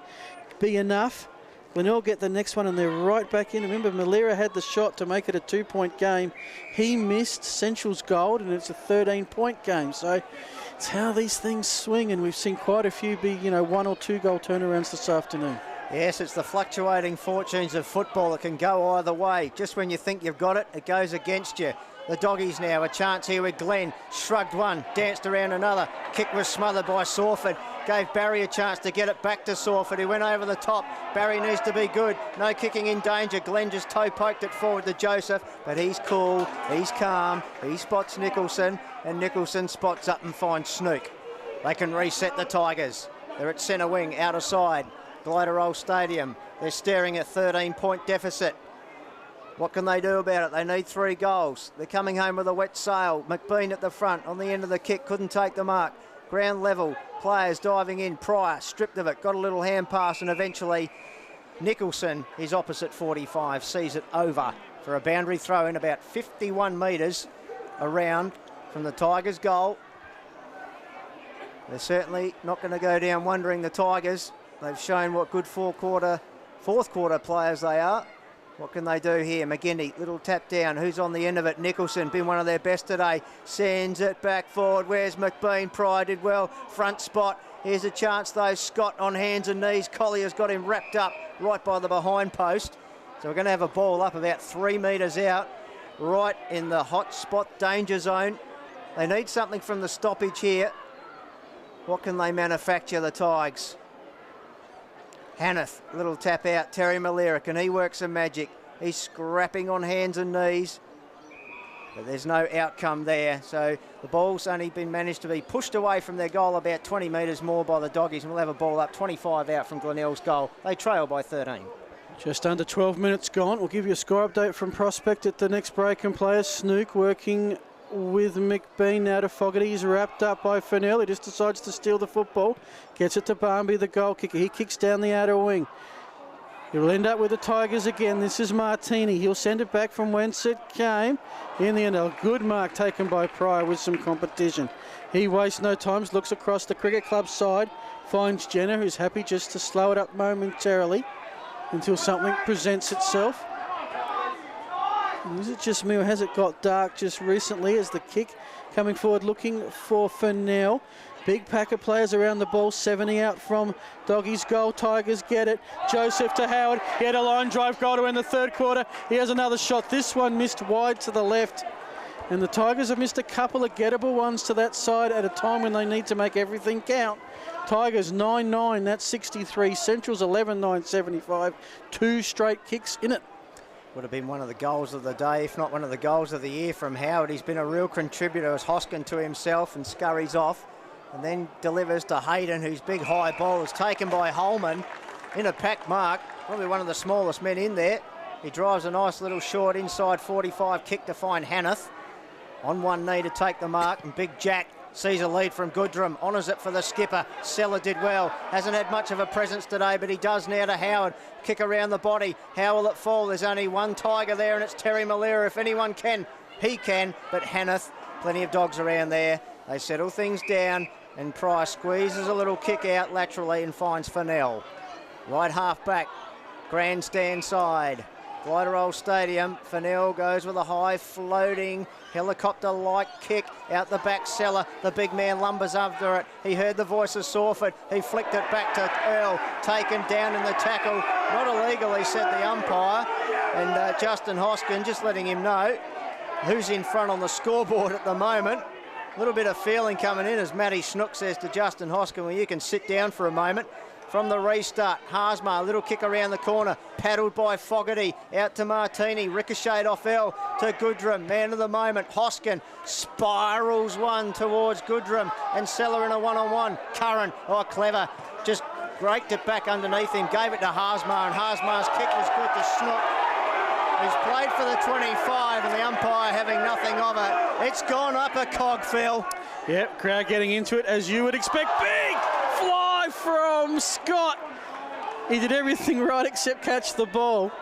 be enough? Glenelg get the next one, and they're right back in. Remember, Malera had the shot to make it a 2-point game. He missed. Central's gold, and it's a 13-point game. So it's how these things swing, and we've seen quite a few be, 1 or 2 goal turnarounds this afternoon. Yes, it's the fluctuating fortunes of football. It can go either way. Just when you think you've got it, it goes against you. The doggies now, a chance here with Glenn. Shrugged one, danced around another. Kick was smothered by Sawford. Gave Barry a chance to get it back to Sawford. He went over the top. Barry needs to be good. No kicking in danger. Glenn just toe poked it forward to Joseph, but he's cool, he's calm. He spots Nicholson, and Nicholson spots up and finds Snook. They can reset the Tigers. They're at centre wing, outer side. Glyderol Stadium. They're staring at 13-point deficit. What can they do about it? They need 3 goals. They're coming home with a wet sail. McBean at the front on the end of the kick, couldn't take the mark. Ground level, players diving in. Pryor stripped of it, got a little hand pass, and eventually Nicholson, his opposite 45, sees it over for a boundary throw in about 51 metres around from the Tigers' goal. They're certainly not going to go down wondering, the Tigers. They've shown what good fourth quarter players they are. What can they do here? McGinty, little tap down. Who's on the end of it? Nicholson, been one of their best today. Sends it back forward. Where's McBean? Pryor did well. Front spot. Here's a chance though. Scott on hands and knees. Collier's got him wrapped up right by the behind post. So we're going to have a ball up about 3 metres out, right in the hot spot danger zone. They need something from the stoppage here. What can they manufacture, the Tigers? Hanneth, little tap out. Terry Malera, can he work some magic? He's scrapping on hands and knees, but there's no outcome there. So the ball's only been managed to be pushed away from their goal about 20 metres more by the doggies, and we'll have a ball up 25 out from Glenelg's goal. They trail by 13. Just under 12 minutes gone. We'll give you a score update from Prospect at the next break, and players Snook working with McBean now to Fogarty. He's wrapped up by Fennell. He just decides to steal the football. Gets it to Barnby, the goal kicker. He kicks down the outer wing. He'll end up with the Tigers again. This is Martini. He'll send it back from whence it came. In the end, a good mark taken by Pryor with some competition. He wastes no time, looks across the cricket club side, finds Jenner, who's happy just to slow it up momentarily until something presents itself. Is it just me, or has it got dark just recently as the kick coming forward looking for Fennell? Big pack of players around the ball, 70 out from Doggy's goal. Tigers get it. Joseph to Howard. He had a line drive goal to end the third quarter. He has another shot. This one missed wide to the left. And the Tigers have missed a couple of gettable ones to that side at a time when they need to make everything count. Tigers 9-9, that's 63. Central's 11-9, 75. 2 straight kicks in it. Would have been one of the goals of the day, if not one of the goals of the year from Howard. He's been a real contributor as Hoskin to himself and scurries off and then delivers to Hayden, whose big high ball is taken by Holman in a packed mark. Probably one of the smallest men in there. He drives a nice little short inside 45 kick to find Hanneth. On one knee to take the mark, and Big Jack sees a lead from Goodrum, honours it for the skipper. Seller did well, hasn't had much of a presence today, but he does now to Howard. Kick around the body, how will it fall? There's only one Tiger there, and it's Terry Malera. If anyone can, he can, but Hanneth, plenty of dogs around there. They settle things down, and Price squeezes a little kick out laterally and finds Fennell. Right half back, grandstand side. Glenelg Stadium, Fennell goes with a high floating helicopter-like kick out the back cellar. The big man lumbers after it. He heard the voice of Sawford. He flicked it back to Earl, taken down in the tackle. Not illegal, he said the umpire. And Justin Hoskin just letting him know who's in front on the scoreboard at the moment. A little bit of feeling coming in as Matty Snook says to Justin Hoskin, well, you can sit down for a moment. From the restart, Harsmar, little kick around the corner, paddled by Fogarty, out to Martini, ricocheted off L to Goodrum, man of the moment. Hoskin spirals one towards Goodrum and Seller in a one-on-one. Curran, oh clever, just raked it back underneath him, gave it to Harsmar, and Harsmar's kick was good to Snook. He's played for the 25 and the umpire having nothing of it. It's gone up a cog, Phil. Yep, crowd getting into it as you would expect. Big fly from Scott. He did everything right except catch the ball.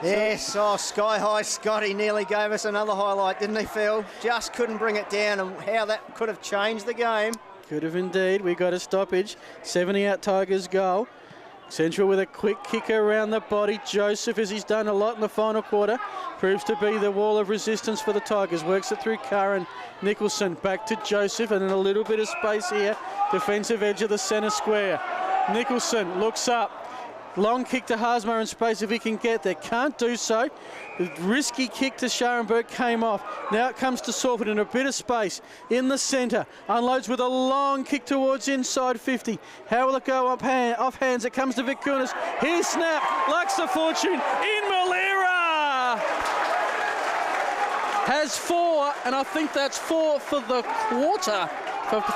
Yes, oh, Sky High Scotty nearly gave us another highlight, didn't he, Phil? Just couldn't bring it down, and how that could have changed the game. Could have indeed. We got a stoppage. 70 out Tigers goal. Central with a quick kick around the body. Joseph, as he's done a lot in the final quarter, proves to be the wall of resistance for the Tigers. Works it through Curran. Nicholson back to Joseph, and then a little bit of space here. Defensive edge of the centre square. Nicholson looks up. Long kick to Harsmar in space if he can get there. Can't do so. The risky kick to Scharenberg came off. Now it comes to Sawford in a bit of space in the centre. Unloads with a long kick towards inside 50. How will it go off hands? It comes to Vic Kunis. Here's snap. Lux of Fortune in Malera. Has 4, and I think that's 4 for the quarter.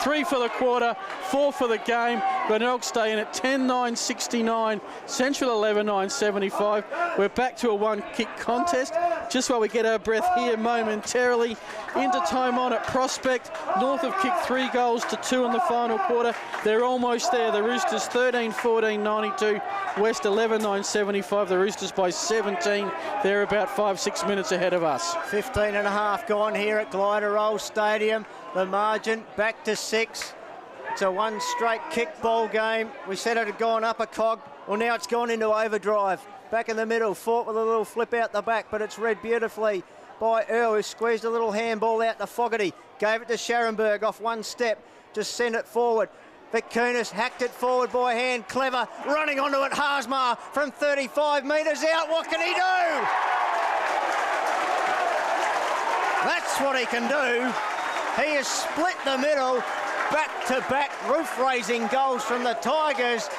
3 for the quarter, 4 for the game. Glenelg stay in at 10-9-69, Central 11-9-75. We're back to a one-kick contest. Just while we get our breath here momentarily, into time on at Prospect. North have kicked 3 goals to 2 in the final quarter. They're almost there. The Roosters 13-14-92, West 11-9-75. The Roosters by 17. They're about 5-6 minutes ahead of us. 15 and a half gone here at Glenelg Stadium. The margin back to 6. It's a one straight kick ball game. We said it had gone up a cog. Well, now it's gone into overdrive. Back in the middle, fought with a little flip out the back, but it's read beautifully by Earl, who squeezed a little handball out to Fogarty. Gave it to Scharenberg off one step. Just sent it forward. Vic Kunis hacked it forward by hand. Clever. Running onto it, Harsmar from 35 metres out. What can he do? That's what he can do. He has split the middle, back-to-back roof-raising goals from the Tigers.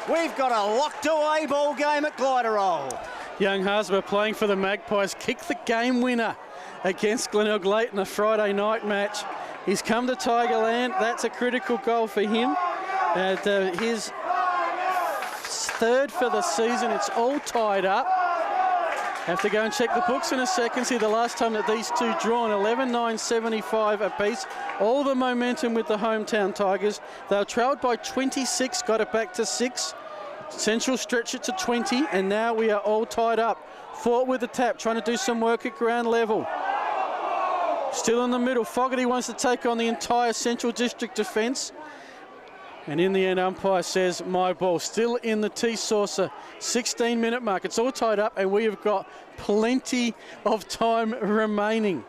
We've got a locked-away ball game at Glenelg. Young Harsmar playing for the Magpies kicked the game winner against Glenelg late in the Friday night match. He's come to Tigerland. That's a critical goal for him. His 3rd for the season. It's all tied up. Have to go and check the books in a second. See the last time that these two drawn, 11-9-75 apiece. All the momentum with the hometown Tigers. They were trailed by 26, got it back to 6. Central stretch it to 20, and now we are all tied up. Fought with the tap, trying to do some work at ground level. Still in the middle. Fogarty wants to take on the entire Central District defence. And in the end, umpire says, my ball. Still in the T-saucer, 16-minute mark. It's all tied up, and we have got plenty of time remaining.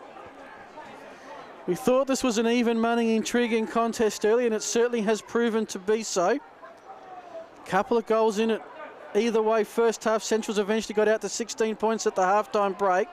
We thought this was an even money, intriguing contest early, and it certainly has proven to be so. Couple of goals in it either way. First half, Central's eventually got out to 16 points at the halftime break.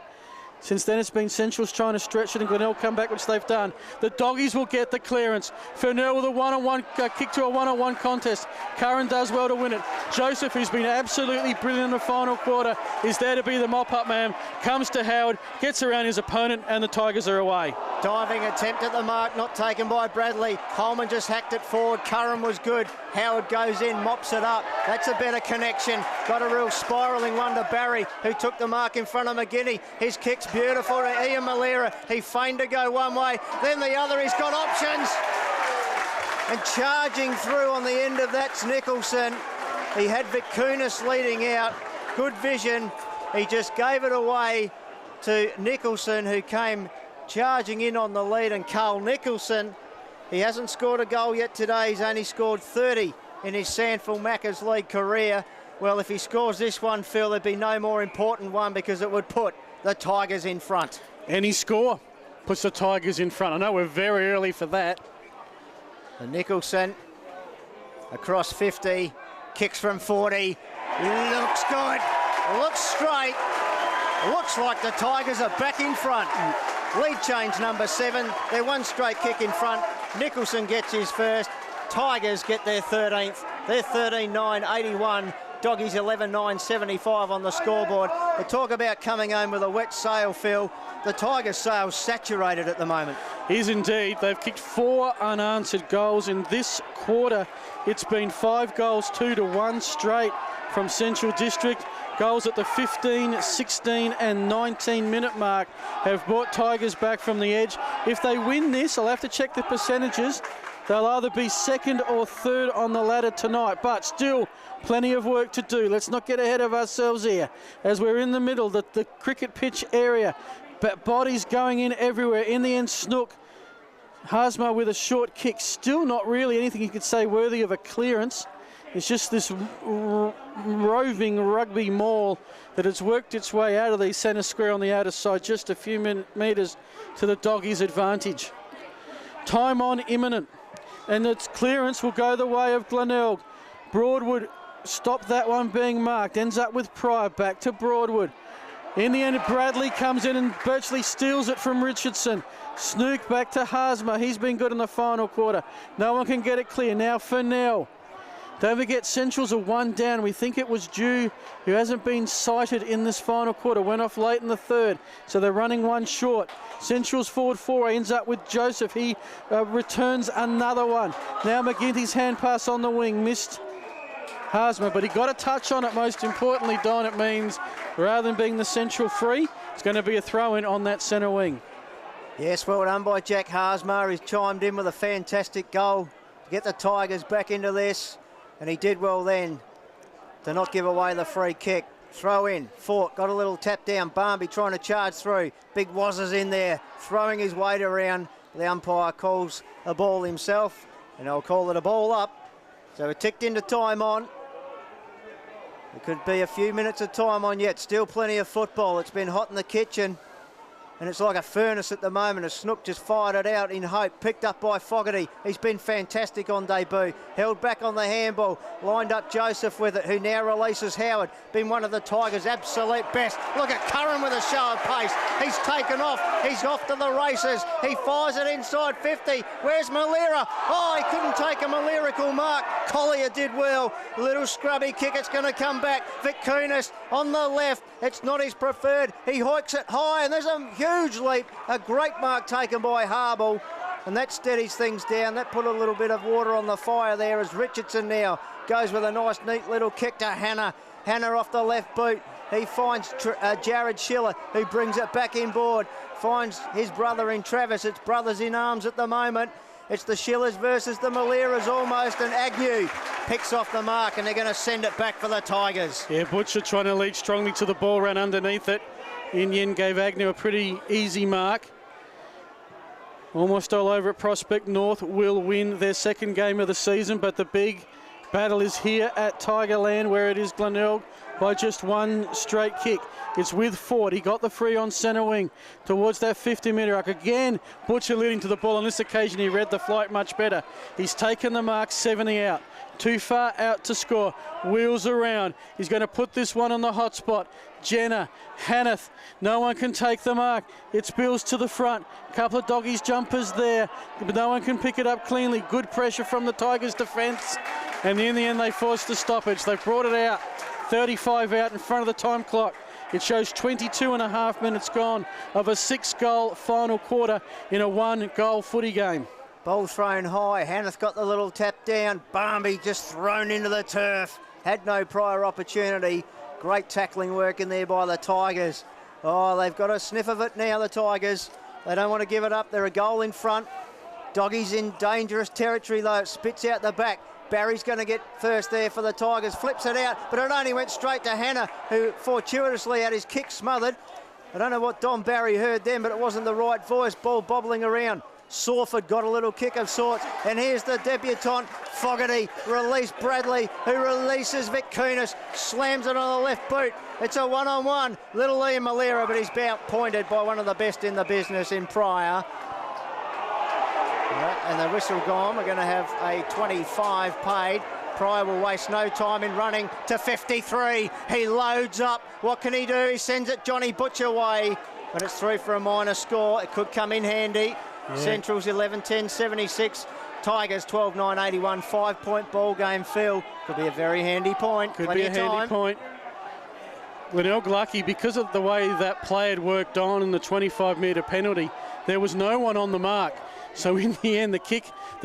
Since then, it's been Central's trying to stretch it, and Glenelg come back, which they've done. The Doggies will get the clearance. Fennell with a one-on-one kick to a one-on-one contest. Curran does well to win it. Joseph, who's been absolutely brilliant in the final quarter, is there to be the mop-up man. Comes to Howard, gets around his opponent, and the Tigers are away. Diving attempt at the mark, not taken by Bradley. Holman just hacked it forward. Curran was good. Howard goes in, mops it up. That's a better connection. Got a real spiralling one to Barry, who took the mark in front of McGinney. His kick's beautiful to Ian Malera. He feigned to go one way, then the other. He's got options. And charging through on the end of that's Nicholson. He had Vic Kunis leading out. Good vision. He just gave it away to Nicholson, who came charging in on the lead, and Carl Nicholson, he hasn't scored a goal yet today. He's only scored 30 in his SANFL Macca's League career. Well, if he scores this one, Phil, there'd be no more important one because it would put the Tigers in front. Any score puts the Tigers in front. I know we're very early for that. And Nicholson across 50, kicks from 40. Looks good, looks straight. Looks like the Tigers are back in front. Lead change number 7. They're one straight kick in front. Nicholson gets his first. Tigers get their 13th. They're 13-9-81. Doggies 11-9-75 on the scoreboard. They talk about coming home with a wet sail, Phil. The Tigers' sail's saturated at the moment. Is indeed. They've kicked 4 unanswered goals in this quarter. It's been 5 goals, 2-1 straight from Central District. Goals at the 15, 16 and 19 minute mark have brought Tigers back from the edge. If they win this, I'll have to check the percentages. They'll either be second or third on the ladder tonight, but still plenty of work to do. Let's not get ahead of ourselves here as we're in the middle, the cricket pitch area. But bodies going in everywhere. In the end, Snook. Hasma with a short kick. Still not really anything you could say worthy of a clearance. It's just this roving rugby maul that has worked its way out of the centre square on the outer side, just a few metres to the Doggies' advantage. Time on imminent, and its clearance will go the way of Glenelg. Broadwood stopped that one being marked, ends up with Pryor, back to Broadwood. In the end, Bradley comes in and virtually steals it from Richardson. Snook back to Hasma. He's been good in the final quarter. No one can get it clear. Now Fennell. Don't forget, Central's are 1 down. We think it was Dew, who hasn't been sighted in this final quarter. Went off late in the third, so they're running 1 short. Central's forward 4 ends up with Joseph. He returns another one. Now McGinty's hand pass on the wing. Missed Hasma, but he got a touch on it, most importantly, Don. It means rather than being the Central free, it's going to be a throw-in on that centre wing. Yes, well done by Jack Hasma. He's chimed in with a fantastic goal to get the Tigers back into this. And he did well then to not give away the free kick. Throw in, Fort got a little tap down. Barmby trying to charge through. Big Wazzers in there, throwing his weight around. The umpire calls a ball himself, and I'll call it a ball up. So it ticked into time on. There could be a few minutes of time on yet. Still plenty of football. It's been hot in the kitchen. And it's like a furnace at the moment as Snook just fired it out in hope. Picked up by Fogarty. He's been fantastic on debut. Held back on the handball. Lined up Joseph with it, who now releases Howard. Been one of the Tigers' absolute best. Look at Curran with a show of pace. He's taken off. He's off to the races. He fires it inside 50. Where's Malira? Oh, he couldn't take a Malirical mark. Collier did well. Little scrubby kick. It's going to come back. Vic Kunis on the left. It's not his preferred. He hikes it high, and there's a huge leap. A great mark taken by Harble, and that steadies things down. That put a little bit of water on the fire there as Richardson now goes with a nice, neat little kick to Hannah. Hannah off the left boot. He finds Jared Schiller, who brings it back inboard. Finds his brother in Travis. It's brothers in arms at the moment. It's the Schillers versus the Maliras almost, and Agnew picks off the mark, and they're going to send it back for the Tigers. Yeah, Butcher trying to lead strongly to the ball, ran underneath it. Yin gave Agnew a pretty easy mark. Almost all over at Prospect North will win their 2nd game of the season, but the big battle is here at Tigerland, where it is Glenelg by just 1 straight kick. It's with Ford. He got the free on centre wing towards that 50-metre arc. Again, Butcher leading to the ball. On this occasion, he read the flight much better. He's taken the mark, 70 out. Too far out to score. Wheels around. He's going to put this one on the hot spot. Jenner, Hanneth, no one can take the mark. It's Bills to the front. Couple of Doggies jumpers there, but no one can pick it up cleanly. Good pressure from the Tigers' defence, and in the end they forced the stoppage. They brought it out, 35 out in front of the time clock. It shows 22.5 minutes gone of a 6-goal final quarter in a 1-goal footy game. Ball thrown high. Hanneth got the little tap down. Barmby just thrown into the turf. Had no prior opportunity. Great tackling work in there by the Tigers. Oh, they've got a sniff of it now, the Tigers. They don't want to give it up. They're a goal in front. Doggies in dangerous territory, though. It spits out the back. Barry's going to get first there for the Tigers. Flips it out, but it only went straight to Hannah, who fortuitously had his kick smothered. I don't know what Don Barry heard then, but it wasn't the right voice. Ball bobbling around. Sawford got a little kick of sorts, and here's the debutant, Fogarty, released Bradley, who releases Vic Kunis, slams it on the left boot. It's a one-on-one. Little Ian Malera, but he's pointed by one of the best in the business in Pryor. And the whistle gone. We're going to have a 25 paid. Pryor will waste no time in running to 53. He loads up. What can he do? He sends it Johnny Butcher way, but it's through for a minor score. It could come in handy. Yeah. Central's 11-10-76. Tigers 12-9-81. 5-point ball game, Phil. Could be a very handy point. Could be a handy point. Glenelg lucky because of the way that play had worked on in the 25-metre penalty. There was no one on the mark. So in the end, the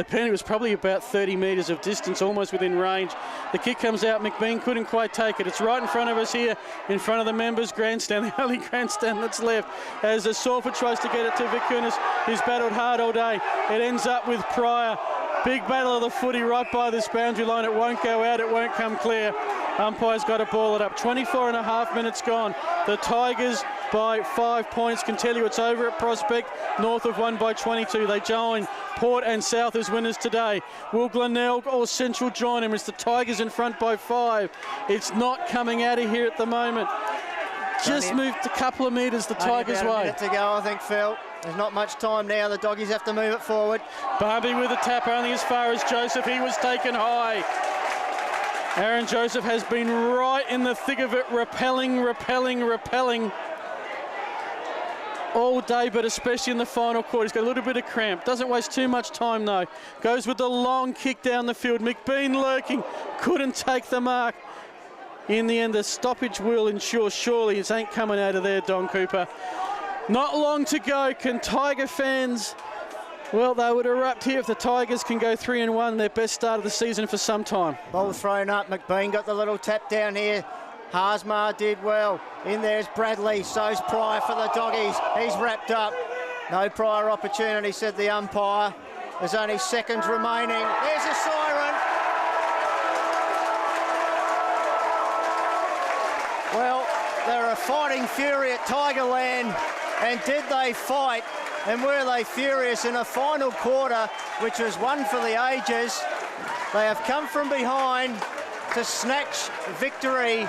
penalty was probably about 30 metres of distance, almost within range. The kick comes out, McBean couldn't quite take it. It's right in front of us here, in front of the members' grandstand, the only grandstand that's left, as the Salford tries to get it to Vic Kunis, who's battled hard all day. It ends up with Pryor. Big battle of the footy right by this boundary line. It won't go out, it won't come clear. Umpire's got to ball it up. 24 and a half minutes gone. The Tigers by 5 points. Can tell you it's over at Prospect. North have won by 22. They join Port and South as winners today. Will Glenelg or Central join him? It's the Tigers in front by 5. It's not coming out of here at the moment. Just moved a couple of metres the Tigers' way. A minute to go, I think, Phil. There's not much time now. The doggies have to move it forward. Barbie with a tap only as far as Joseph. He was taken high. Aaron Joseph has been right in the thick of it, repelling all day, but especially in the final quarter. He's got a little bit of cramp. Doesn't waste too much time, though. Goes with the long kick down the field. McBean lurking, couldn't take the mark. In the end, the stoppage will ensure surely it ain't coming out of there, Don Cooper. Not long to go. Can Tiger fans... Well, they would erupt here if the Tigers can go 3-1, their best start of the season for some time. Ball thrown up. McBean got the little tap down here. Harsmar did well. In there's Bradley. So's Pryor for the doggies. He's wrapped up. No prior opportunity, said the umpire. There's only seconds remaining. There's a siren. Well, they're a fighting fury at Tigerland. And did they fight? And were they furious in a final quarter, which was one for the ages. They have come from behind to snatch victory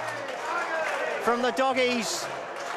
from the doggies.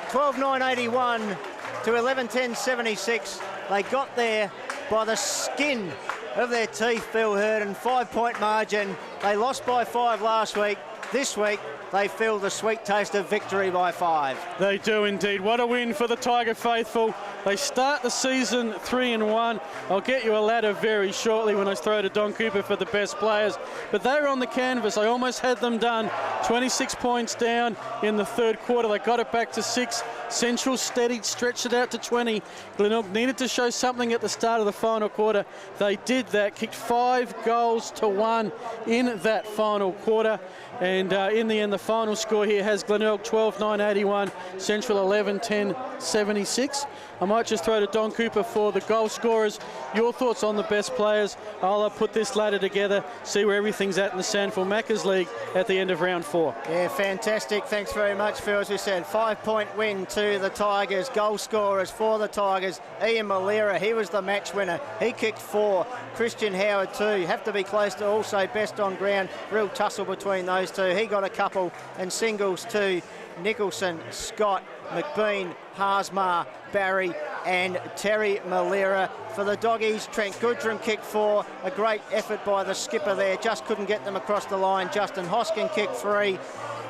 12-9-81 to 11-10-76. They got there by the skin of their teeth, Bill Hurden. 5-point margin. They lost by 5 last week. This week, they feel the sweet taste of victory by 5. They do indeed. What a win for the Tiger faithful. They start the season 3-1. I'll get you a ladder very shortly when I throw to Don Cooper for the best players. But they were on the canvas. I almost had them done. 26 points down in the third quarter. They got it back to 6. Central steadied, stretched it out to 20. Glenelg needed to show something at the start of the final quarter. They did that, kicked 5 goals to 1 in that final quarter. And in the end, the final score here has Glenelg 12-9-81, Central 11-10-76. I might just throw to Don Cooper for the goal scorers. Your thoughts on the best players? I'll put this ladder together, see where everything's at in the SANFL Maccas League at the end of round 4. Yeah, fantastic. Thanks very much, Phil. As we said, 5-point win to the Tigers. Goal scorers for the Tigers. Ian Malera, he was the match winner. He kicked 4. Christian Howard, 2. You have to be close to also best on ground. Real tussle between those two. He got a couple, and singles to Nicholson, Scott, McBean, Harsmar, Barry and Terry Malera. For the doggies, Trent Goodrum kicked 4. A great effort by the skipper there. Just couldn't get them across the line. Justin Hoskin kicked 3.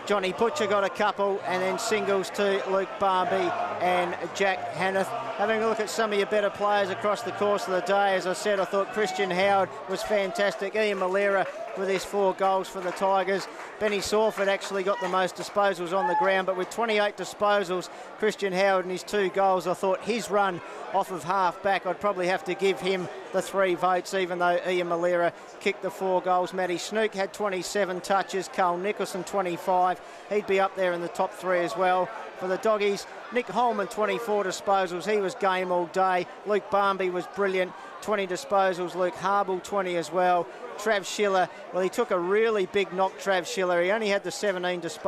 Johnny Butcher got a couple, and then singles to Luke Barbie and Jack Hanneth. Having a look at some of your better players across the course of the day, as I said, I thought Christian Howard was fantastic. Ian Malera with his 4 goals for the Tigers. Benny Sawford actually got the most disposals on the ground, but with 28 disposals, Christian Howard and his 2 goals, I thought his run off of half back, I'd probably have to give him the 3 votes, even though Ian Malera kicked the 4 goals. Matty Snook had 27 touches, Carl Nicholson 25. He'd be up there in the top 3 as well. For the doggies, Nick Holman 24 disposals. He was game all day. Luke Barmby was brilliant. 20 disposals. Luke Harble 20 as well. Trav Schiller, well, he took a really big knock, Trav Schiller. He only had the 17 disposals.